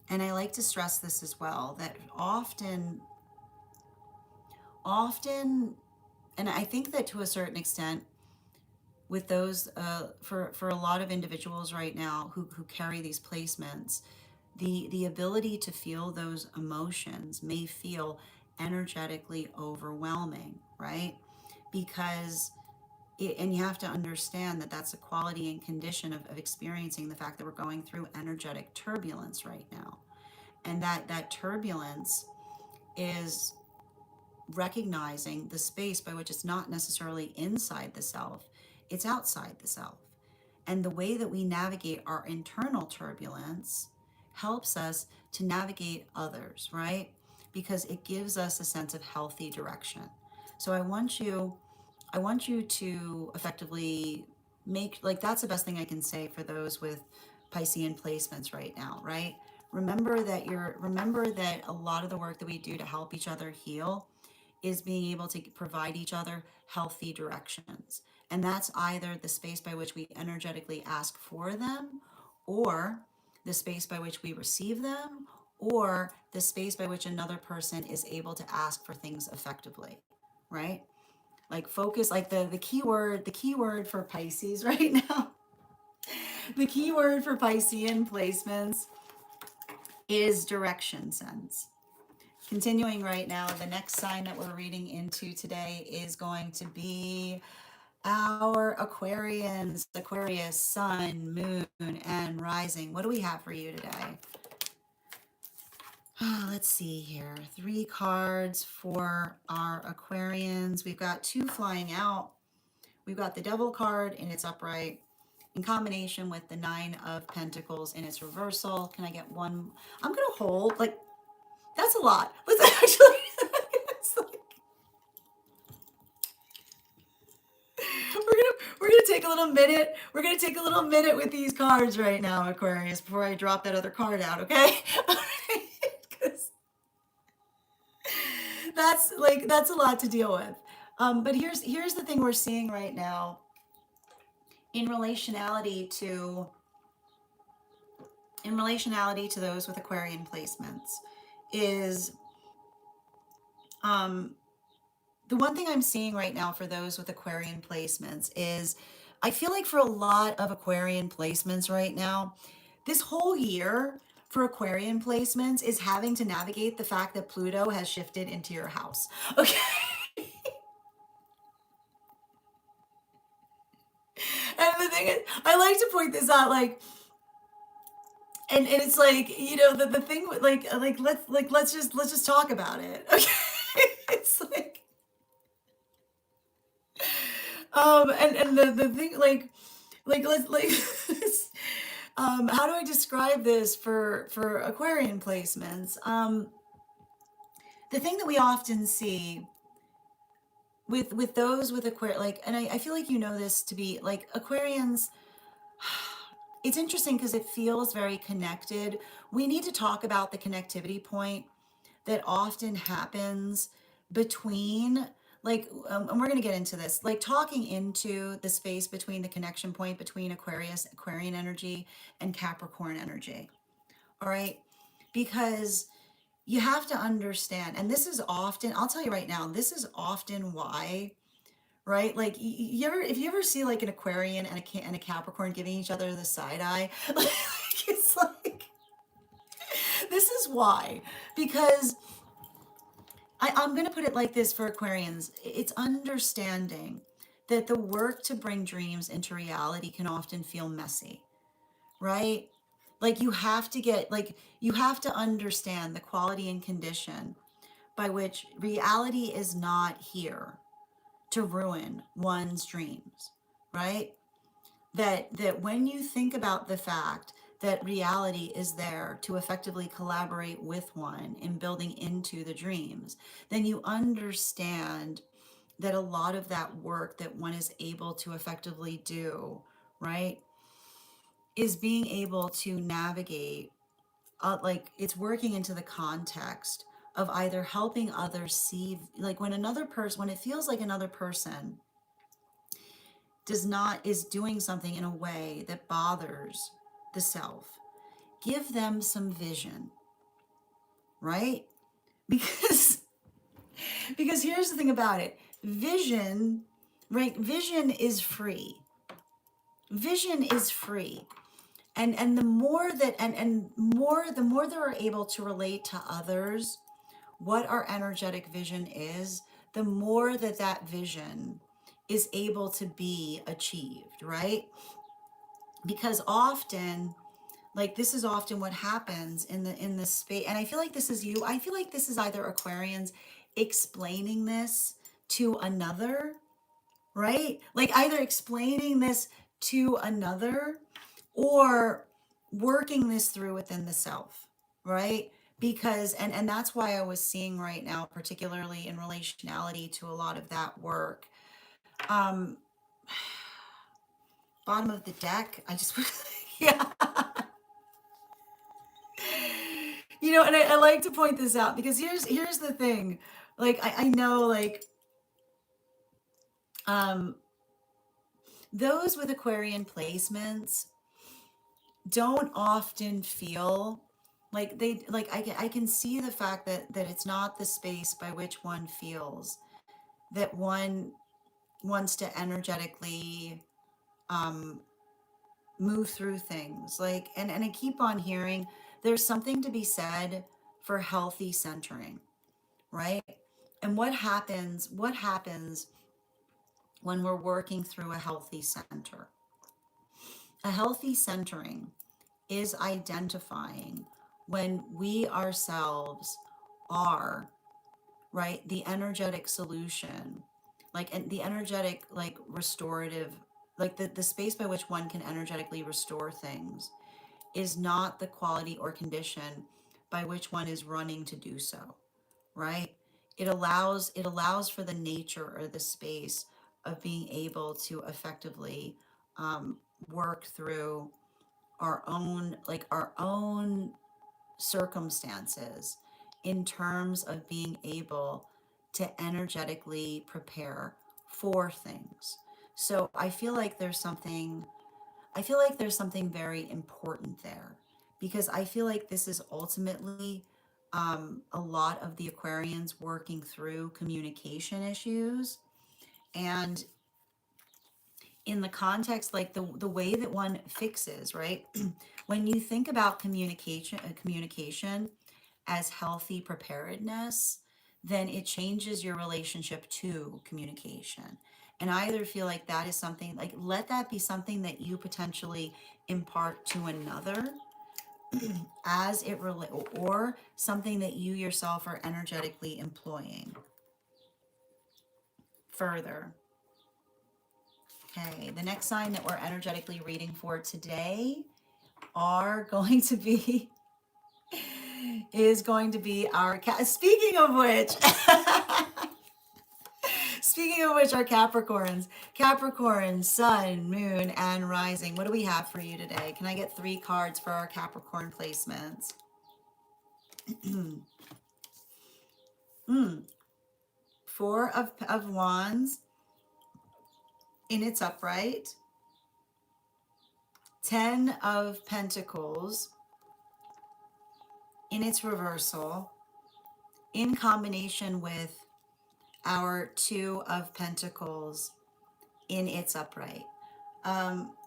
And I like to stress this as well, that often, and I think that to a certain extent, with those for a lot of individuals right now who carry these placements, the ability to feel those emotions may feel energetically overwhelming, right? Because and you have to understand that that's a quality and condition of experiencing the fact that we're going through energetic turbulence right now, and that turbulence is recognizing the space by which it's not necessarily inside the self, it's outside the self. And the way that we navigate our internal turbulence helps us to navigate others, right? Because it gives us a sense of healthy direction. So I want you to effectively make, like, that's the best thing I can say for those with Piscean placements right now, right? Remember that a lot of the work that we do to help each other heal is being able to provide each other healthy directions. And that's either the space by which we energetically ask for them, or the space by which we receive them, or the space by which another person is able to ask for things effectively, right? Like focus, like the key word for Pisces right now, the key word for Piscean placements is direction sense. Continuing right now, the next sign that we're reading into today is going to be our Aquarians, Aquarius, Sun, Moon, and Rising. What do we have for you today? Let's see here. 3 cards for our Aquarians. We've got 2 flying out. We've got the Devil card in its upright in combination with the 9 of Pentacles in its reversal. Can I get one? I'm going to hold. Like, that's a lot. Let's actually. It's like, we're gonna take a little minute. We're gonna take a little minute with these cards right now, Aquarius, before I drop that other card out. Okay? Because that's a lot to deal with. But here's the thing we're seeing right now in relationality to those with Aquarian placements is um, the one thing I'm seeing right now for those with Aquarian placements is I feel like for a lot of Aquarian placements right now, this whole year for Aquarian placements is having to navigate the fact that Pluto has shifted into your house. Okay. And the thing is, I like to point this out, like, and it's like, the thing with let's just talk about it. Okay. It's like and the thing, let's how do I describe this for Aquarian placements? The thing that we often see with those with Aquarian, like, and I feel like this to be like Aquarians. It's interesting because it feels very connected. We need to talk about the connectivity point that often happens between, like, and we're going to get into this, like talking into the space between the connection point between Aquarian energy and Capricorn energy. All right. Because you have to understand, and this is often, I'll tell you right now, this is often why, right? Like, if you ever see like an Aquarian and a Capricorn giving each other the side eye, like, it's like, this is why, because I'm going to put it like this for Aquarians. It's understanding that the work to bring dreams into reality can often feel messy, right? Like, you have to understand the quality and condition by which reality is not here to ruin one's dreams, right? That when you think about the fact that reality is there to effectively collaborate with one in building into the dreams, then you understand that a lot of that work that one is able to effectively do, right, is being able to navigate, like, it's working into the context of either helping others see, like when another person, when it feels like another person does not, is doing something in a way that bothers the self, give them some vision, right? Because because here's the thing about it. Vision, right? Vision is free. Vision is free. And the more that and more the more that we're able to relate to others what our energetic vision is, the more that that vision is able to be achieved, right? Because often, like this is often what happens in the space, and I feel like this is you. I feel like this is either Aquarians explaining this to another, right? Like either explaining this to another or working this through within the self, right? Because and that's why I was seeing right now, particularly in relationality to a lot of that work. Um, bottom of the deck, I just yeah. You know, and I like to point this out because here's the thing. Like I know like um those with Aquarian placements don't often feel like they like I can see the fact that it's not the space by which one feels that one wants to energetically um move through things like and I keep on hearing there's something to be said for healthy centering, right? And what happens when we're working through a healthy center? A healthy centering is identifying when we ourselves are, right, the energetic solution, like and the energetic, like restorative, like the space by which one can energetically restore things is not the quality or condition by which one is running to do so, right? It allows for the nature or the space of being able to effectively work through our own circumstances in terms of being able to energetically prepare for things. So I feel like there's something very important there because I feel like this is ultimately a lot of the Aquarians working through communication issues. And in the context, like the way that one fixes, right? When you think about communication as healthy preparedness, then it changes your relationship to communication. And I either feel like that is something like let that be something that you potentially impart to another as it relate or something that you yourself are energetically employing further. Okay, the next sign that we're energetically reading for today are going to be is going to be our cat. Speaking of which, speaking of which, our Capricorns, Capricorn, Sun, Moon, and Rising. What do we have for you today? Can I get 3 cards for our Capricorn placements? mm. 4 of Wands in its upright. 10 of Pentacles in its reversal, in combination with our 2 of Pentacles in its upright.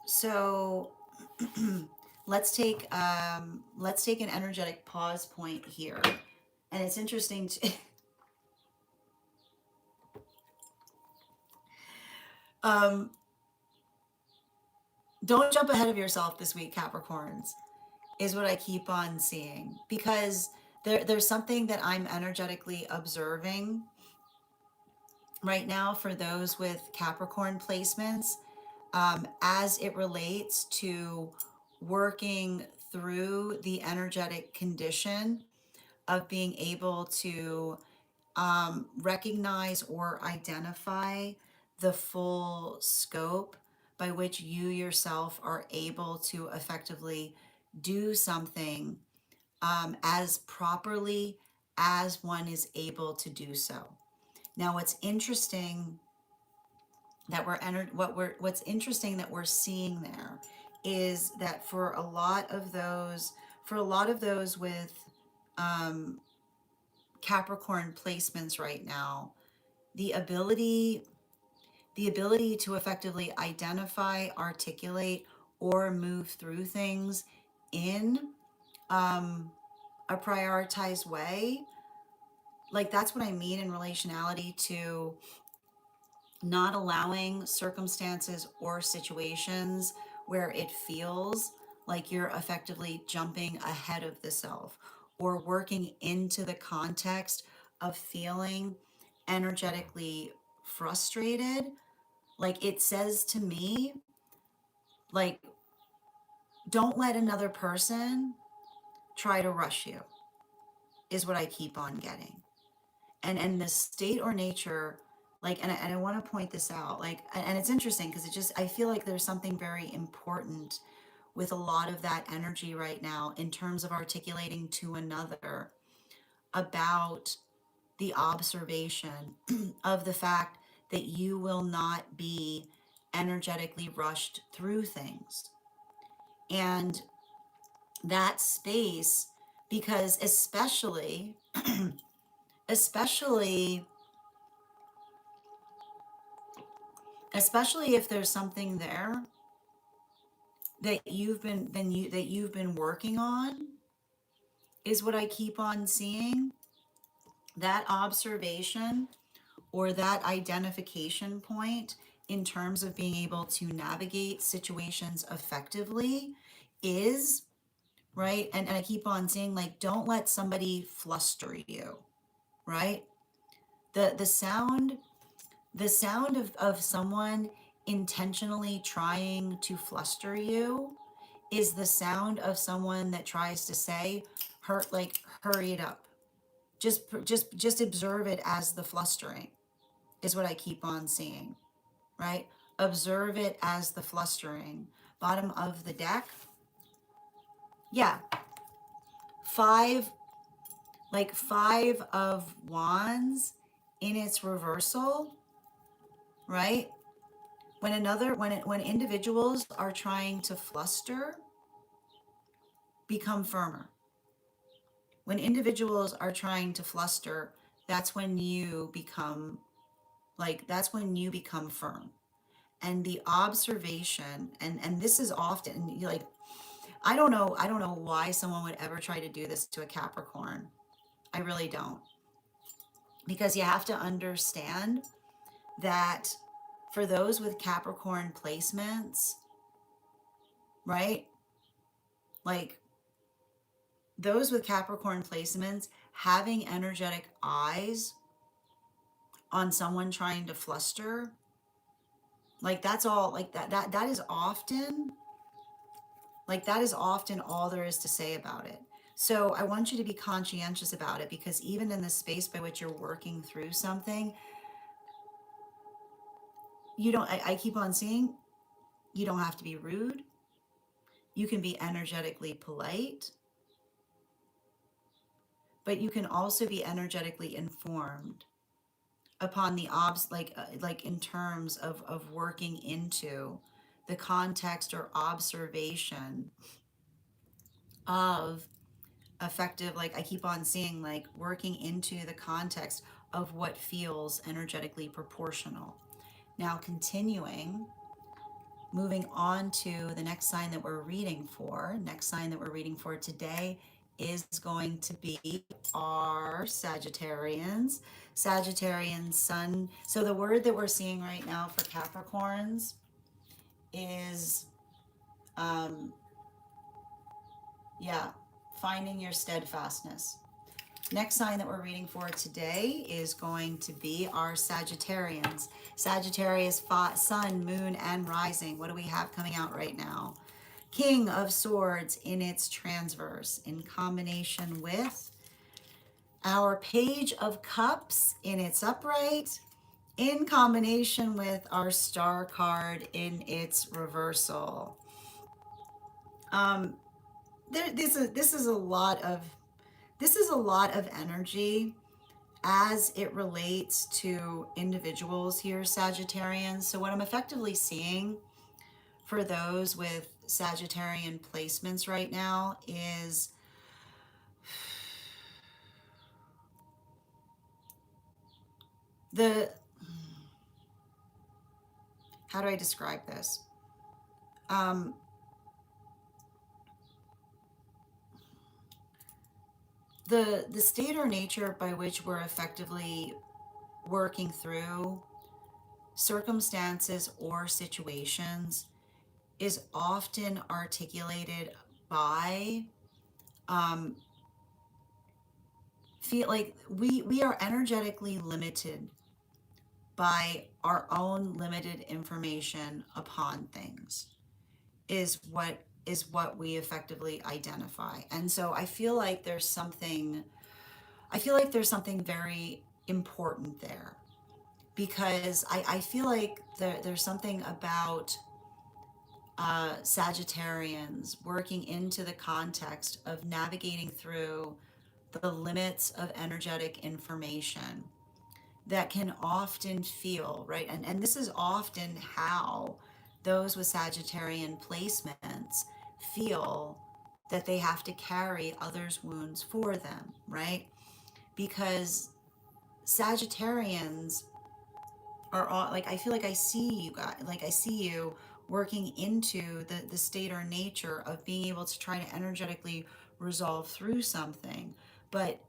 So let's take an energetic pause point here, and it's interesting to um, don't jump ahead of yourself this week, Capricorns, is what I keep on seeing because there's something that I'm energetically observing right now for those with Capricorn placements as it relates to working through the energetic condition of being able to recognize or identify the full scope by which you yourself are able to effectively do something as properly as one is able to do so. Now, what's interesting that what's interesting that we're seeing there is that for a lot of those with Capricorn placements right now, the ability the ability to effectively identify, articulate, or move through things in a prioritized way, like that's what I mean in relationality to not allowing circumstances or situations where it feels like you're effectively jumping ahead of the self or working into the context of feeling energetically frustrated. Like it says to me, like, don't let another person try to rush you, is what I keep on getting. And the state or nature, like, and I want to point this out, like, and it's interesting because it just, I feel like there's something very important with a lot of that energy right now in terms of articulating to another about the observation of the fact that you will not be energetically rushed through things. And that space, because especially especially if there's something there that you've been working on, is what I keep on seeing. That observation or that identification point in terms of being able to navigate situations effectively is right. And I keep on saying, like, don't let somebody fluster you, right? The sound of someone intentionally trying to fluster you is the sound of someone that tries to say, hurry it up. Just observe it as the flustering, is what I keep on seeing, right? Observe it as the flustering. Bottom of the deck. Yeah. Five, like 5 of Wands in its reversal, right? When individuals are trying to fluster, become firmer. When individuals are trying to fluster, that's when you become firm. And the observation, and this is often like, I don't know why someone would ever try to do this to a Capricorn. I really don't. Because you have to understand that for those with Capricorn placements, right? Like those with Capricorn placements, having energetic eyes on someone trying to fluster, like that's all, like that is often, like that is often all there is to say about it. So I want you to be conscientious about it, because even in the space by which you're working through something, you don't, I keep on seeing, you don't have to be rude. You can be energetically polite, but you can also be energetically informed upon the like in terms of working into the context or observation of effective, like I keep on seeing, like working into the context of what feels energetically proportional. Now continuing, moving on to the next sign that we're reading for. Next sign that we're reading for today is going to be our Sagittarians. Sagittarian sun. So the word that we're seeing right now for Capricorns is, yeah, finding your steadfastness. Next sign that we're reading for today is going to be our Sagittarians. Sagittarius, sun, moon, and rising. What do we have coming out right now? King of Swords in its transverse, in combination with our Page of Cups in its upright, in combination with our Star card in its reversal. This is a lot of this is a lot of energy as it relates to individuals here, Sagittarians. So what I'm effectively seeing for those with Sagittarian placements right now is the, how do I describe this? Um, the state or nature by which we're effectively working through circumstances or situations is often articulated by um, feel like we are energetically limited by our own limited information upon things is what we effectively identify. And so I feel like there's something very important there because I feel like there's something about Sagittarians working into the context of navigating through the limits of energetic information that can often feel, right? And this is often how those with Sagittarian placements feel that they have to carry others' wounds for them, right? Because Sagittarians are all like, I feel like I see you guys, like I see you working into the state or nature of being able to try to energetically resolve through something, but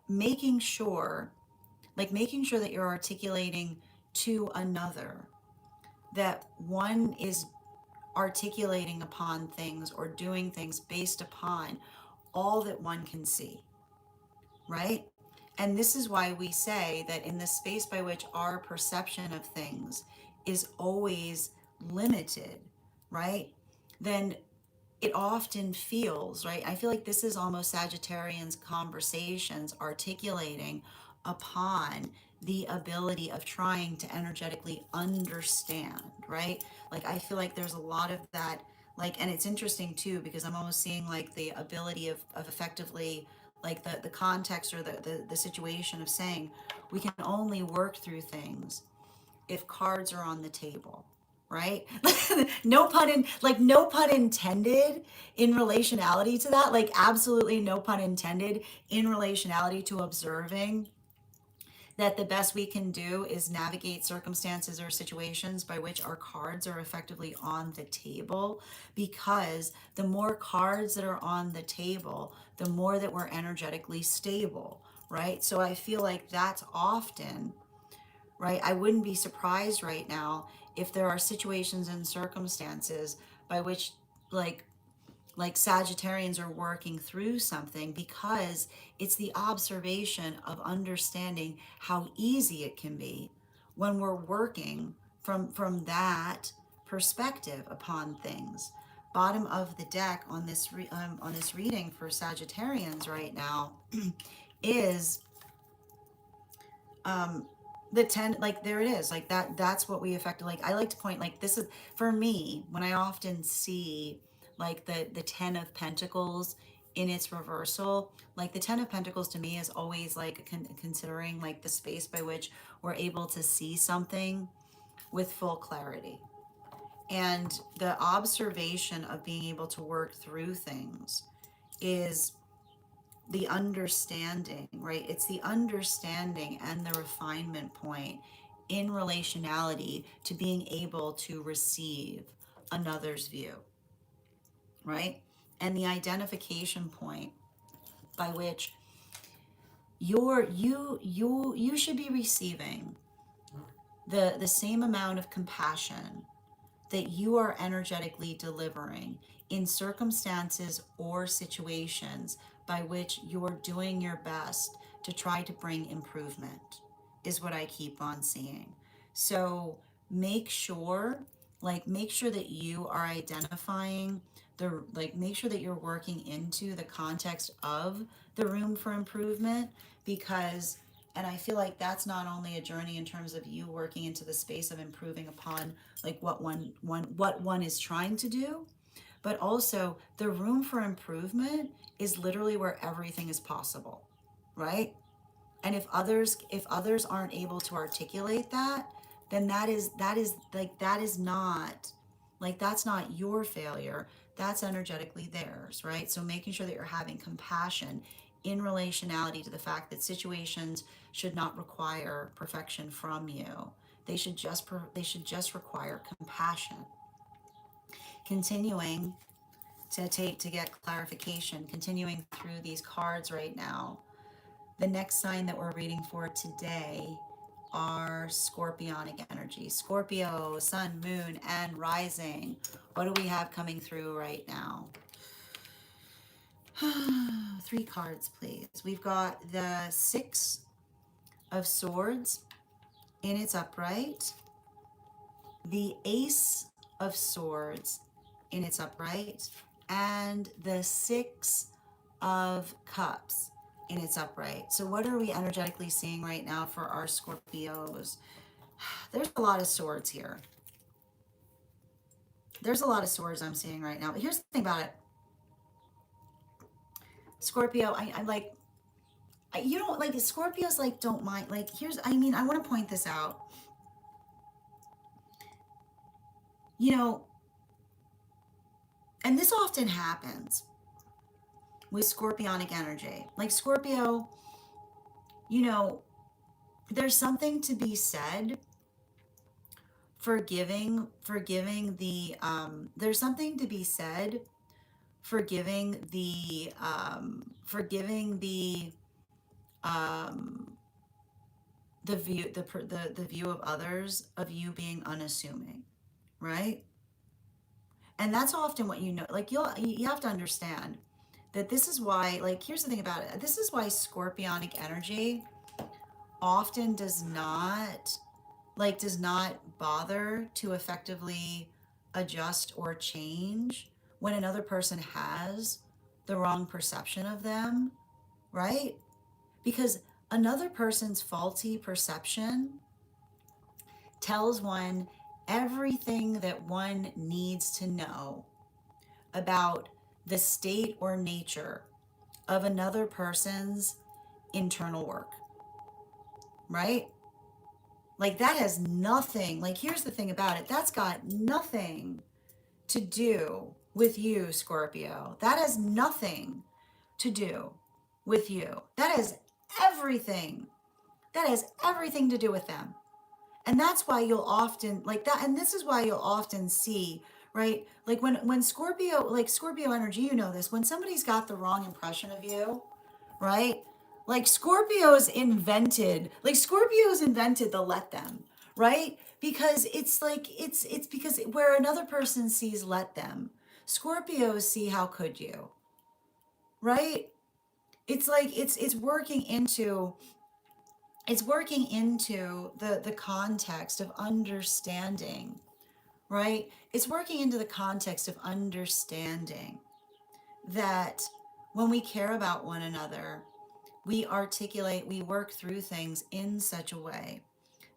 making sure making sure that you're articulating to another that one is articulating upon things or doing things based upon all that one can see, right? And this is why we say that in the space by which our perception of things is always limited, right? Then it often feels, right? I feel like this is almost Sagittarians' conversations articulating upon the ability of trying to energetically understand, right? Like, I feel like there's a lot of that, like, and it's interesting too, because I'm almost seeing like the ability of effectively, like the context or the situation of saying we can only work through things if cards are on the table, right? No pun intended in relationality to that, like absolutely no pun intended in relationality to observing that the best we can do is navigate circumstances or situations by which our cards are effectively on the table, because the more cards that are on the table, the more that we're energetically stable, right? So I feel like that's often, right? I wouldn't be surprised right now if there are situations and circumstances by which like Sagittarians are working through something, because it's the observation of understanding how easy it can be when we're working from that perspective upon things. Bottom of the deck on this reading for Sagittarians right now is um the 10, like there it is, like that's what we effectively, like I like to point, like this is for me when I often see like the 10 of Pentacles in its reversal. Like the 10 of Pentacles to me is always like considering like the space by which we're able to see something with full clarity, and the observation of being able to work through things is the understanding, right? It's the understanding and the refinement point in relationality to being able to receive another's view, right? And the identification point by which you should be receiving the same amount of compassion that you are energetically delivering in circumstances or situations by which you're doing your best to try to bring improvement, is what I keep on seeing. So make sure that you are identifying make sure that you're working into the context of the room for improvement, because and I feel like that's not only a journey in terms of you working into the space of improving upon like what one is trying to do, but also the room for improvement is literally where everything is possible, right? And if others aren't able to articulate that, then that's not your failure. That's energetically theirs, right? So making sure that you're having compassion in relationality to the fact that situations should not require perfection from you. They should just require compassion. Continuing to get clarification, continuing through these cards right now. The next sign that we're reading for today are scorpionic energy. Scorpio, sun, moon, and rising. What do we have coming through right now? Three cards, please. We've got the Six of Swords in its upright, the Ace of Swords in its upright, and the Six of Cups in its upright. So what are we energetically seeing right now for our Scorpios? There's a lot of swords here. There's a lot of swords I'm seeing right now. But here's the thing about it. Scorpio, I like, you don't like Scorpios, like, don't mind. Like, I want to point this out. You know, and this often happens with scorpionic energy. Like Scorpio, you know, there's something to be said for giving the there's something to be said for giving um the view the view of others of you being unassuming, right? And that's often what you know. Like you have to understand that this is why, like, here's the thing about it. This is why scorpionic energy often does not bother to effectively adjust or change when another person has the wrong perception of them, right? Because another person's faulty perception tells one everything that one needs to know about the state or nature of another person's internal work, right? Like that has nothing, like here's the thing about it, that's got nothing to do with you, Scorpio. That has nothing to do with you. Everything. That has everything to do with them. And that's why you'll often like that, and this is why you'll often see, right? Like when Scorpio, like Scorpio energy, you know this, when somebody's got the wrong impression of you, right? Like Scorpios invented the let them, right? Because it's because where another person sees let them, Scorpios see how could you, right? It's like it's working into the context of understanding, right? It's working into the context of understanding that when we care about one another, we work through things in such a way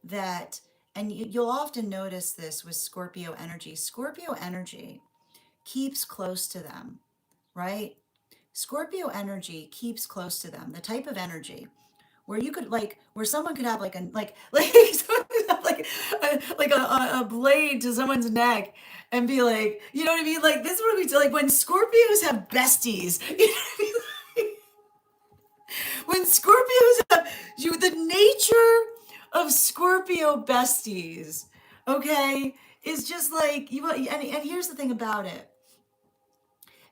that, and you'll often notice this with Scorpio energy. Scorpio energy keeps close to them, right? Scorpio energy keeps close to them. The type of energy where you could where someone could have someone could have a blade to someone's neck and be like, you know what I mean? Like this is what we do. Like when Scorpios have besties, you know what I mean? When Scorpios have the nature of Scorpio besties, okay, is just like you. And here's the thing about it.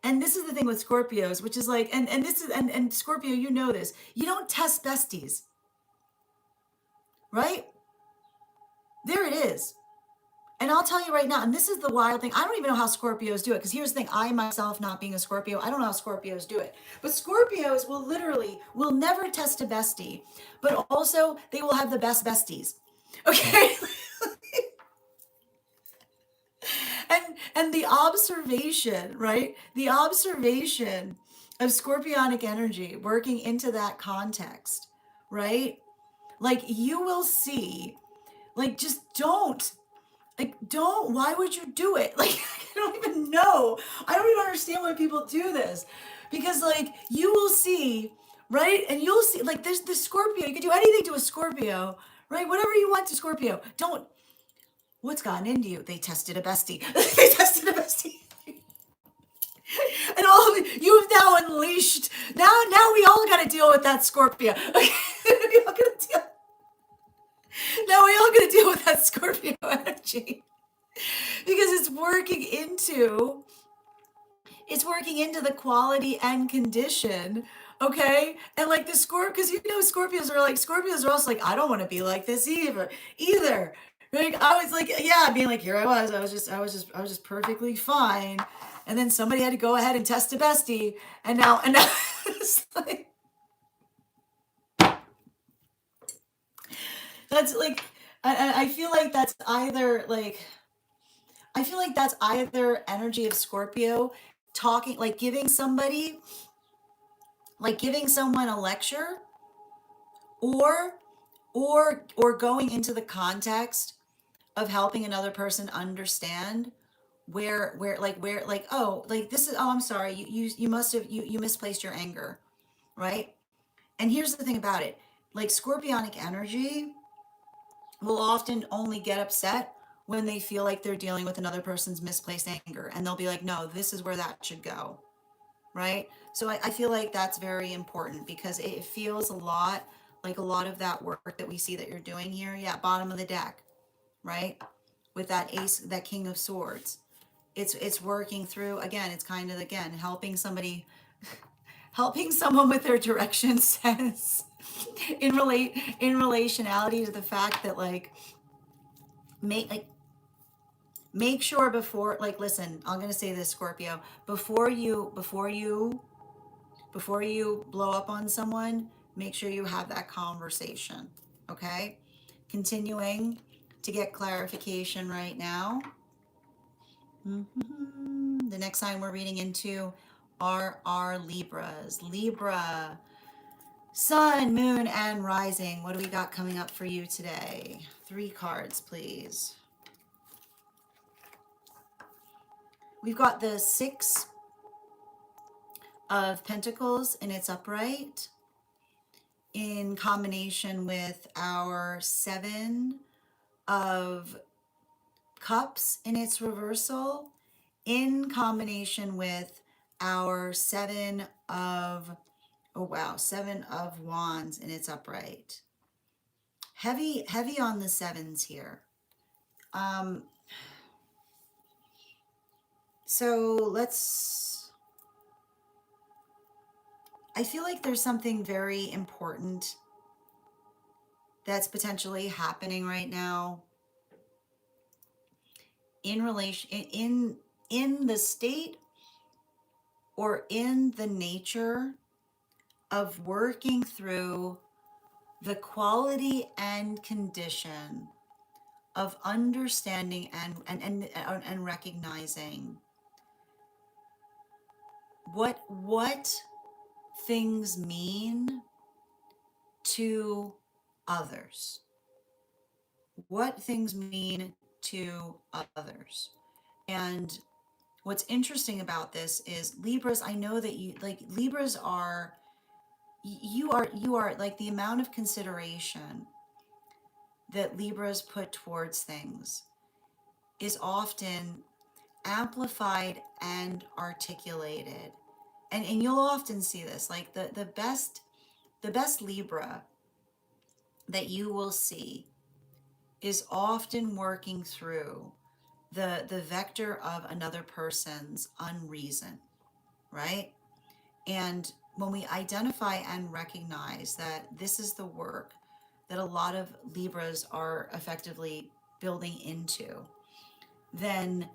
And this is the thing with Scorpios, which is like, and this is and Scorpio, you know this. You don't test besties, right? There it is. And I'll tell you right now, and this is the wild thing. I don't even know how Scorpios do it. Because here's the thing, I myself not being a Scorpio, I don't know how Scorpios do it. But Scorpios will never test a bestie. But also, they will have the best besties. Okay? and the observation, right? The observation of scorpionic energy working into that context, right? Like you will see, like just don't Like, don't, why would you do it? Like, I don't even know. I don't even understand why people do this. Because, like, you will see, right? And you'll see, like, there's the Scorpio. You can do anything to a Scorpio, right? Whatever you want to Scorpio. Don't, what's gotten into you? They tested a bestie. They tested a bestie. And all of you have now unleashed. Now we all got to deal with that Scorpio. Okay? we all gotta deal, now we all got to deal with that Scorpio energy because it's working into the quality and condition, okay? And like the Scorpio, because Scorpios are also like, I don't want to be like this either. Like I was like, yeah, being like, here I was just perfectly fine, and then somebody had to go ahead and test a bestie, and now it's like that's like, I feel like that's either like I feel like that's either energy of Scorpio talking, like giving someone a lecture, or or going into the context of helping another person understand where oh, like this is, oh, I'm sorry, you must have you misplaced your anger, right? And here's the thing about it, like scorpionic energy will often only get upset when they feel like they're dealing with another person's misplaced anger, and they'll be like, no, this is where that should go, right? So I feel like that's very important because it feels a lot like a lot of that work that we see that you're doing here. Yeah, bottom of the deck, right? With that ace, that king of swords. It's working through, again, it's kind of, again, helping someone with their direction sense in relationality to the fact that make make sure before, like, listen, I'm gonna say this, Scorpio, before you blow up on someone, make sure you have that conversation. Okay? Continuing to get clarification right now. The next sign we're reading into are our Libras. Libra, Sun, Moon, and Rising. What do we got coming up for you today? 3 cards, please. We've got the 6 of Pentacles in its upright, in combination with our 7 of Cups in its reversal, in combination with our 7 of, oh wow, 7 of Wands in its upright. Heavy on the 7s here. So I feel like there's something very important that's potentially happening right now in relation, in the state or in the nature of working through the quality and condition of understanding and recognizing what things mean to others, what things mean to others. And what's interesting about this is Libras, I know that Libras are, you are like, the amount of consideration that Libras put towards things is often amplified and articulated. And you'll often see this, like the best Libra that you will see is often working through the vector of another person's unreason, right? And when we identify and recognize that this is the work that a lot of Libras are effectively building into, then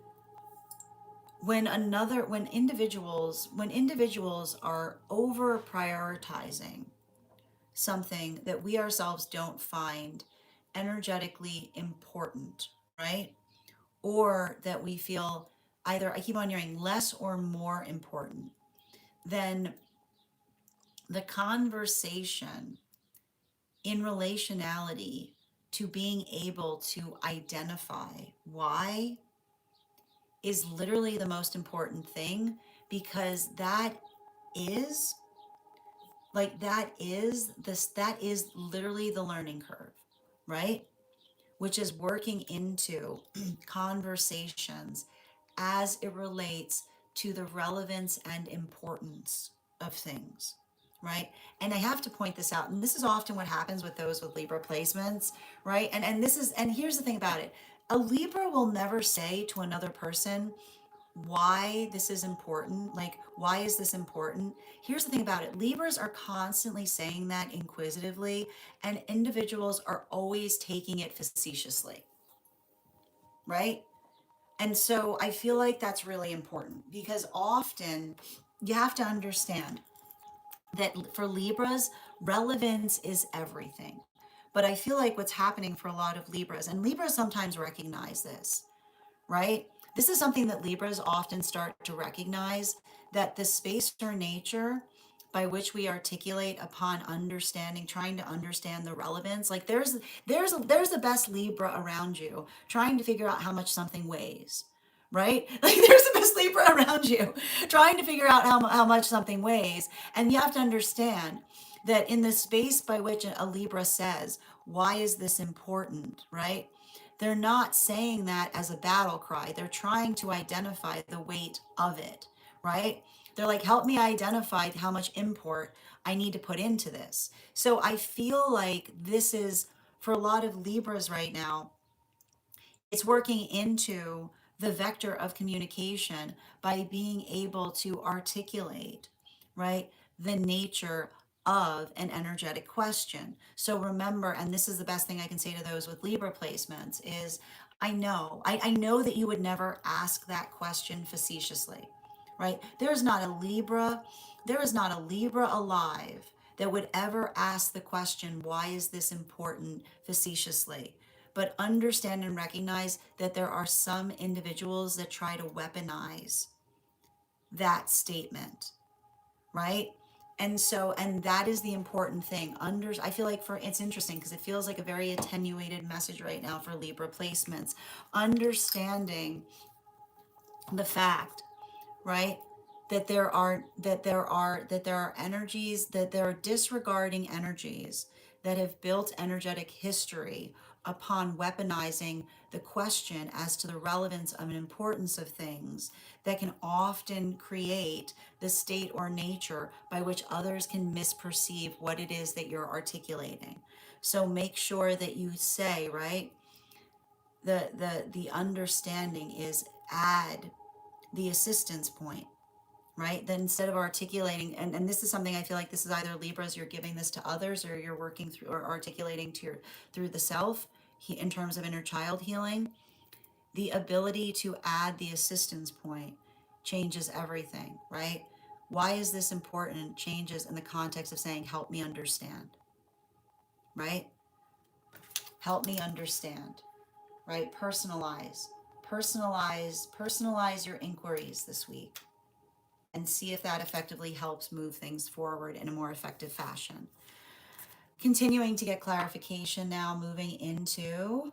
when individuals are over prioritizing something that we ourselves don't find energetically important, right? Or that we feel either, I keep on hearing, less or more important, then the conversation in relationality to being able to identify why is literally the most important thing, because is that is literally the learning curve, right? Which is working into conversations as it relates to the relevance and importance of things, right? And I have to point this out, and this is often what happens with those with Libra placements, right? And here's the thing about it. A Libra will never say to another person why this is important. Like, why is this important? Here's the thing about it. Libras are constantly saying that inquisitively, and individuals are always taking it facetiously, right? And so I feel like that's really important, because often you have to understand that for Libras, relevance is everything. But I feel like what's happening for a lot of Libras, and Libras sometimes recognize this, right? This is something that Libras often start to recognize, that the space or nature by which we articulate upon understanding, trying to understand the relevance. Like there's the best Libra around you trying to figure out how much something weighs, right? Like there's the best Libra around you trying to figure out how much something weighs. And you have to understand that in the space by which a Libra says, why is this important, right? They're not saying that as a battle cry. They're trying to identify the weight of it, right? They're like, help me identify how much import I need to put into this. So I feel like this is, for a lot of Libras right now, it's working into the vector of communication by being able to articulate, right, the nature of an energetic question. So remember, and this is the best thing I can say to those with Libra placements, is I know that you would never ask that question facetiously, right? There is not a Libra alive that would ever ask the question, why is this important, facetiously? But understand and recognize that there are some individuals that try to weaponize that statement, right? And that is the important thing. I feel like it's interesting because it feels like a very attenuated message right now for Libra placements. Understanding the fact, right, that there are energies, that there are disregarding energies that have built energetic history upon weaponizing the question as to the relevance and importance of things, that can often create the state or nature by which others can misperceive what it is that you're articulating. So make sure that you say, right, the understanding is add the assistance point, right? Then instead of articulating, and this is something I feel like this is either Libras, you're giving this to others, or you're working through or articulating to through the self, in terms of inner child healing. The ability to add the assistance point changes everything, right? Why is this important? Changes in the context of saying, help me understand, right? Help me understand, right? Personalize your inquiries this week, and see if that effectively helps move things forward in a more effective fashion. Continuing to get clarification now, moving into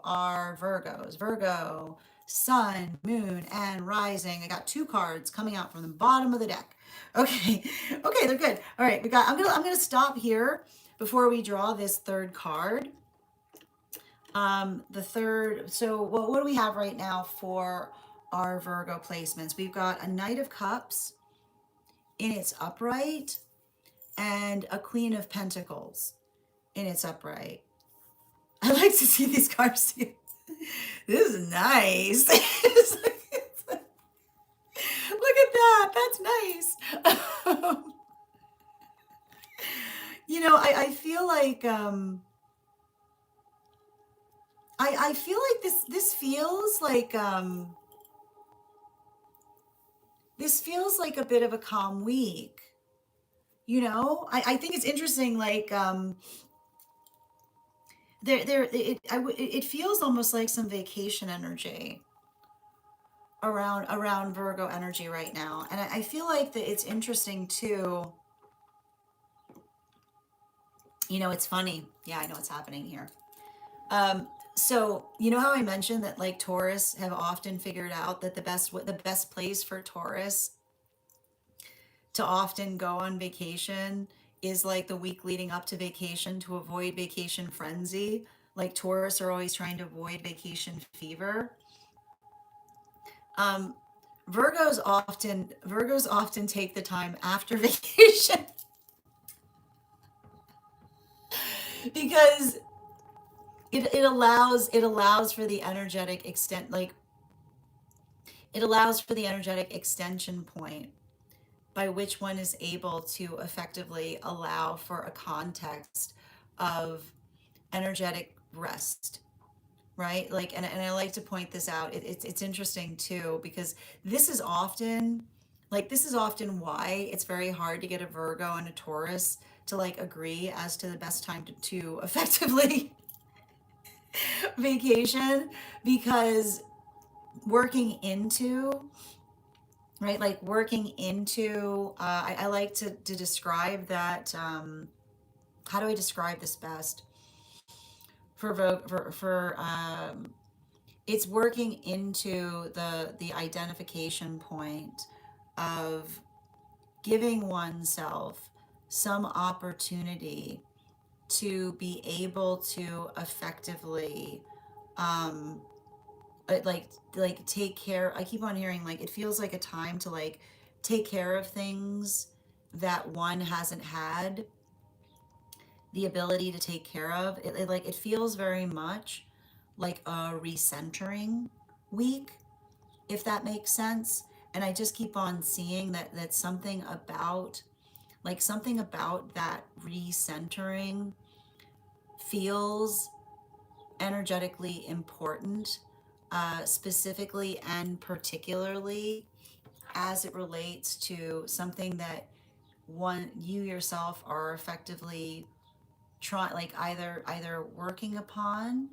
our Virgos. Virgo, Sun, Moon, and Rising. I got two cards coming out from the bottom of the deck. Okay, okay, they're good. All right, I'm gonna stop here before we draw this third card. The third, so what do we have right now for our Virgo placements? We've got a Knight of Cups in its upright and a Queen of Pentacles in its upright. I like to see these cards too. This is nice. Look at that. That's nice. I feel like I feel like this feels like a bit of a calm week. I think it's interesting, like it feels almost like some vacation energy around Virgo energy right now. And I feel like that it's interesting too. You know, it's funny. Yeah, I know what's happening here. So you know how I mentioned that like Taurus have often figured out that the best place for Taurus to often go on vacation is like the week leading up to vacation to avoid vacation frenzy. Like Taurus are always trying to avoid vacation fever. Um, Virgos often take the time after vacation because it allows for the energetic extent like it allows for the energetic extension point by which one is able to effectively allow for a context of energetic rest, right? Like, and I like to point this out. It's interesting too because this is often this is often why it's very hard to get a Virgo and a Taurus to like agree as to the best time to effectively vacation, because working into right, like working into I like to describe that. How do I describe this best for it's working into the identification point of giving oneself some opportunity to be able to effectively um like take care. I keep on hearing like it feels like a time to like take care of things that one hasn't had the ability to take care of. Like it feels very much like a recentering week, if that makes sense. And I just keep on seeing that something about that recentering feels energetically important, specifically and particularly as it relates to something that one you yourself are effectively try like either working upon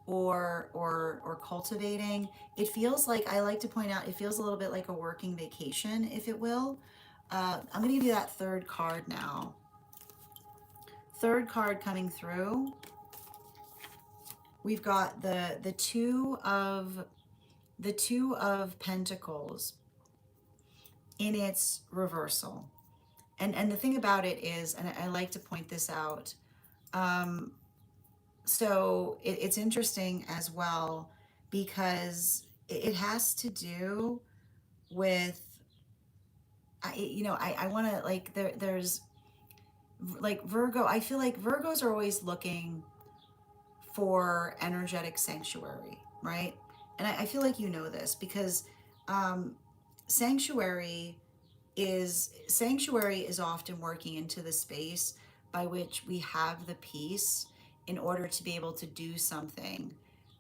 or cultivating. It feels like, I like to point out, it feels a little bit like a working vacation, if it will. I'm going to give you that third card now. Third card coming through. We've got the two of Pentacles in its reversal. And the thing about it is, and I like to point this out, um, so it's interesting as well because it has to do with I want to like there's like Virgo. I feel like Virgos are always looking for energetic sanctuary, right? And I feel like you know this because um, sanctuary sanctuary is often working into the space by which we have the peace in order to be able to do something,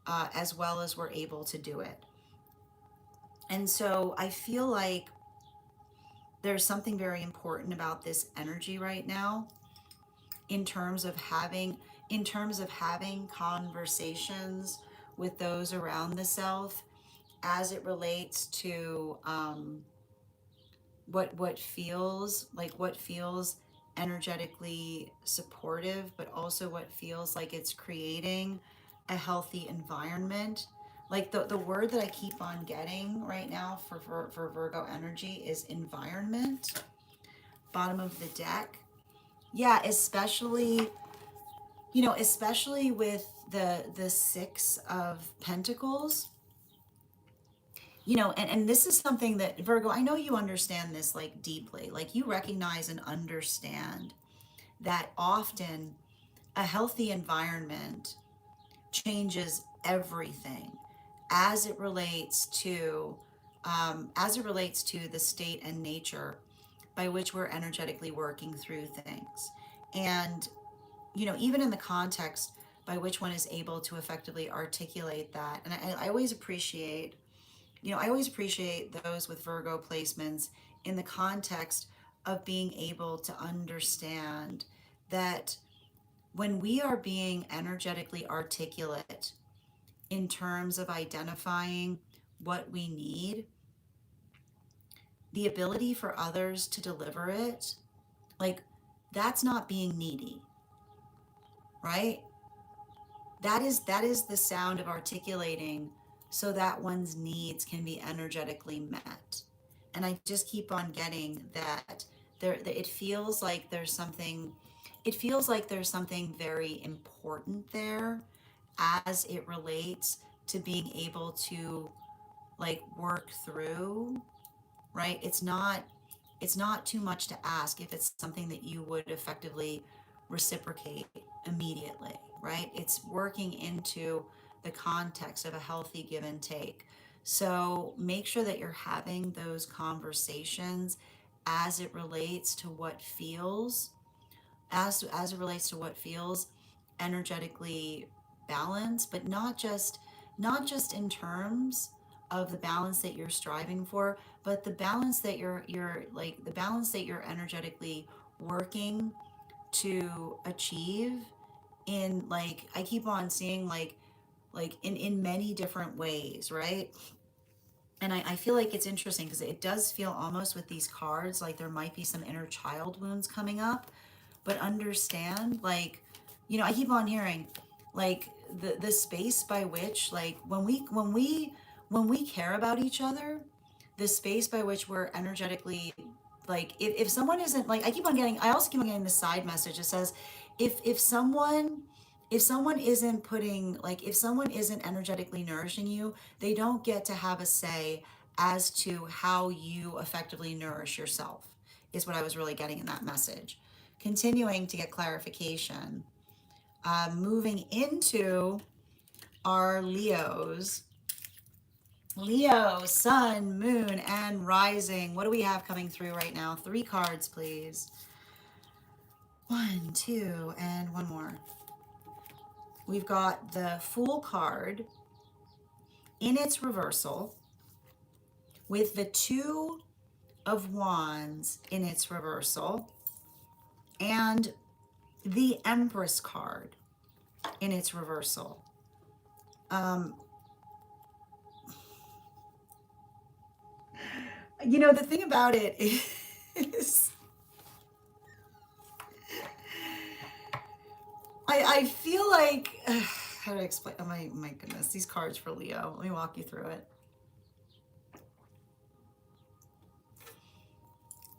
as well as we're able to do it. And so I feel like there's something very important about this energy right now in terms of having conversations with those around the self as it relates to what feels energetically supportive, but also what feels like it's creating a healthy environment. Like the word that I keep on getting right now for Virgo energy is environment. Bottom of the deck. Yeah, especially with the Six of Pentacles. And this is something that Virgo, I know you understand this like deeply. Like you recognize and understand that often a healthy environment changes everything as it relates to the state and nature by which we're energetically working through things. And even in the context by which one is able to effectively articulate that. And I always appreciate those with Virgo placements in the context of being able to understand that when we are being energetically articulate in terms of identifying what we need, the ability for others to deliver it, like that's not being needy. right? That is the sound of articulating so that one's needs can be energetically met. And I just keep on getting that it feels like there's something, it feels like there's something very important there as it relates to being able to like work through, right? It's not too much to ask if it's something that you would effectively reciprocate immediately, right? It's working into the context of a healthy give and take. So make sure that you're having those conversations as it relates to what feels, as it relates to what feels energetically balanced, but not just in terms of the balance that you're striving for, but the balance that you're like the balance that you're energetically working to achieve in, like, I keep on seeing like in many different ways, right? And I feel like it's interesting because it does feel almost with these cards like there might be some inner child wounds coming up. But understand, like, I keep on hearing like the space by which, like, when we care about each other, the space by which we're energetically, like, if someone isn't, like, I also keep on getting the side message that says if someone isn't putting, like, if someone isn't energetically nourishing you, they don't get to have a say as to how you effectively nourish yourself, is what I was really getting in that message. Continuing to get clarification, moving into our Leos. Leo, sun, moon, and rising. What do we have coming through right now? 3 cards, please. 1, 2, and one more. We've got the Fool card in its reversal with the 2 of Wands in its reversal and the Empress card in its reversal. The thing about it is, I feel like, how do I explain? Oh my goodness, these cards for Leo. Let me walk you through it.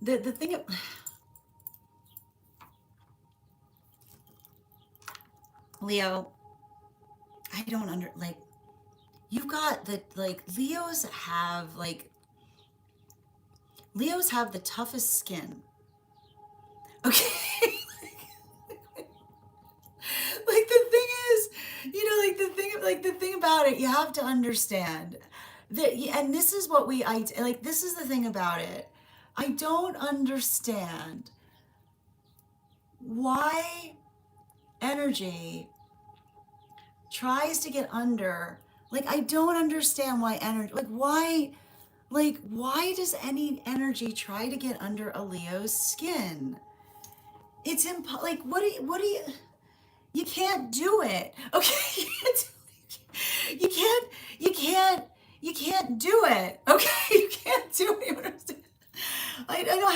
The thing of, Leo, I don't like, you've got the, like, Leos have the toughest skin. Okay. Like, the thing is, like the thing about it, you have to understand that, and this is what this is the thing about it. I don't understand why energy tries to get under, like, I don't understand why energy, why does any energy try to get under a Leo's skin? It's like, you can't do it. Okay. You can't, you can't, you can't do it. Okay. You can't do it. You understand? I don't know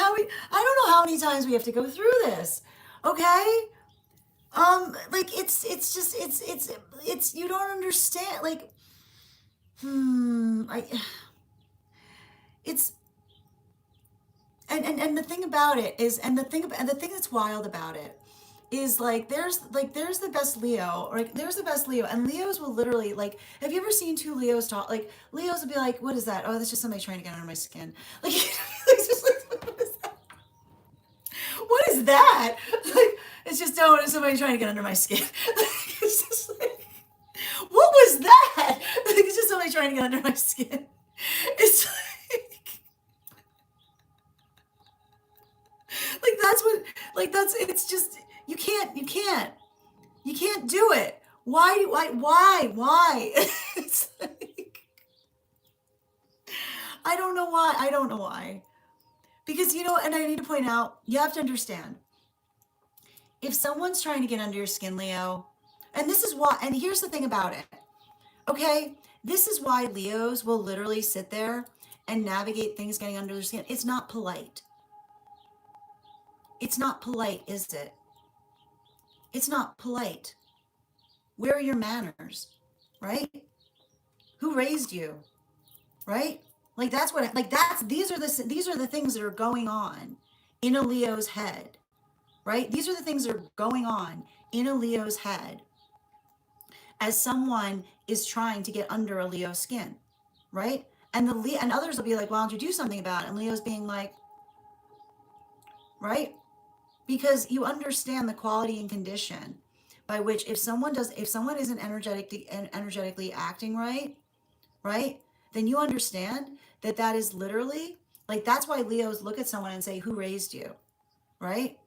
how many times we have to go through this. Okay. Like, it's you don't understand, like, I it's and the thing about it is, and the thing that's wild about it is, like, there's the best Leo, or, like, there's the best Leo, and Leos will literally, like, have you ever seen 2 Leos talk? Like, Leos will be like, what is that? Oh, that's just somebody trying to get under my skin. Like, it's just like, what is that? What is that? Like, it's just, oh, it's somebody trying to get under my skin. Like, it's just like, what was that? Like, it's just somebody trying to get under my skin. It's like that's what, like, it's just, you can't do it. Why? It's like, I don't know why. Because, and I need to point out, you have to understand, if someone's trying to get under your skin, Leo, and this is why, and here's the thing about it, okay? This is why Leos will literally sit there and navigate things getting under their skin. It's not polite. It's not polite, is it? It's not polite. Where are your manners, right? Who raised you, right? Like that's what like that's these are the things that are going on in a Leo's head, right? These are the things that are going on in a Leo's head as someone is trying to get under a Leo skin, right? And and others will be like, "Why don't you do something about it?" And Leo's being like, right? Because you understand the quality and condition by which if someone isn't energetically acting right, right? Then you understand that that is literally like that's why Leos look at someone and say, "Who raised you?" Right?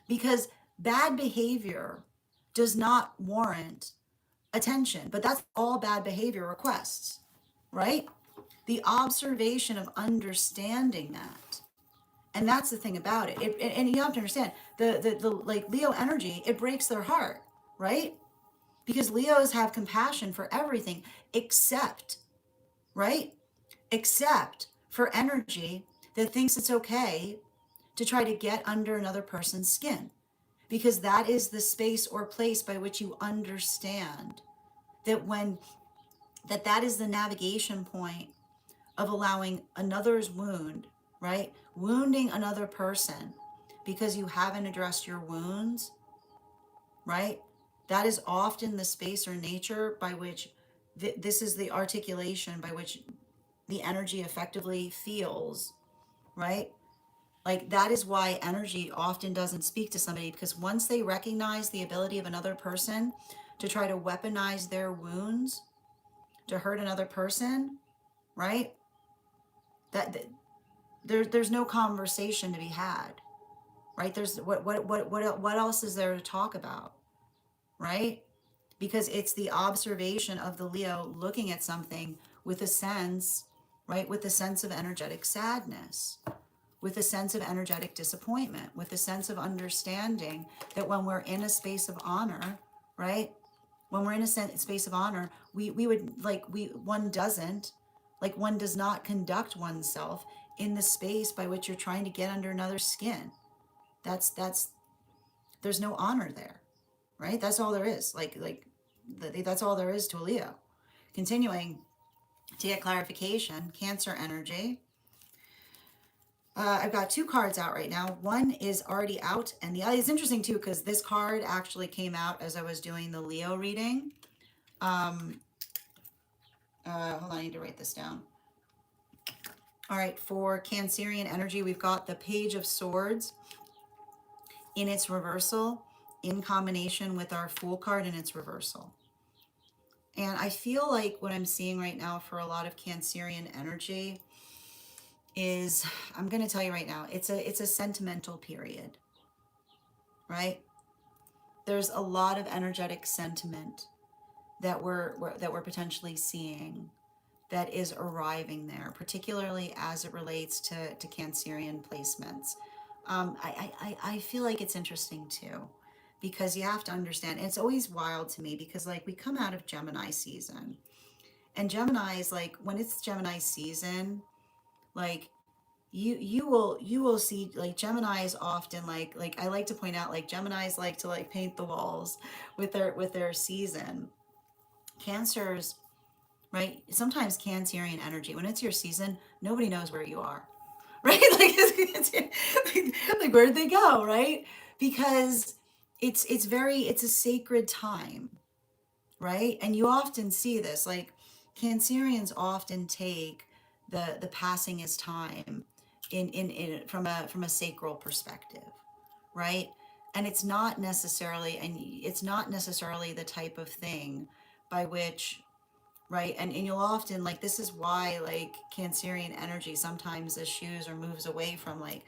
Because bad behavior does not warrant attention, but that's all bad behavior requests, right? The observation of understanding that. And that's the thing about it. And you have to understand the like Leo energy, it breaks their heart, right? Because Leos have compassion for everything except, right? Except for energy that thinks it's okay to try to get under another person's skin. Because that is the space or place by which you understand that that is the navigation point of allowing another's wound, right? Wounding another person because you haven't addressed your wounds, right? That is often the space or nature by which this is the articulation by which the energy effectively feels, right? Like that is why energy often doesn't speak to somebody because once they recognize the ability of another person to try to weaponize their wounds to hurt another person, right? That there's no conversation to be had, right? There's what else is there to talk about, right? Because it's the observation of the Leo looking at something with a sense, right? With a sense of energetic sadness, with a sense of energetic disappointment, with a sense of understanding that when we're in a space of honor, right? When we're in a space of honor, we would like one doesn't like one does not conduct oneself in the space by which you're trying to get under another's skin. That's there's no honor there, right? That's all there is. That's all there is to a Leo. Continuing to get clarification, Cancer energy. I've got two cards out right now. One is already out, and the other is interesting too because this card actually came out as I was doing the Leo reading. Hold on, I need to write this down. All right, for Cancerian energy, we've got the Page of Swords in its reversal in combination with our Fool card in its reversal. And I feel like what I'm seeing right now for a lot of Cancerian energy is, I'm going to tell you right now, it's a sentimental period, right? There's a lot of energetic sentiment that we're potentially seeing that is arriving there, particularly as it relates to Cancerian placements. I feel like it's interesting too, because you have to understand, it's always wild to me because like we come out of Gemini season, and Gemini is like when it's Gemini season, like you will see like Gemini is often like I like to point out like Geminis like to like paint the walls with their season. Cancers, right? Sometimes Cancerian energy, when it's your season, nobody knows where you are, right? Like where'd they go, right? Because it's a sacred time, right? And you often see this, like Cancerians often take the passing as time in from a sacral perspective, right? And it's not necessarily the type of thing by which, right? And you'll often like this is why like Cancerian energy sometimes eschews or moves away from like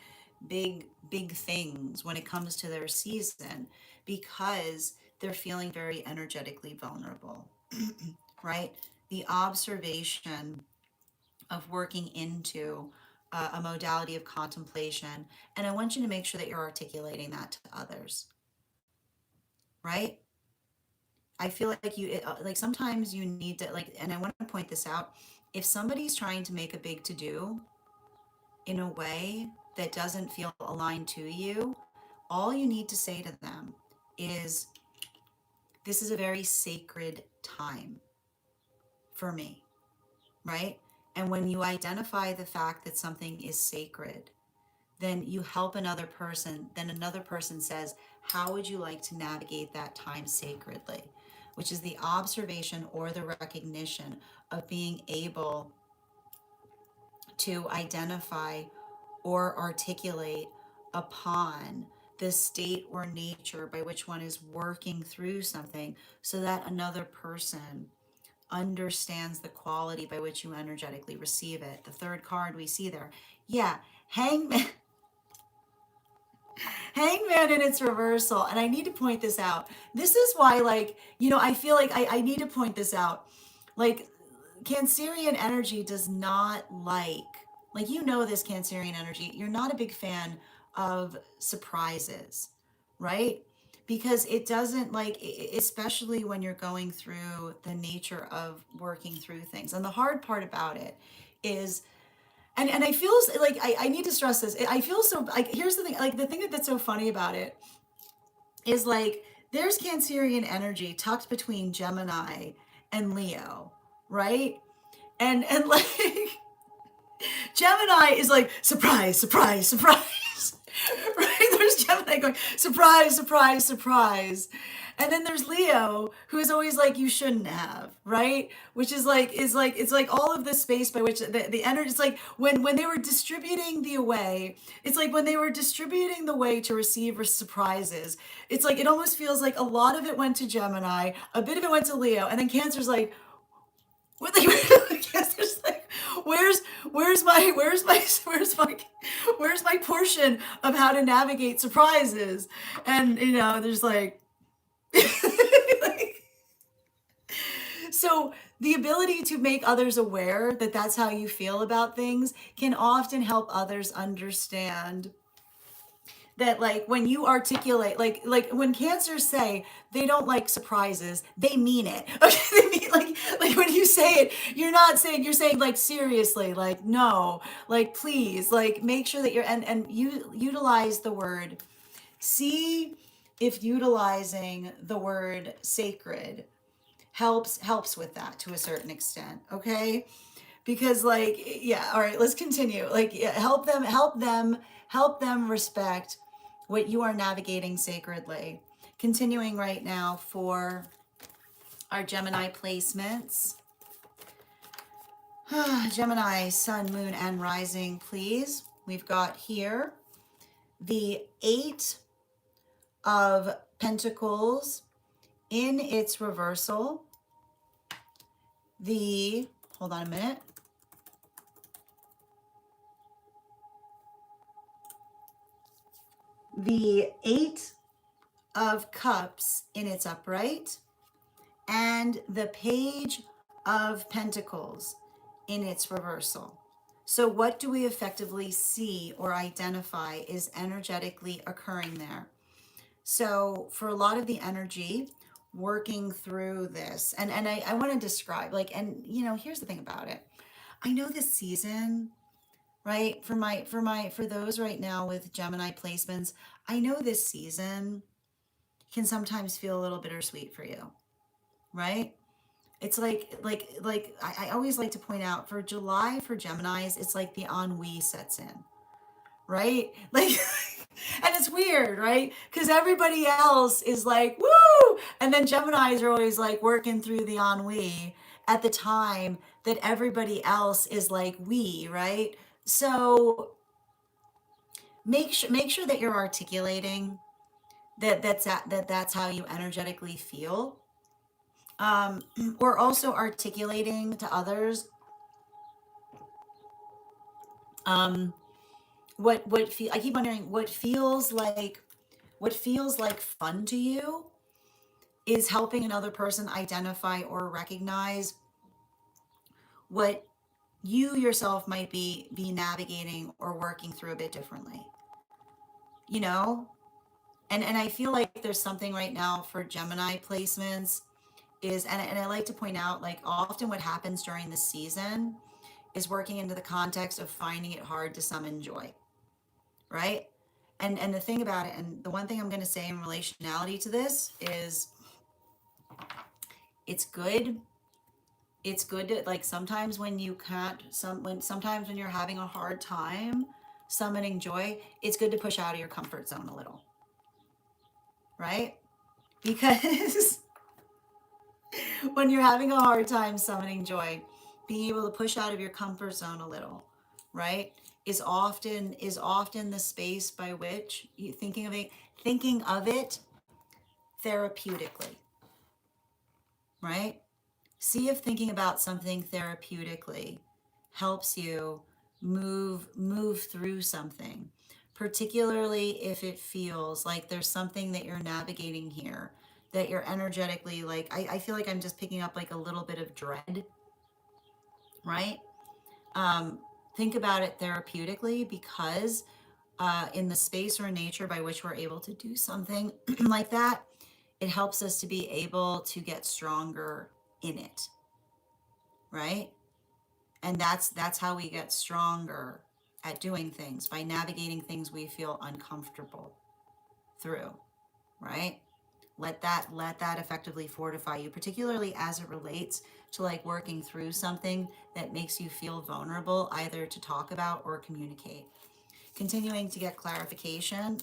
big things when it comes to their season because they're feeling very energetically vulnerable, right? The observation of working into a modality of contemplation, and I want you to make sure that you're articulating that to others, right? I feel like like sometimes you need to like, and I want to point this out. If somebody's trying to make a big to do in a way that doesn't feel aligned to you, all you need to say to them is, This is a very sacred time for me, right? And when you identify the fact that something is sacred, then you help another person. Then another person says, how would you like to navigate that time sacredly? Which is the observation or the recognition of being able to identify or articulate upon the state or nature by which one is working through something so that another person understands the quality by which you energetically receive it. The third card we see there. Yeah, hangman. Hangman in its reversal. And I need to point this out. This is why, like, I feel like I need to point this out. Like, Cancerian energy does not like, this Cancerian energy, you're not a big fan of surprises, right? Because it doesn't like, especially when you're going through the nature of working through things. And the hard part about it is, and I feel like I need to stress this. I feel so like, here's the thing, like the thing that's so funny about it is like there's Cancerian energy tucked between Gemini and Leo, right? And like Gemini is like surprise, surprise, surprise. Right? There's Gemini going surprise, surprise, surprise. And then there's Leo, who is always like, you shouldn't have, right? Which is like, it's like all of the space by which the energy, it's like when they were distributing the away, it's like when they were distributing the way to receive surprises, it's like, it almost feels like a lot of it went to Gemini, a bit of it went to Leo, and then Cancer's like, what, like, Cancer's like, where's my portion of how to navigate surprises? And, there's like, like, so the ability to make others aware that that's how you feel about things can often help others understand that, like, when you articulate, like when Cancers say they don't like surprises, they mean it. Okay, they mean like when you say it, you're saying like seriously, like no, like please, like make sure that you're, and you utilize the word, see if utilizing the word sacred helps with that to a certain extent, okay? Because like, yeah, all right, let's continue. Like, yeah, help them respect what you are navigating sacredly. Continuing right now for our Gemini placements. Gemini, sun, moon, and rising, please. We've got here the Eight of Pentacles in its reversal. Hold on a minute. The Eight of Cups in its upright, and the Page of Pentacles in its reversal. So what do we effectively see or identify is energetically occurring there? So for a lot of the energy working through this, and I want to describe, like, and here's the thing about it. I know this season, right? For those right now with Gemini placements, I know this season can sometimes feel a little bittersweet for you, right? It's like I always like to point out, for July for Geminis, it's like the ennui sets in, right? Like, and it's weird, right? Because everybody else is like, woo! And then Geminis are always like working through the ennui at the time that everybody else is like, we, right? So make sure that you're articulating that's how you energetically feel. Or also articulating to others I keep wondering what feels like fun to you is helping another person identify or recognize what you yourself might be navigating or working through a bit differently, you know and I feel like there's something right now for Gemini placements is, and I like to point out, like, often what happens during the season is working into the context of finding it hard to summon joy, right? And the thing about it, and the one thing I'm going to say in relationality to this is It's good. It's good to, like, sometimes when you can't, sometimes when you're having a hard time summoning joy, it's good to push out of your comfort zone a little, right? Because when you're having a hard time summoning joy, being able to push out of your comfort zone a little, right, is often the space by which you thinking of it therapeutically, right? See if thinking about something therapeutically helps you move through something, particularly if it feels like there's something that you're navigating here that you're energetically, like, I feel like I'm just picking up like a little bit of dread, right? um, think about it therapeutically, because in the space or nature by which we're able to do something like that, it helps us to be able to get stronger in it, right? And that's how we get stronger at doing things, by navigating things we feel uncomfortable through, right? Let that effectively fortify you, particularly as it relates to like working through something that makes you feel vulnerable, either to talk about or communicate. Continuing to get clarification.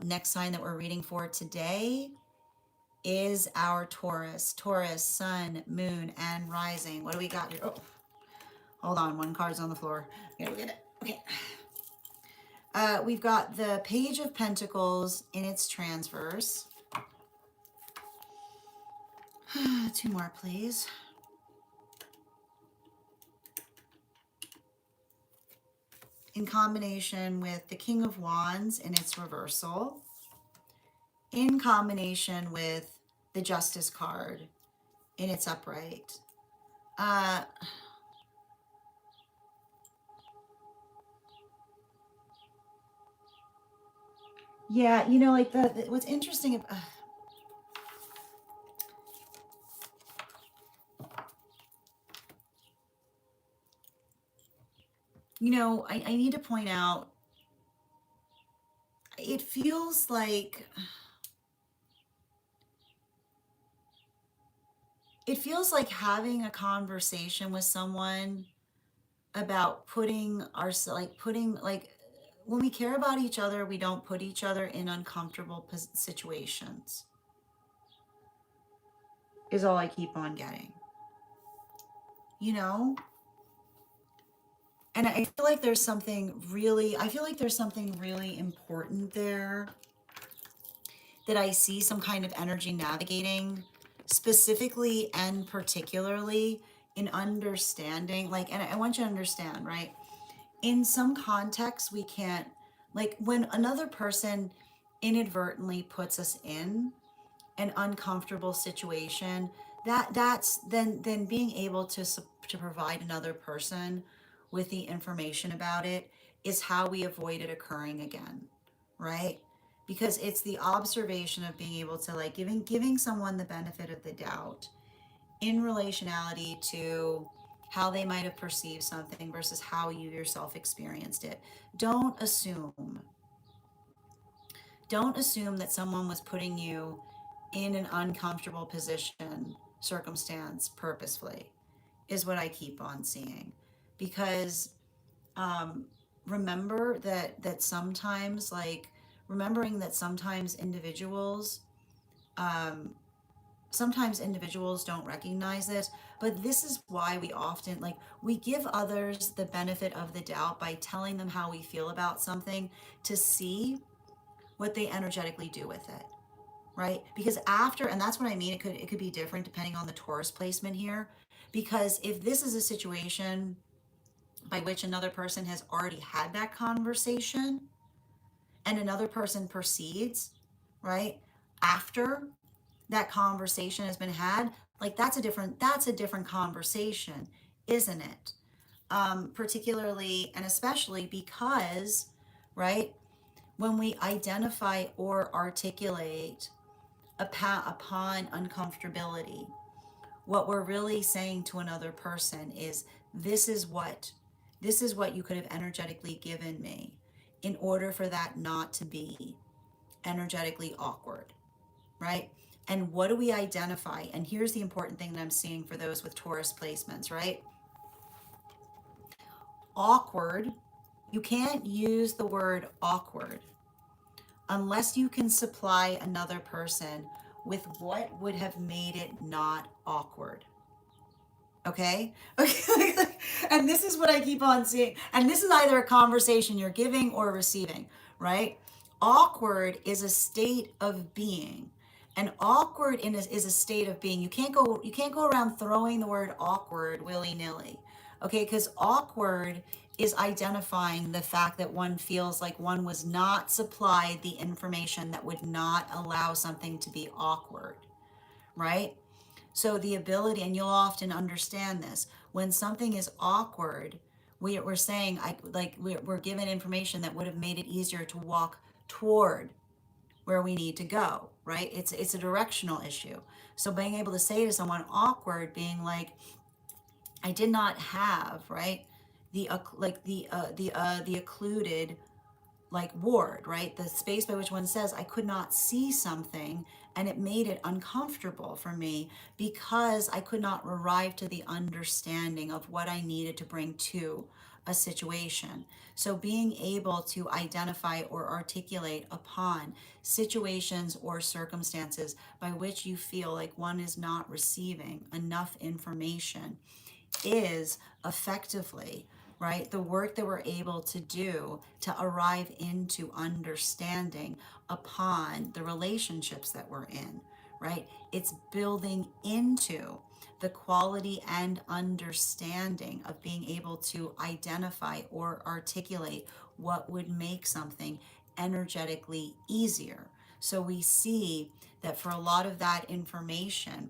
Next sign that we're reading for today is our Taurus. Taurus, sun, moon, and rising. What do we got here? Oh, hold on. One card's on the floor. I gotta get it. Okay. We've got the Page of Pentacles in its transverse. Two more, please. In combination with the King of Wands in its reversal. In combination with the Justice card in its upright. Uh, yeah, like the what's interesting. I need to point out. It feels like having a conversation with someone about putting when we care about each other, we don't put each other in uncomfortable situations. Is all I keep on getting. You know? And I feel like there's something really important there, that I see some kind of energy navigating, specifically and particularly in understanding, like, and I want you to understand, right? In some contexts, we can't, like, when another person inadvertently puts us in an uncomfortable situation, that's then being able to provide another person with the information about it is how we avoid it occurring again, right? Because it's the observation of being able to, like, giving someone the benefit of the doubt in relationality to how they might have perceived something versus how you yourself experienced it. Don't assume that someone was putting you in an uncomfortable position, circumstance, purposefully, is what I keep on seeing. Because um, remember that sometimes, like, remembering that sometimes individuals don't recognize this, but this is why we often, like, we give others the benefit of the doubt by telling them how we feel about something, to see what they energetically do with it, right? Because after, and that's what I mean, it could be different depending on the Taurus placement here. Because if this is a situation by which another person has already had that conversation and another person proceeds, right, after that conversation has been had, like, that's a different conversation, isn't it? Particularly and especially because, right, when we identify or articulate upon uncomfortability, what we're really saying to another person is, this is what you could have energetically given me in order for that not to be energetically awkward, right? And what do we identify? And here's the important thing that I'm seeing for those with Taurus placements, right? Awkward. You can't use the word awkward unless you can supply another person with what would have made it not awkward. Okay? Okay. And this is what I keep on seeing. And this is either a conversation you're giving or receiving, right? Awkward is a state of being. And awkward is a state of being. You can't go around throwing the word awkward willy-nilly. Okay? Because awkward is identifying the fact that one feels like one was not supplied the information that would not allow something to be awkward, right? So the ability, and you'll often understand this, when something is awkward, we're saying, we're given information that would have made it easier to walk toward where we need to go, right? It's a directional issue. So being able to say to someone awkward, being like, I did not have, right, the occluded like ward, right? The space by which one says, I could not see something, and it made it uncomfortable for me because I could not arrive to the understanding of what I needed to bring to a situation. So being able to identify or articulate upon situations or circumstances by which you feel like one is not receiving enough information is effectively, right, the work that we're able to do to arrive into understanding upon the relationships that we're in, right? It's building into the quality and understanding of being able to identify or articulate what would make something energetically easier. So we see that for a lot of that information,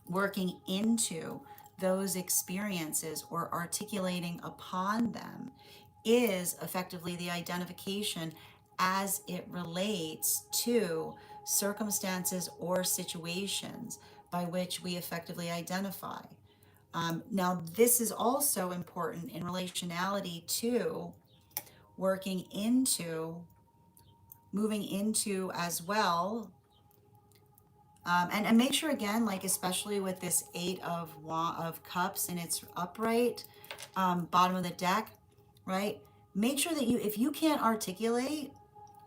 working into those experiences or articulating upon them is effectively the identification as it relates to circumstances or situations by which we effectively identify. Now, this is also important in relationality to working into, moving into as well. And make sure again, like especially with this Eight of Cups and it's upright, bottom of the deck, right? Make sure that if you can't articulate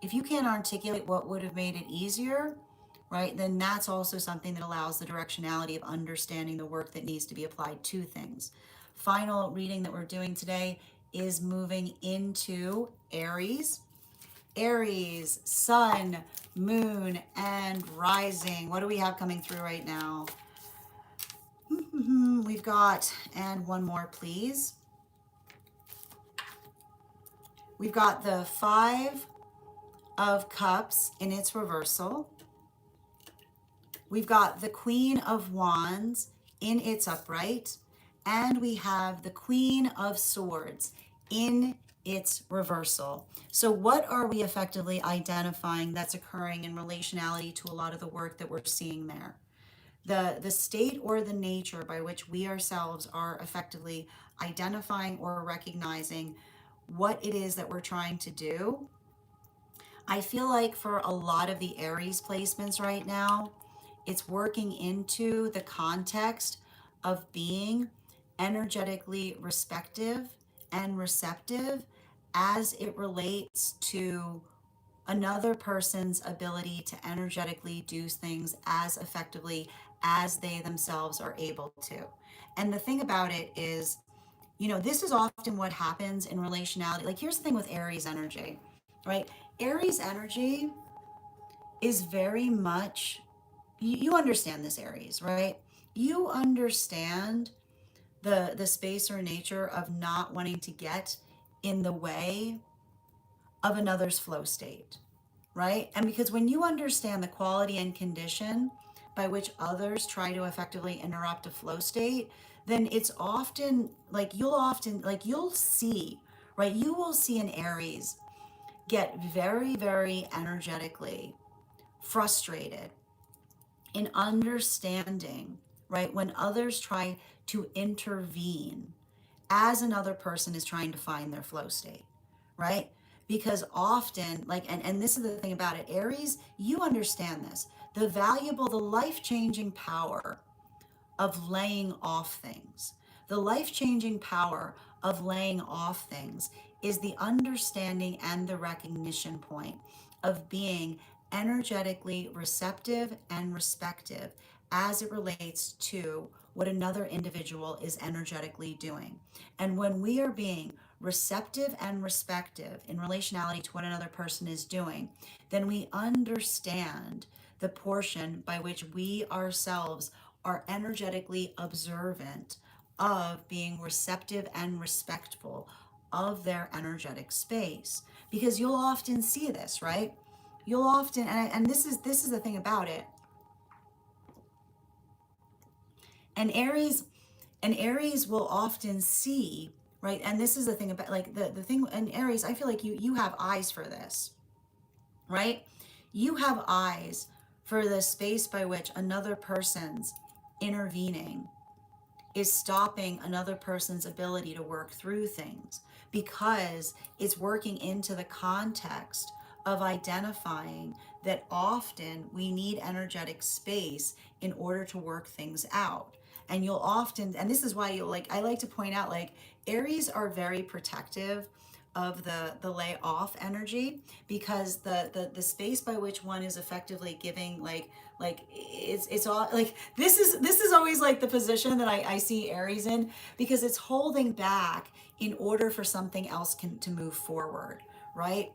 what would have made it easier, right? Then that's also something that allows the directionality of understanding the work that needs to be applied to things. Final reading that we're doing today is moving into Aries. Aries, sun, moon, and rising. What do we have coming through right now? We've got, and one more, please. We've got the Five of Cups in its reversal. We've got the Queen of Wands in its upright. And we have the Queen of Swords in its reversal. So what are we effectively identifying that's occurring in relationality to a lot of the work that we're seeing there? The state or the nature by which we ourselves are effectively identifying or recognizing what it is that we're trying to do. I feel like for a lot of the Aries placements right now, it's working into the context of being energetically respective and receptive as it relates to another person's ability to energetically do things as effectively as they themselves are able to. And the thing about it is, this is often what happens in relationality. Like, here's the thing with Aries energy, right? Aries energy is very much, you understand this, Aries, right? You understand the space or nature of not wanting to get in the way of another's flow state, right? And because when you understand the quality and condition by which others try to effectively interrupt a flow state, then it's often like you'll see, right? You will see an Aries get very, very energetically frustrated in understanding, right, when others try to intervene as another person is trying to find their flow state, right? Because often, and this is the thing about it, Aries, you understand this. the life-changing power of laying off things. The life changing power of laying off things is the understanding and the recognition point of being energetically receptive and respective as it relates to what another individual is energetically doing. And when we are being receptive and respective in relationality to what another person is doing, then we understand the portion by which we ourselves are energetically observant of being receptive and respectful of their energetic space. Because you'll often see this, right? You'll often, and this is the thing about it. And Aries will often see, right? And this is the thing about, like, the thing in Aries, I feel like you have eyes for this, right? You have eyes for the space by which another person's intervening is stopping another person's ability to work through things, because it's working into the context of identifying that often we need energetic space in order to work things out. And you'll often, and this is why you like, I like to point out, like, Aries are very protective of the lay off energy, because the space by which one is effectively giving, like it's all like, this is always like the position that I see Aries in, because it's holding back in order for something else to move forward, right?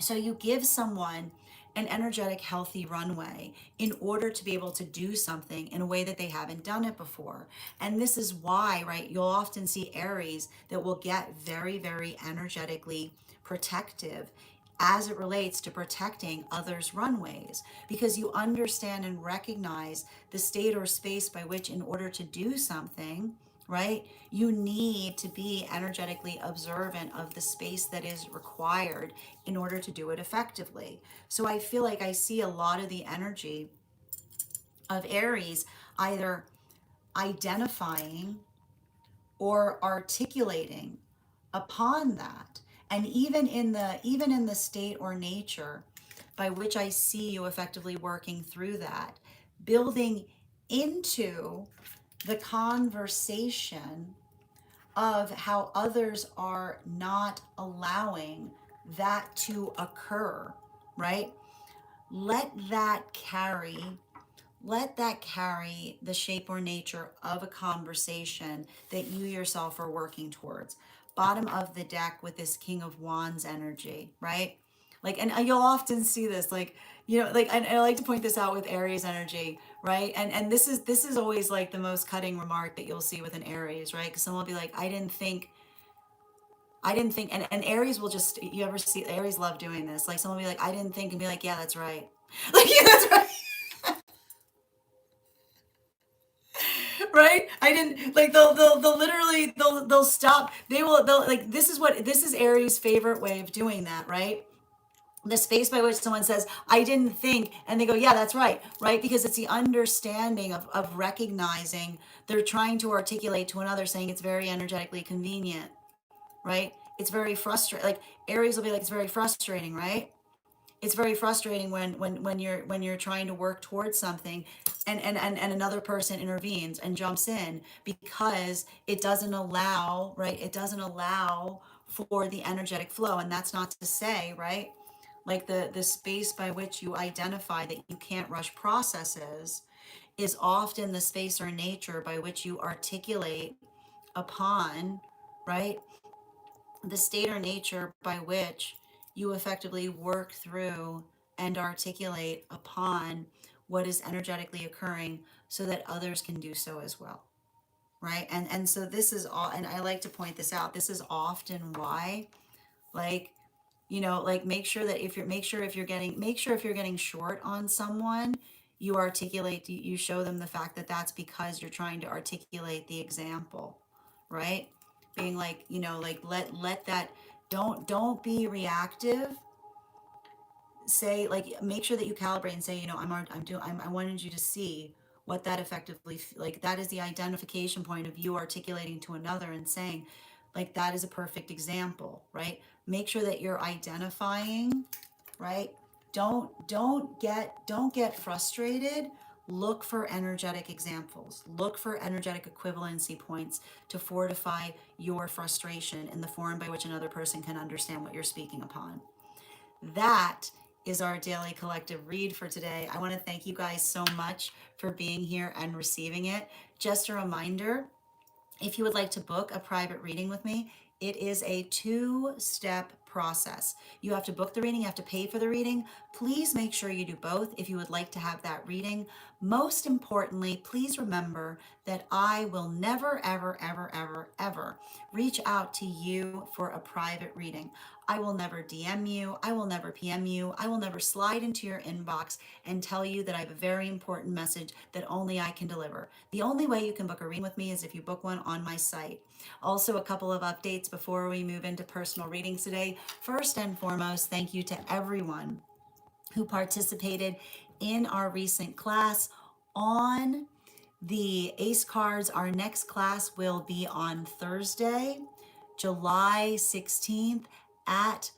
So you give someone an energetic, healthy runway in order to be able to do something in a way that they haven't done it before. And this is why, right, you'll often see Aries that will get very, very energetically protective as it relates to protecting others' runways, because you understand and recognize the state or space by which, in order to do something, right, you need to be energetically observant of the space that is required in order to do it effectively. So I feel like I see a lot of the energy of Aries either identifying or articulating upon that. And even in the state or nature by which I see you effectively working through that, building into the conversation of how others are not allowing that to occur, right? Let that carry let that carry the shape or nature of a conversation that you yourself are working towards. Bottom of the deck with this King of Wands energy, right? Like, and you'll often see this, like, like, and I like to point this out with Aries energy, right? And this is always like the most cutting remark that you'll see with an Aries, right? Because someone will be like, I didn't think, and Aries will just, you ever see Aries love doing this? Like, someone will be like, I didn't think, and be like, yeah, that's right. Like, yeah, that's right. Right? I didn't, like, they'll literally, they'll stop. They'll, like, this is Aries' favorite way of doing that, right? The space by which someone says, I didn't think, and they go, yeah, that's right, right? Because it's the understanding of recognizing they're trying to articulate to another, saying it's very energetically convenient, right? It's very frustrating. Like, Aries will be like, it's very frustrating, right? It's very frustrating when you're trying to work towards something, and another person intervenes and jumps in, because it doesn't allow, right, it doesn't allow for the energetic flow. And that's not to say, right, like, the space by which you identify that you can't rush processes is often the space or nature by which you articulate upon, right, the state or nature by which you effectively work through and articulate upon what is energetically occurring, so that others can do so as well, right? And so this is all, and I like to point this out, this is often why, like, like, make sure if you're getting short on someone, you articulate, you show them the fact that that's because you're trying to articulate the example, right? Being like, like, let that, don't be reactive. Say, like, make sure that you calibrate and say, I wanted you to see what that effectively, like, that is the identification point of you articulating to another and saying, like, that is a perfect example, right? Make sure that you're identifying, right, Don't get frustrated. Look for energetic examples. Look for energetic equivalency points to fortify your frustration in the form by which another person can understand what you're speaking upon. That is our daily collective read for today. I want to thank you guys so much for being here and receiving it. Just a reminder, if you would like to book a private reading with me, it is a two-step process. You have to book the reading, you have to pay for the reading. Please make sure you do both if you would like to have that reading. Most importantly, please remember that I will never, ever, ever, ever, ever reach out to you for a private reading. I will never DM you. I will never PM you. I will never slide into your inbox and tell you that I have a very important message that only I can deliver. The only way you can book a reading with me is if you book one on my site. Also, a couple of updates before we move into personal readings today. First and foremost, thank you to everyone who participated in our recent class on the ACE cards. Our next class will be on Thursday, July 16th at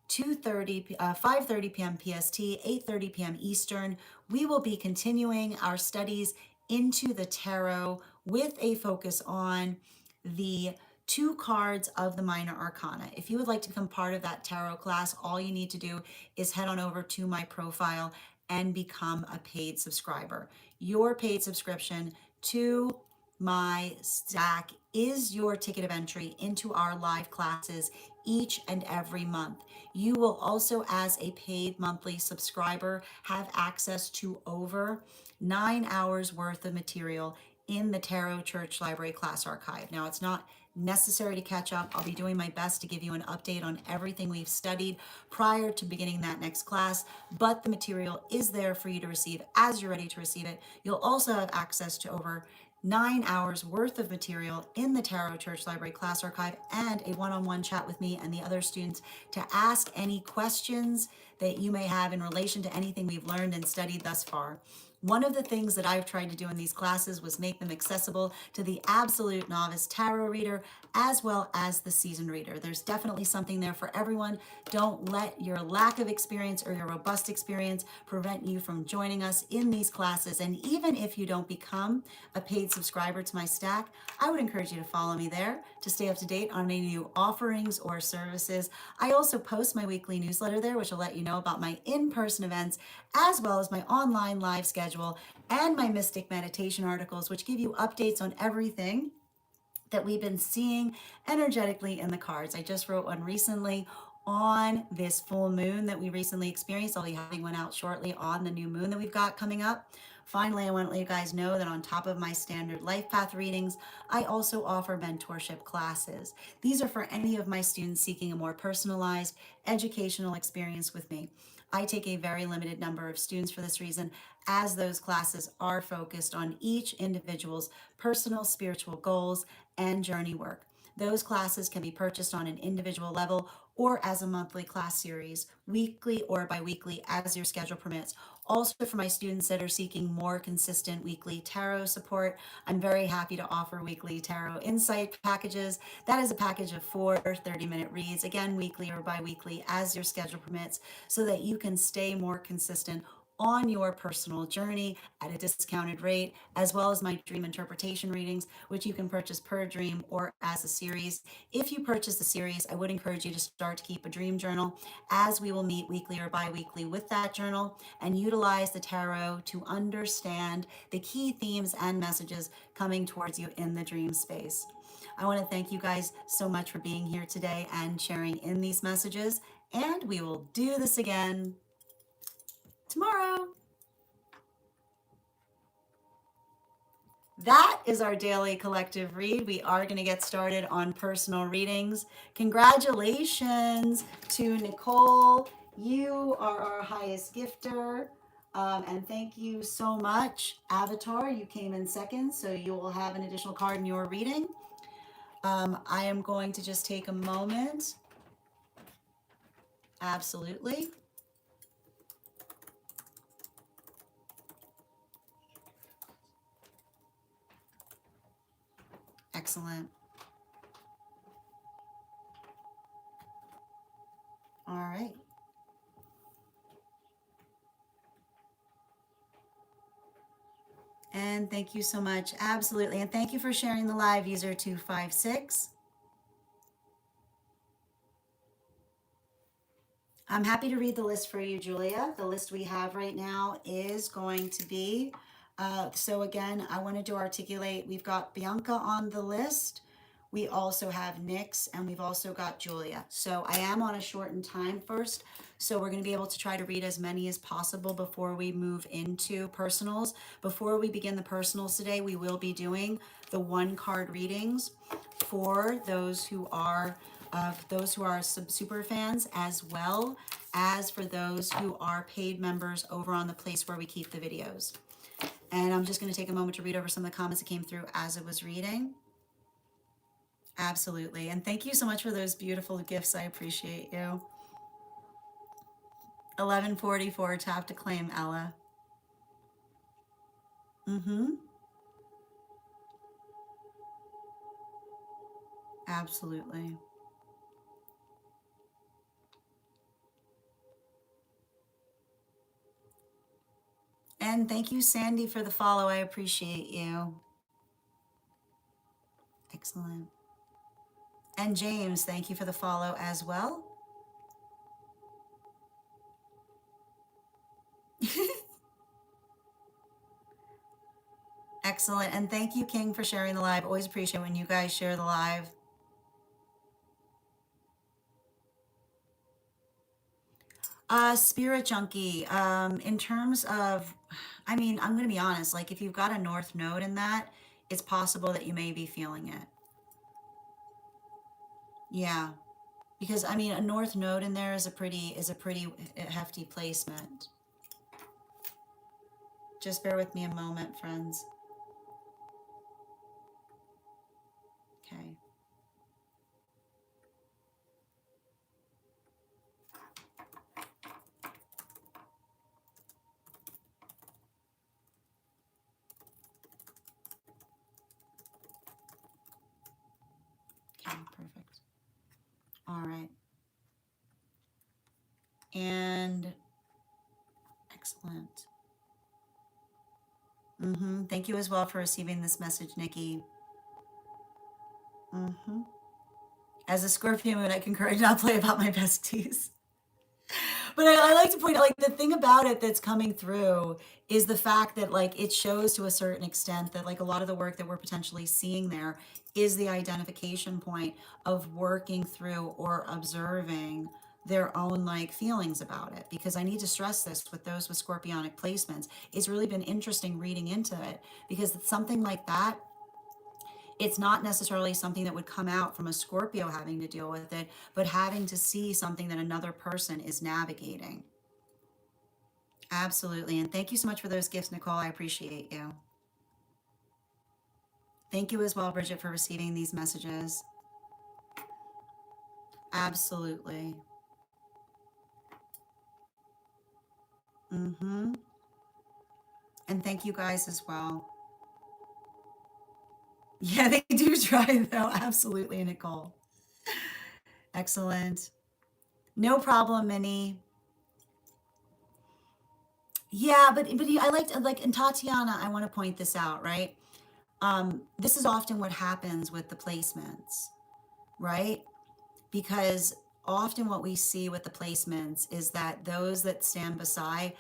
5:30 p.m. PST, 8:30 p.m. Eastern. We will be continuing our studies into the tarot with a focus on the two cards of the minor arcana. If you would like to become part of that tarot class, all you need to do is head on over to my profile and become a paid subscriber. Your paid subscription to my stack is your ticket of entry into our live classes each and every month. You will also, as a paid monthly subscriber, have access to over 9 hours worth of material in the Tarot Church Library class archive. Now, it's not necessary to catch up. I'll be doing my best to give you an update on everything we've studied prior to beginning that next class, but the material is there for you to receive as you're ready to receive it. You'll also have access to over 9 hours worth of material in the Tarot Church Library class archive and a one-on-one chat with me and the other students to ask any questions that you may have in relation to anything we've learned and studied thus far. One of the things that I've tried to do in these classes was make them accessible to the absolute novice tarot reader as well as the seasoned reader. There's definitely something there for everyone. Don't let your lack of experience or your robust experience prevent you from joining us in these classes. And even if you don't become a paid subscriber to my stack, I would encourage you to follow me there to stay up to date on any new offerings or services. I also post my weekly newsletter there, which will let you know about my in-person events as well as my online live schedule and my mystic meditation articles, which give you updates on everything that we've been seeing energetically in the cards. I just wrote one recently on this full moon that we recently experienced. I'll be having one out shortly on the new moon that we've got coming up. Finally, I want to let you guys know that on top of my standard life path readings, I also offer mentorship classes. These are for any of my students seeking a more personalized educational experience with me. I take a very limited number of students for this reason, as those classes are focused on each individual's personal spiritual goals and journey work. Those classes can be purchased on an individual level or as a monthly class series, weekly or biweekly as your schedule permits. Also, for my students that are seeking more consistent weekly tarot support, I'm very happy to offer weekly tarot insight packages. That is a package of 4 30-minute reads, again, weekly or biweekly as your schedule permits, so that you can stay more consistent on your personal journey at a discounted rate, as well as my dream interpretation readings, which you can purchase per dream or as a series. If you purchase the series, I would encourage you to start to keep a dream journal, as we will meet weekly or bi-weekly with that journal and utilize the tarot to understand the key themes and messages coming towards you in the dream space. I want to thank you guys so much for being here today and sharing in these messages, and we will do this again tomorrow. That is our daily collective read. We are going to get started on personal readings. Congratulations to Nicole. You are our highest gifter. And thank you so much. Avatar, you came in second, so you will have an additional card in your reading. I am going to just take a moment. Absolutely. Excellent. All right. And thank you so much. Absolutely. And thank you for sharing the live, user 256. I'm happy to read the list for you, Julia. The list we have right now is going to be, so again, I wanted to articulate, we've got Bianca on the list. We also have Nyx, and we've also got Julia. So I am on a shortened time first. So we're going to be able to try to read as many as possible before we move into personals. Before we begin the personals today, we will be doing the one card readings for those who are super fans, as well as for those who are paid members over on the place where we keep the videos. And I'm just going to take a moment to read over some of the comments that came through as it was reading. Absolutely. And thank you so much for those beautiful gifts. I appreciate you. 1144, tap to claim, Ella. Absolutely. And thank you, Sandy, for the follow. I appreciate you. Excellent. And James, thank you for the follow as well. Excellent. And thank you, King, for sharing the live. Always appreciate when you guys share the live. Spirit Junkie, in terms of, I mean, I'm going to be honest, like if you've got a North Node in that, it's possible that you may be feeling it. Yeah. Because I mean, a North Node in there is a pretty hefty placement. Just bear with me a moment, friends. Okay. Okay, perfect. All right. And excellent. Thank you as well for receiving this message, Nikki. As a Scorpio moon, I concur. I do not play about my besties. But I like to point out, like, the thing about it that's coming through is the fact that, like, it shows to a certain extent that, like, a lot of the work that we're potentially seeing there is the identification point of working through or observing their own, like, feelings about it. Because I need to stress this with those with scorpionic placements. It's really been interesting reading into it, because something like that, it's not necessarily something that would come out from a Scorpio having to deal with it, but having to see something that another person is navigating. Absolutely. And thank you so much for those gifts, Nicole. I appreciate you. Thank you as well, Bridget, for receiving these messages. Absolutely. And thank you guys as well. Yeah, they do try, though. Absolutely, Nicole. Excellent. No problem, Minnie. Yeah, but I like, and Tatiana, I want to point this out, right? This is often what happens with the placements, right? Because often what we see with the placements is that those that stand beside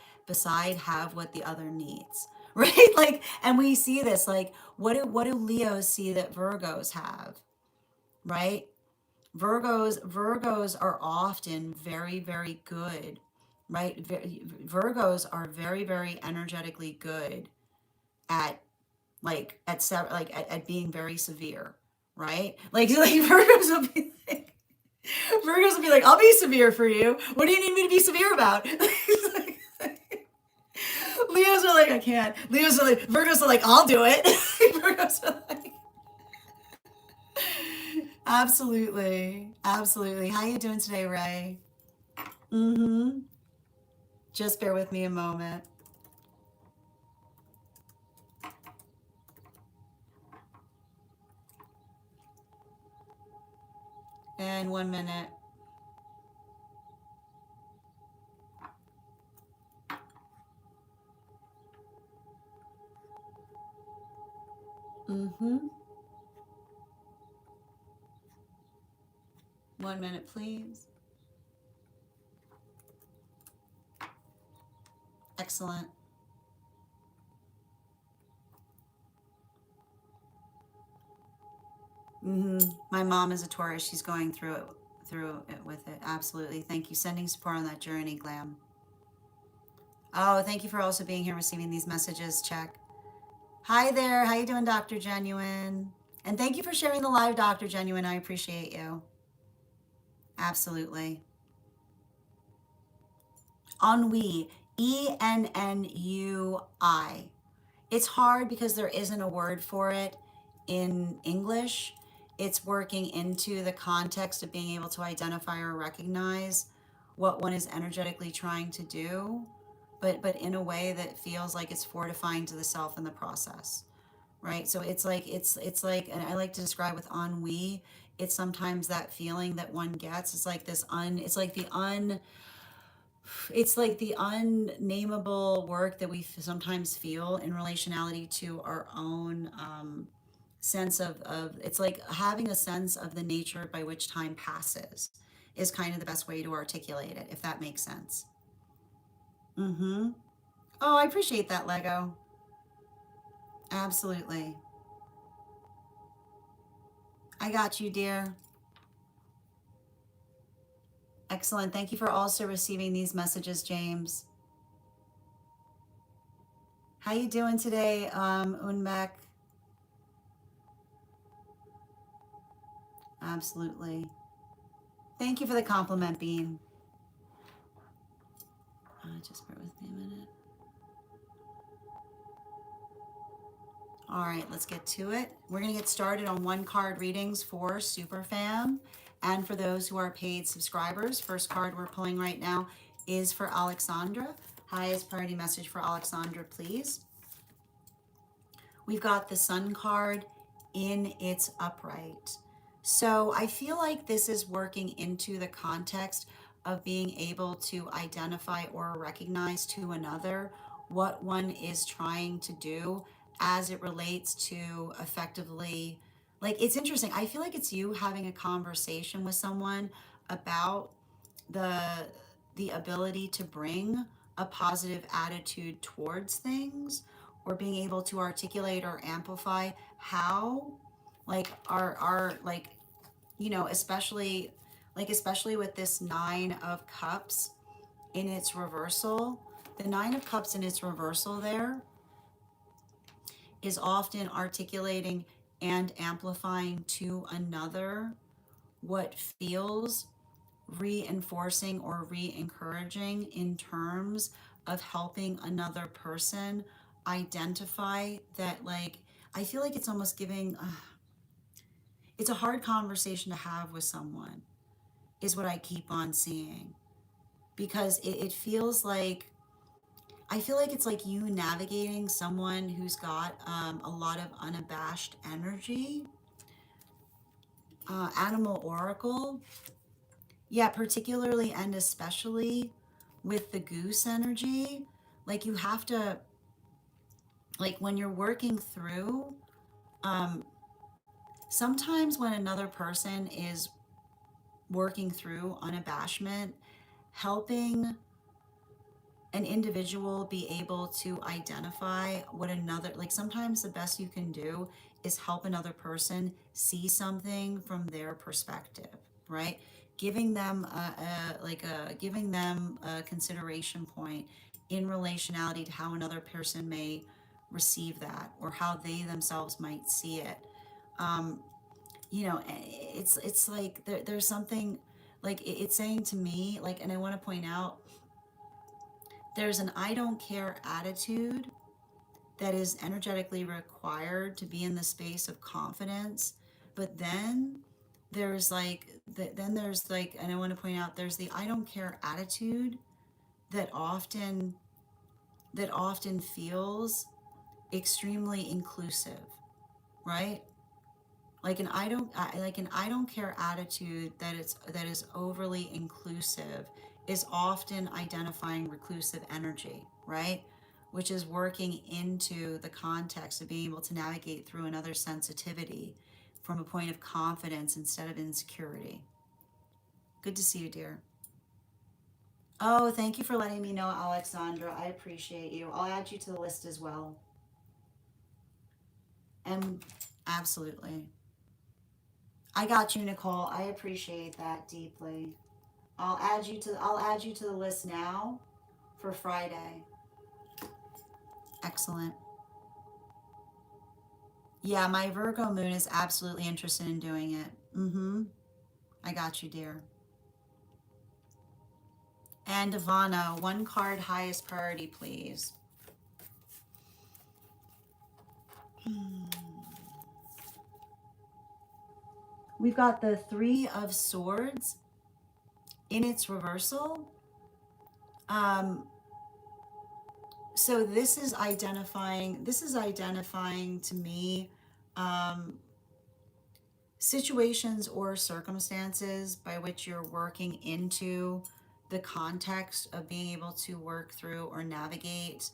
have what the other needs, right? Like, and we see this, like, what do Leos see that Virgos have, right? Virgos are often very, very good, right? Virgos are very, very energetically good at, like, at being very severe, right? Like Virgos will be like, I'll be severe for you. What do you need me to be severe about? Leos are like, I can't. Leos are like, Virgos are like, I'll do it. Virgos are like, absolutely, absolutely. How you doing today, Ray? Just bear with me a moment. And 1 minute. Mm-hmm. 1 minute, please. Excellent. My mom is a Taurus. She's going through it with it. Absolutely. Thank you. Sending support on that journey, Glam. Oh, thank you for also being here, receiving these messages. Check. Hi there. How you doing, Dr. Genuine? And thank you for sharing the live, Dr. Genuine. I appreciate you. Absolutely. Ennui. Ennui. It's hard because there isn't a word for it in English. It's working into the context of being able to identify or recognize what one is energetically trying to do, but in a way that feels like it's fortifying to the self in the process, right? So it's like, and I like to describe with ennui. It's sometimes that feeling that one gets. It's like this it's like the unnameable work that we sometimes feel in relationality to our own sense of it's like having a sense of the nature by which time passes is kind of the best way to articulate it, if that makes sense. Mm-hmm. Oh, I appreciate that, Lego. Absolutely. I got you, dear. Excellent. Thank you for also receiving these messages, James. How you doing today, Unmek? Absolutely. Thank you for the compliment, Bean. Just bear with me a minute. All right, let's get to it. We're going to get started on one card readings for Superfam and for those who are paid subscribers. First card we're pulling right now is for Alexandra. Highest priority message for Alexandra, please. We've got the Sun card in its upright. So I feel like this is working into the context of being able to identify or recognize to another what one is trying to do as it relates to effectively, like, it's interesting. I feel like it's you having a conversation with someone about the the ability to bring a positive attitude towards things, or being able to articulate or amplify how, like, our like, especially, especially with this 9 of Cups in its reversal. The 9 of Cups in its reversal there is often articulating and amplifying to another what feels reinforcing or re-encouraging in terms of helping another person identify that, like, I feel like it's almost giving it's a hard conversation to have with someone, is what I keep on seeing, because it feels like, I feel like it's like you navigating someone who's got a lot of unabashed energy. Animal Oracle. Yeah, particularly and especially with the goose energy. Like, you have to, like, when you're working through, um, sometimes when another person is working through unabashment, helping an individual be able to identify what another, like, sometimes the best you can do is help another person see something from their perspective, right? Giving them giving them a consideration point in relationality to how another person may receive that, or how they themselves might see it. um, it's like there's something, like, it's saying to me, like, and I want to point out, there's an I don't care attitude that is energetically required to be in the space of confidence. But then there's like, and I want to point out, there's the I don't care attitude that often feels extremely inclusive, right? Like an I don't care attitude that is overly inclusive is often identifying reclusive energy, right? which is working into the context of being able to navigate through another sensitivity from a point of confidence instead of insecurity. Good to see you, dear. Oh, thank you for letting me know, Alexandra. I appreciate you. I'll add you to the list as well. And absolutely. I got you, Nicole. I appreciate that deeply. I'll add you to the list now for Friday. Excellent. Yeah, my Virgo moon is absolutely interested in doing it. Mm-hmm. I got you, dear. And Ivana, one card highest priority, please. We've got the Three of Swords in its reversal. Um, so this is identifying to me situations or circumstances by which you're working into the context of being able to work through or navigate.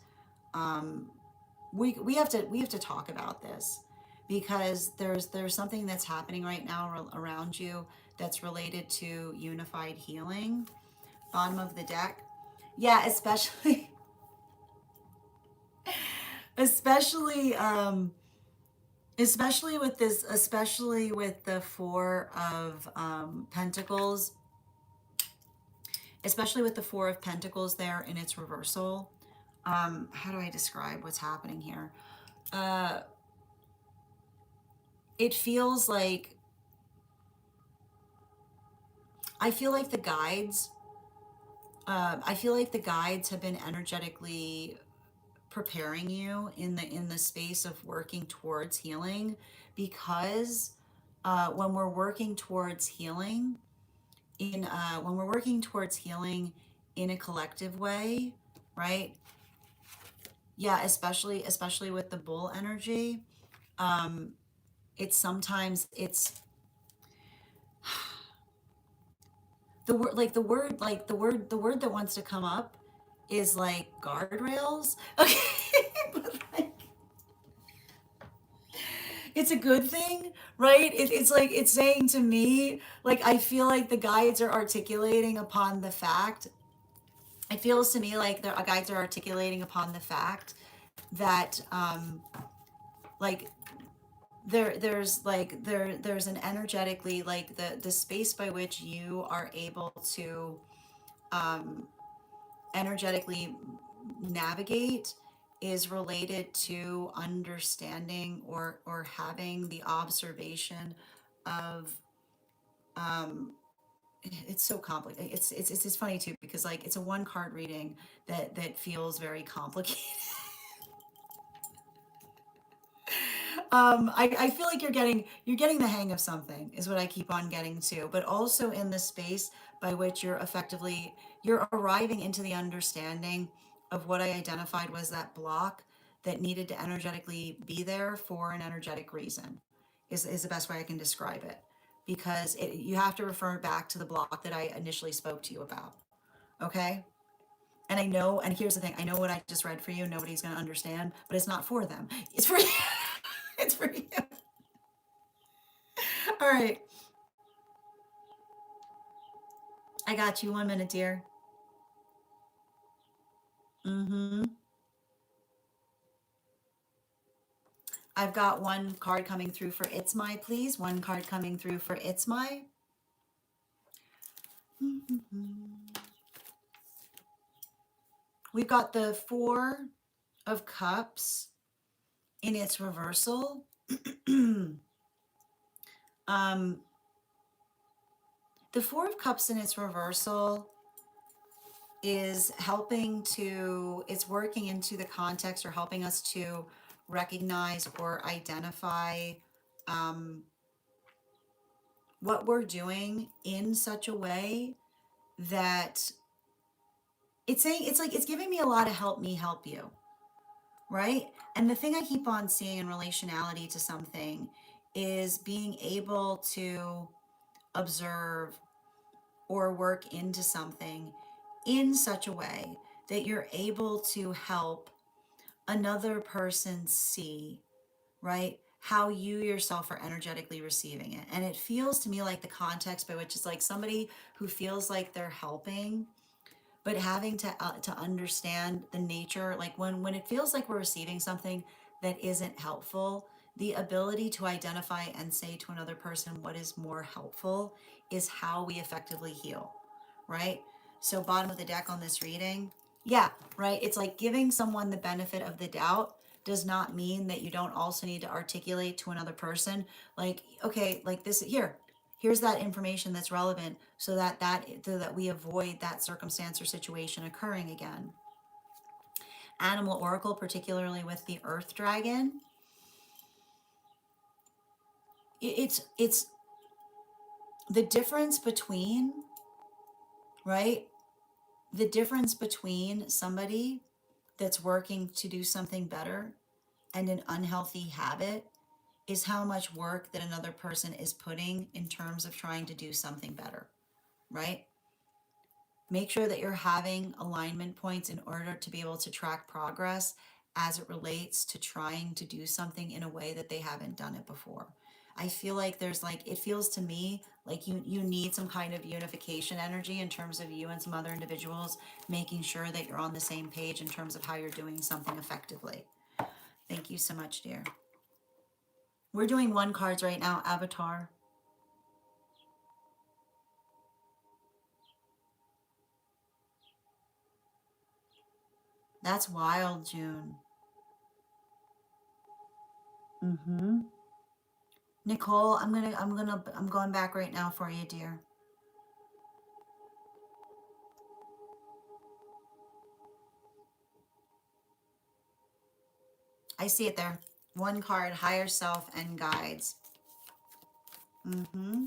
We have to talk about this because there's something that's happening right now around you that's related to unified healing. Bottom of the deck. Yeah, especially especially with this, especially with the Four of Pentacles, especially with the Four of Pentacles there in its reversal. How do I describe what's happening here? It feels like, I feel like the guides, I feel like the guides have been energetically preparing you in the space of working towards healing, because when we're working towards healing when we're working towards healing in a collective way, right? Yeah, especially with the bull energy. It's sometimes it's the word like the word like the word that wants to come up is like guardrails. Okay. But like, it's a good thing, right? It's like it's saying to me, like, I feel like the guides are articulating upon the fact, it feels to me like the guides are articulating upon the fact that like there's an energetically, like the space by which you are able to energetically navigate is related to understanding or having the observation of it's so complicated. It's funny too, because like it's a one card reading that feels very complicated. I feel like you're getting the hang of something is what I keep on getting to, but also in the space by which you're arriving into the understanding of what I identified was that block that needed to energetically be there for an energetic reason is the best way I can describe it, because you have to refer back to the block that I initially spoke to you about. Okay. And I know, and here's the thing, I know what I just read for you, nobody's going to understand, but it's not for them. It's for you. It's for you. All right. I got you. 1 minute, dear. Mm-hmm. I've got one card coming through for It's My, please. One card coming through for It's My. We've got the Four of Cups in its reversal. um, the Four of Cups in its reversal is it's working into the context or helping us to recognize or identify what we're doing in such a way that it's saying, it's like it's giving me a lot of help me help you, right? And the thing I keep on seeing in relationality to something is being able to observe or work into something in such a way that you're able to help another person see, right? How you yourself are energetically receiving it. And it feels to me like the context by which it's like somebody who feels like they're helping, but having to understand the nature, like when it feels like we're receiving something that isn't helpful, the ability to identify and say to another person what is more helpful is how we effectively heal, right? So bottom of the deck on this reading, yeah, right, it's like giving someone the benefit of the doubt does not mean that you don't also need to articulate to another person, like, okay, like this here, here's that information that's relevant, so that we avoid that circumstance or situation occurring again. Animal oracle, particularly with the earth dragon, it's the difference between, right, the difference between somebody that's working to do something better and an unhealthy habit is how much work that another person is putting in terms of trying to do something better, right? Make sure that you're having alignment points in order to be able to track progress as it relates to trying to do something in a way that they haven't done it before. I feel like there's like, it feels to me like you need some kind of unification energy in terms of you and some other individuals making sure that you're on the same page in terms of how you're doing something effectively. Thank you so much, dear. We're doing one cards right now, Avatar. That's wild, June. Mm-hmm. Nicole, I'm going back right now for you, dear. I see it there. One card, higher self and guides. Mm-hmm.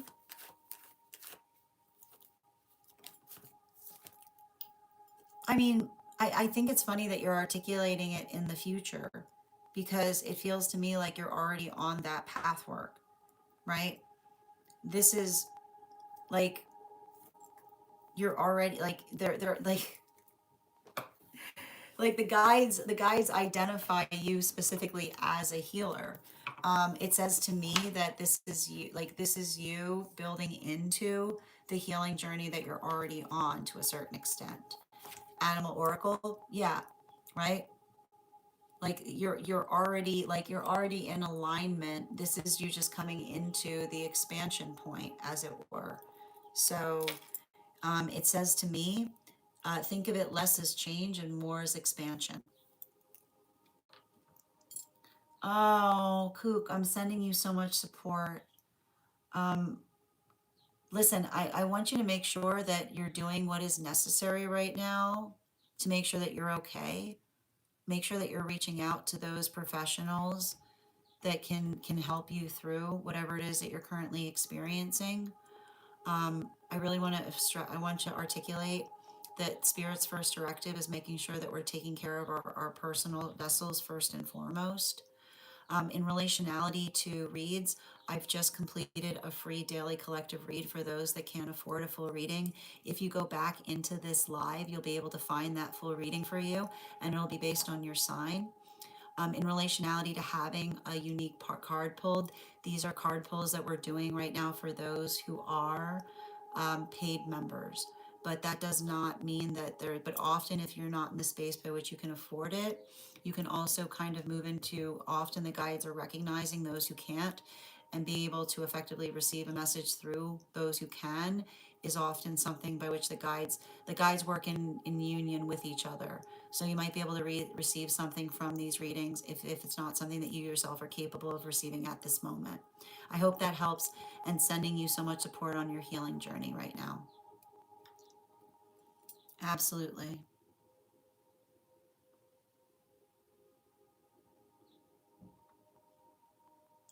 I mean, I think it's funny that you're articulating it in the future because it feels to me like you're already on that path work, right? This is like you're already like they're like the guides identify you specifically as a healer. It says to me that this is you, like this is you building into the healing journey that you're already on to a certain extent. Animal oracle, yeah, right, like you're already in alignment. This is you just coming into the expansion point, as it were. So it says to me, think of it less as change and more as expansion. Oh, Kook, I'm sending you so much support. Um, Listen, I want you to make sure that you're doing what is necessary right now to make sure that you're okay. Make sure that you're reaching out to those professionals that can help you through whatever it is that you're currently experiencing. I really want to I want to articulate that Spirit's first directive is making sure that we're taking care of our personal vessels first and foremost. In relationality to reads, I've just completed a free daily collective read for those that can't afford a full reading. If you go back into this live, you'll be able to find that full reading for you, and it'll be based on your sign. In relationality to having a unique card pulled, these are card pulls that we're doing right now for those who are paid members. But that does not mean that but often if you're not in the space by which you can afford it, you can also kind of move into, often the guides are recognizing those who can't, and being able to effectively receive a message through those who can is often something by which the guides work in union with each other. So you might be able to receive something from these readings if it's not something that you yourself are capable of receiving at this moment. I hope that helps, and sending you so much support on your healing journey right now. Absolutely.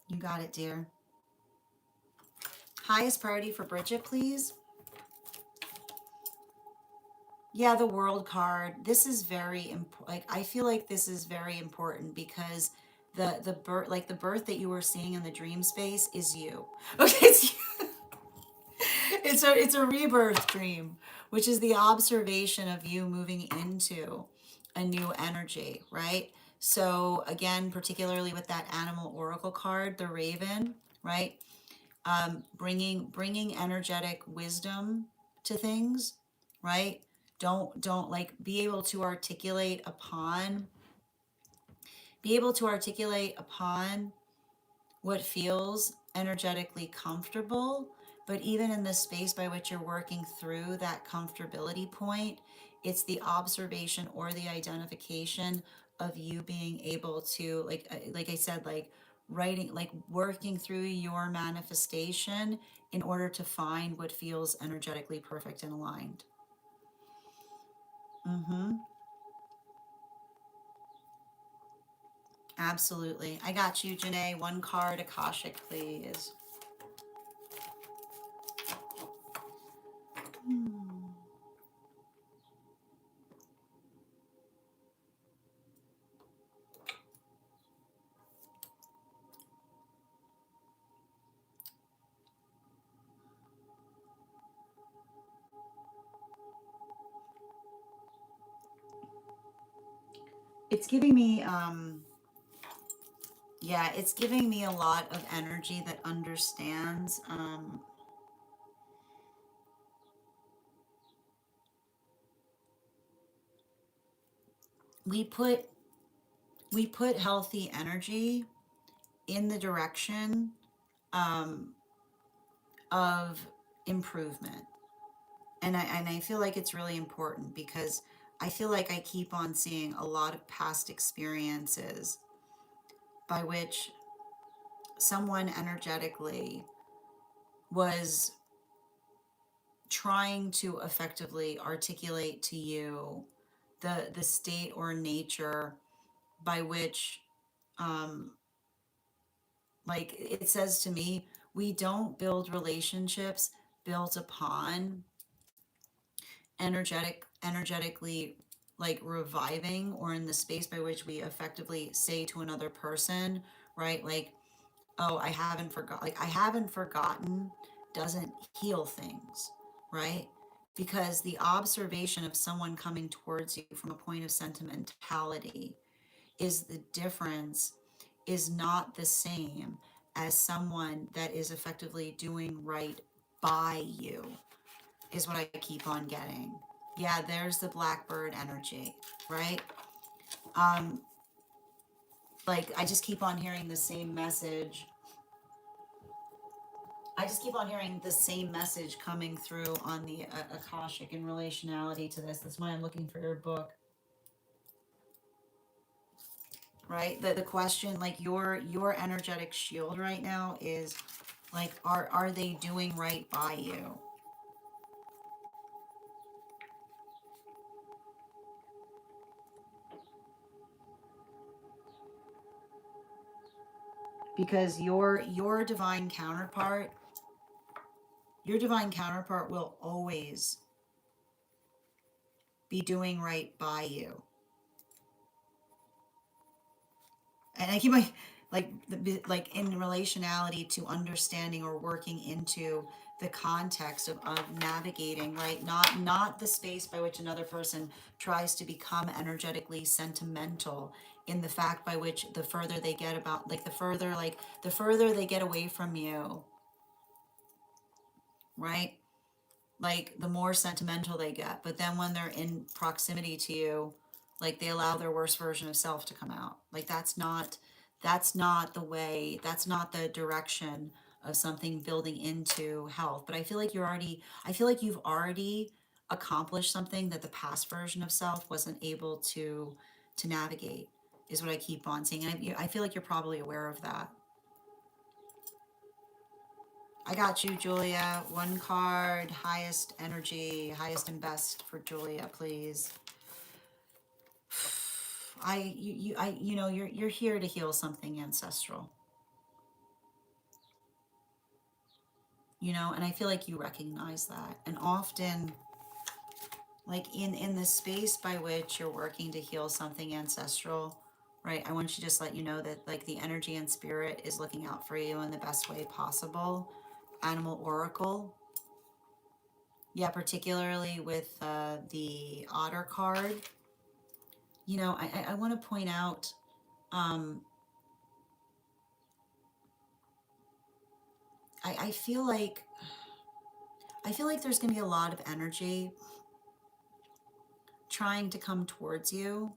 You got it, dear. Highest priority for Bridget, please. Yeah, the world card. This is very important. Like, I feel like this is very important because the birth, like the birth that you were seeing in the dream space is you. Okay, it's a rebirth dream, which is the observation of you moving into a new energy, right? So again, particularly with that animal oracle card, the raven, right? Bringing energetic wisdom to things, right? Don't like be able to articulate upon what feels energetically comfortable. But even in the space by which you're working through that comfortability point, it's the observation or the identification of you being able to, like I said, like writing, like working through your manifestation in order to find what feels energetically perfect and aligned. Mm-hmm. Absolutely. I got you, Janae. One card, Akashic, please. It's giving me yeah, it's giving me a lot of energy that understands. We put we put healthy energy in the direction um, of improvement, and I feel like it's really important because I feel like I keep on seeing a lot of past experiences by which someone energetically was trying to effectively articulate to you the state or nature by which um like it says to me, we don't build relationships built upon energetically like reviving, or in the space by which we effectively say to another person, right, like, oh, I haven't forgotten doesn't heal things, right? Because the observation of someone coming towards you from a point of sentimentality is the difference, is not the same as someone that is effectively doing right by you, is what I keep on getting. Yeah, there's the blackbird energy, right? Um, like I just keep on hearing the same message. I just keep on hearing the same message coming through on the Akashic in relationality to this. That's why I'm looking for your book, right? The question, like your energetic shield right now is like, are they doing right by you? Because your divine counterpart will always be doing right by you. And I keep like in relationality to understanding or working into the context of navigating, right, not the space by which another person tries to become energetically sentimental, in the fact by which the further they get about, like the further they get away from you, right, like the more sentimental they get. But then when they're in proximity to you, like they allow their worst version of self to come out. Like that's not the way, that's not the direction of something building into health. But I feel like you've already accomplished something that the past version of self wasn't able to navigate, is what I keep on seeing. And I feel like you're probably aware of that. I got you, Julia. One card, highest energy, highest and best for Julia, please. You're here to heal something ancestral, and I feel like you recognize that. And often, like in the space by which you're working to heal something ancestral, right? I want you to just let you know that like the energy and spirit is looking out for you in the best way possible. Animal oracle, yeah, particularly with the otter card. I want to point out um, I feel like there's going to be a lot of energy trying to come towards you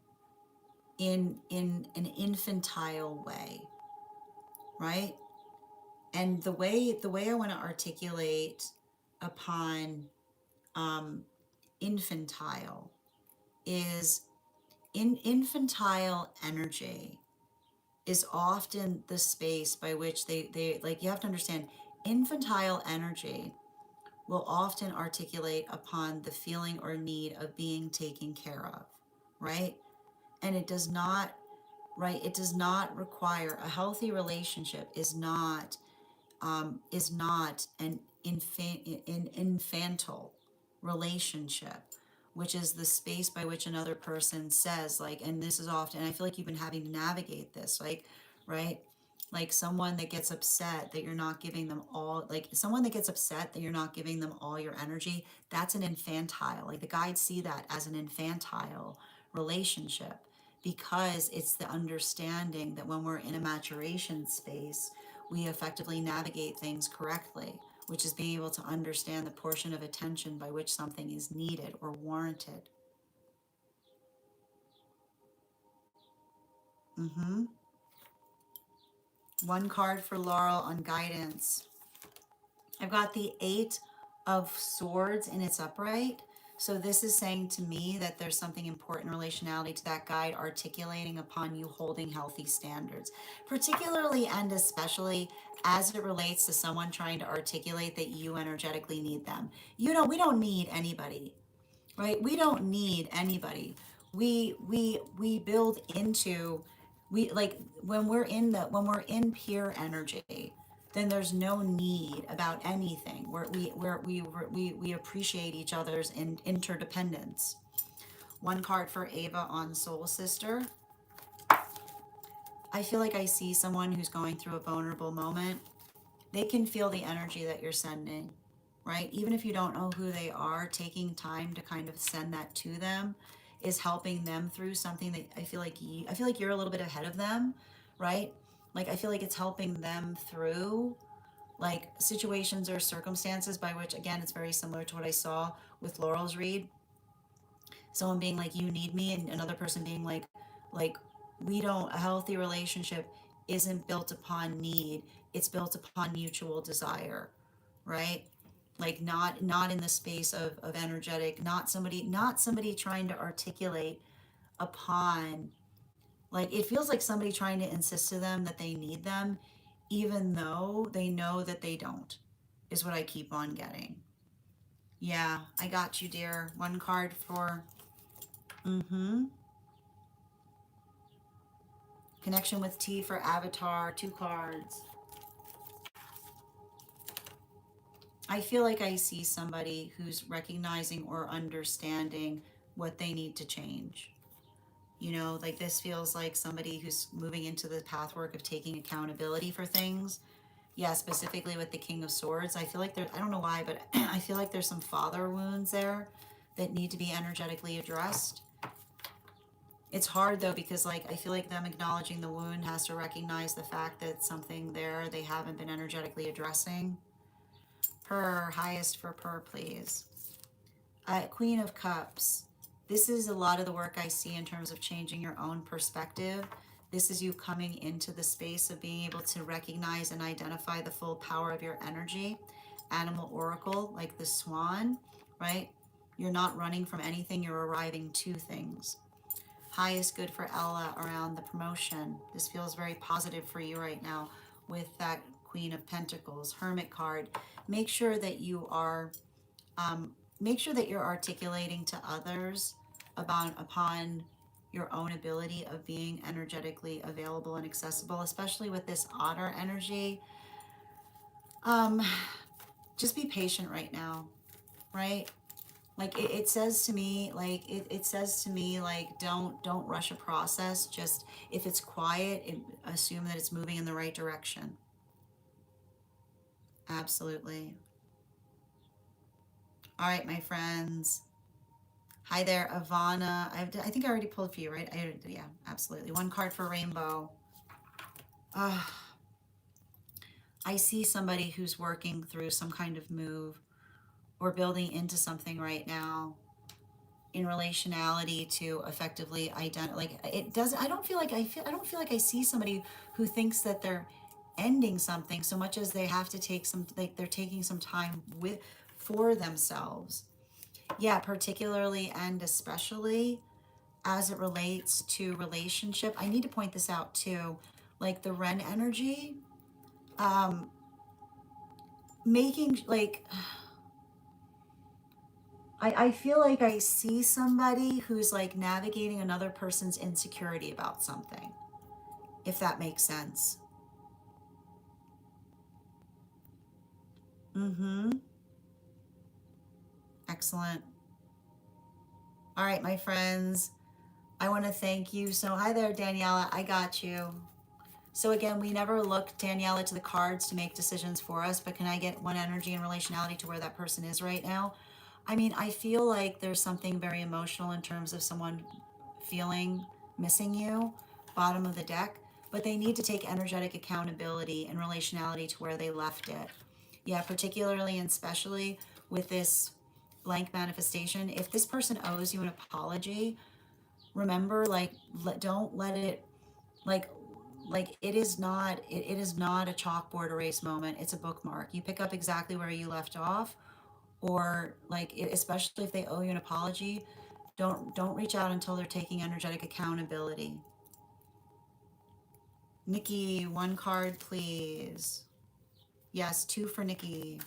in an infantile way, right? And the way I want to articulate upon infantile is in infantile energy is often the space by which they like, you have to understand, infantile energy will often articulate upon the feeling or need of being taken care of, right? And it does not, right? It does not require, a healthy relationship is not an infantil relationship, which is the space by which another person says, like, and this is often, I feel like you've been having to navigate this, like, right? Like someone that gets upset that you're not giving them all, like someone that gets upset that you're not giving them all your energy, that's an infantile. Like the guides see that as an infantile relationship, because it's the understanding that when we're in a maturation space, we effectively navigate things correctly, which is being able to understand the portion of attention by which something is needed or warranted. Mm-hmm. One card for Laurel on guidance. I've got the Eight of Swords in its upright. So this is saying to me that there's something important in relationality to that guide articulating upon you holding healthy standards, particularly and especially as it relates to someone trying to articulate that you energetically need them. We don't need anybody, right? We don't need anybody. We build into, we like, when we're in pure energy, then there's no need about anything. We appreciate each other's interdependence. One card for Ava on Soul Sister. I feel like I see someone who's going through a vulnerable moment. They can feel the energy that you're sending, right? Even if you don't know who they are, taking time to kind of send that to them is helping them through something that I feel like you're a little bit ahead of them, right? Like I feel like it's helping them through like situations or circumstances by which, again, it's very similar to what I saw with Laurel's read. Someone being like, you need me, and another person being like, we don't, a healthy relationship isn't built upon need, it's built upon mutual desire, right? Like not in the space of energetic, not somebody trying to articulate upon, like it feels like somebody trying to insist to them that they need them even though they know that they don't, is what I keep on getting. Yeah, I got you, dear. One card for mm-hmm. Connection with T for Avatar, 2 cards. I feel like I see somebody who's recognizing or understanding what they need to change. Like this feels like somebody who's moving into the pathwork of taking accountability for things. Yeah, specifically with the King of Swords. I feel like I don't know why, but I feel like there's some father wounds there that need to be energetically addressed. It's hard though, because like I feel like them acknowledging the wound has to recognize the fact that something there they haven't been energetically addressing. Per, highest for per, please. Queen of Cups. This is a lot of the work I see in terms of changing your own perspective. This is you coming into the space of being able to recognize and identify the full power of your energy. Animal Oracle, like the swan, right? You're not running from anything, you're arriving to things. Highest good for Ella around the promotion. This feels very positive for you right now with that Queen of Pentacles. Hermit card. Make sure that you are make sure that you're articulating to others upon your own ability of being energetically available and accessible, especially with this otter energy. Um, just be patient right now, right? Like it says to me, it says to me, like, don't rush a process. Just if it's quiet, assume that it's moving in the right direction. Absolutely. All right, my friends. Hi there, Ivana. I think I already pulled for you, right? Yeah, absolutely. One card for rainbow. Uh, I see somebody who's working through some kind of move or building into something right now in relationality to effectively identify. Like it doesn't. I don't feel like I see somebody who thinks that they're ending something so much as they have to take some. Like they're taking some time with for themselves. Yeah, particularly and especially as it relates to relationship. I need to point this out too. Like the Ren energy, um, making like I feel like I see somebody who's like navigating another person's insecurity about something, if that makes sense. Mm-hmm. Excellent. All right, my friends. I want to thank you. So, hi there, Daniela. I got you. So, again, we never look, Daniela, to the cards to make decisions for us, but can I get one energy and relationality to where that person is right now? I mean, I feel like there's something very emotional in terms of someone feeling missing you, bottom of the deck, but they need to take energetic accountability and relationality to where they left it. Yeah, particularly and especially with this blank manifestation, if this person owes you an apology, remember, like, don't let it, like, it is not a chalkboard erase moment. It's a bookmark. You pick up exactly where you left off, or like, especially if they owe you an apology, don't reach out until they're taking energetic accountability. Nikki, one card, please. Yes, two for Nikki.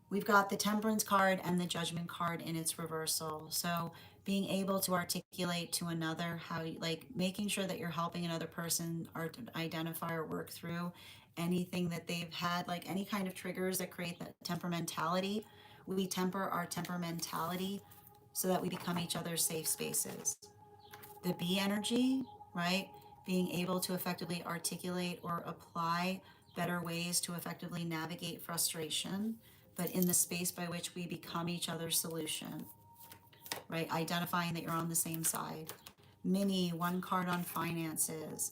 We've got the Temperance card and the Judgment card in its reversal. So being able to articulate to another how you, like, making sure that you're helping another person identify or work through anything that they've had, like any kind of triggers that create that temperamentality. We temper our temperamentality so that we become each other's safe spaces. The B energy, right? Being able to effectively articulate or apply better ways to effectively navigate frustration, but in the space by which we become each other's solution, right? Identifying that you're on the same side. Mini, one card on finances.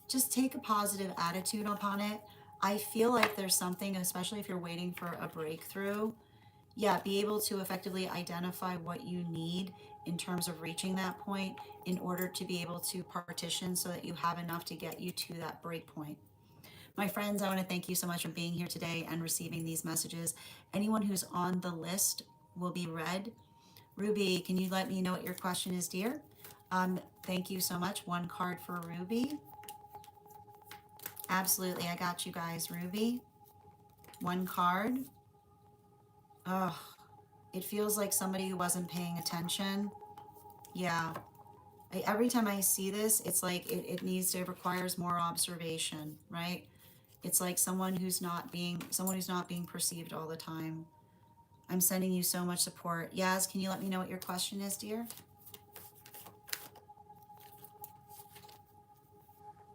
Just take a positive attitude upon it. I feel like there's something, especially if you're waiting for a breakthrough, yeah, be able to effectively identify what you need in terms of reaching that point in order to be able to partition so that you have enough to get you to that break point. My friends, I want to thank you so much for being here today and receiving these messages. Anyone who's on the list will be read. Ruby, can you let me know what your question is, dear? Thank you so much. One card for Ruby. Absolutely, I got you guys. Ruby, one card. Oh, it feels like somebody who wasn't paying attention. Yeah. Every time I see this, it's like it requires more observation, right? It's like someone who's not being perceived all the time. I'm sending you so much support. Yaz, can you let me know what your question is, dear?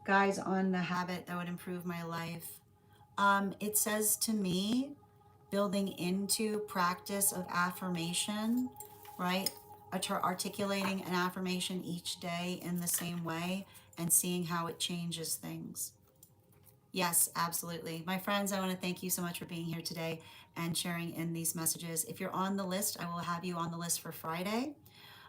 Guys, on the habit that would improve my life. It says to me, building into practice of affirmation, right? Articulating an affirmation each day in the same way and seeing how it changes things. Yes, absolutely. My friends, I want to thank you so much for being here today and sharing in these messages. If you're on the list, I will have you on the list for Friday.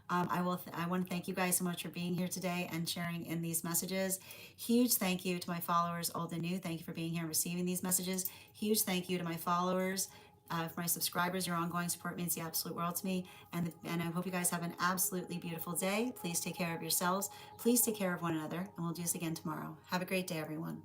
I want to thank you guys so much for being here today and sharing in these messages. Huge thank you to my followers, old and new. Thank you for being here and receiving these messages. Huge thank you to my followers, for my subscribers. Your ongoing support means the absolute world to me. And I hope you guys have an absolutely beautiful day. Please take care of yourselves. Please take care of one another. And we'll do this again tomorrow. Have a great day, everyone.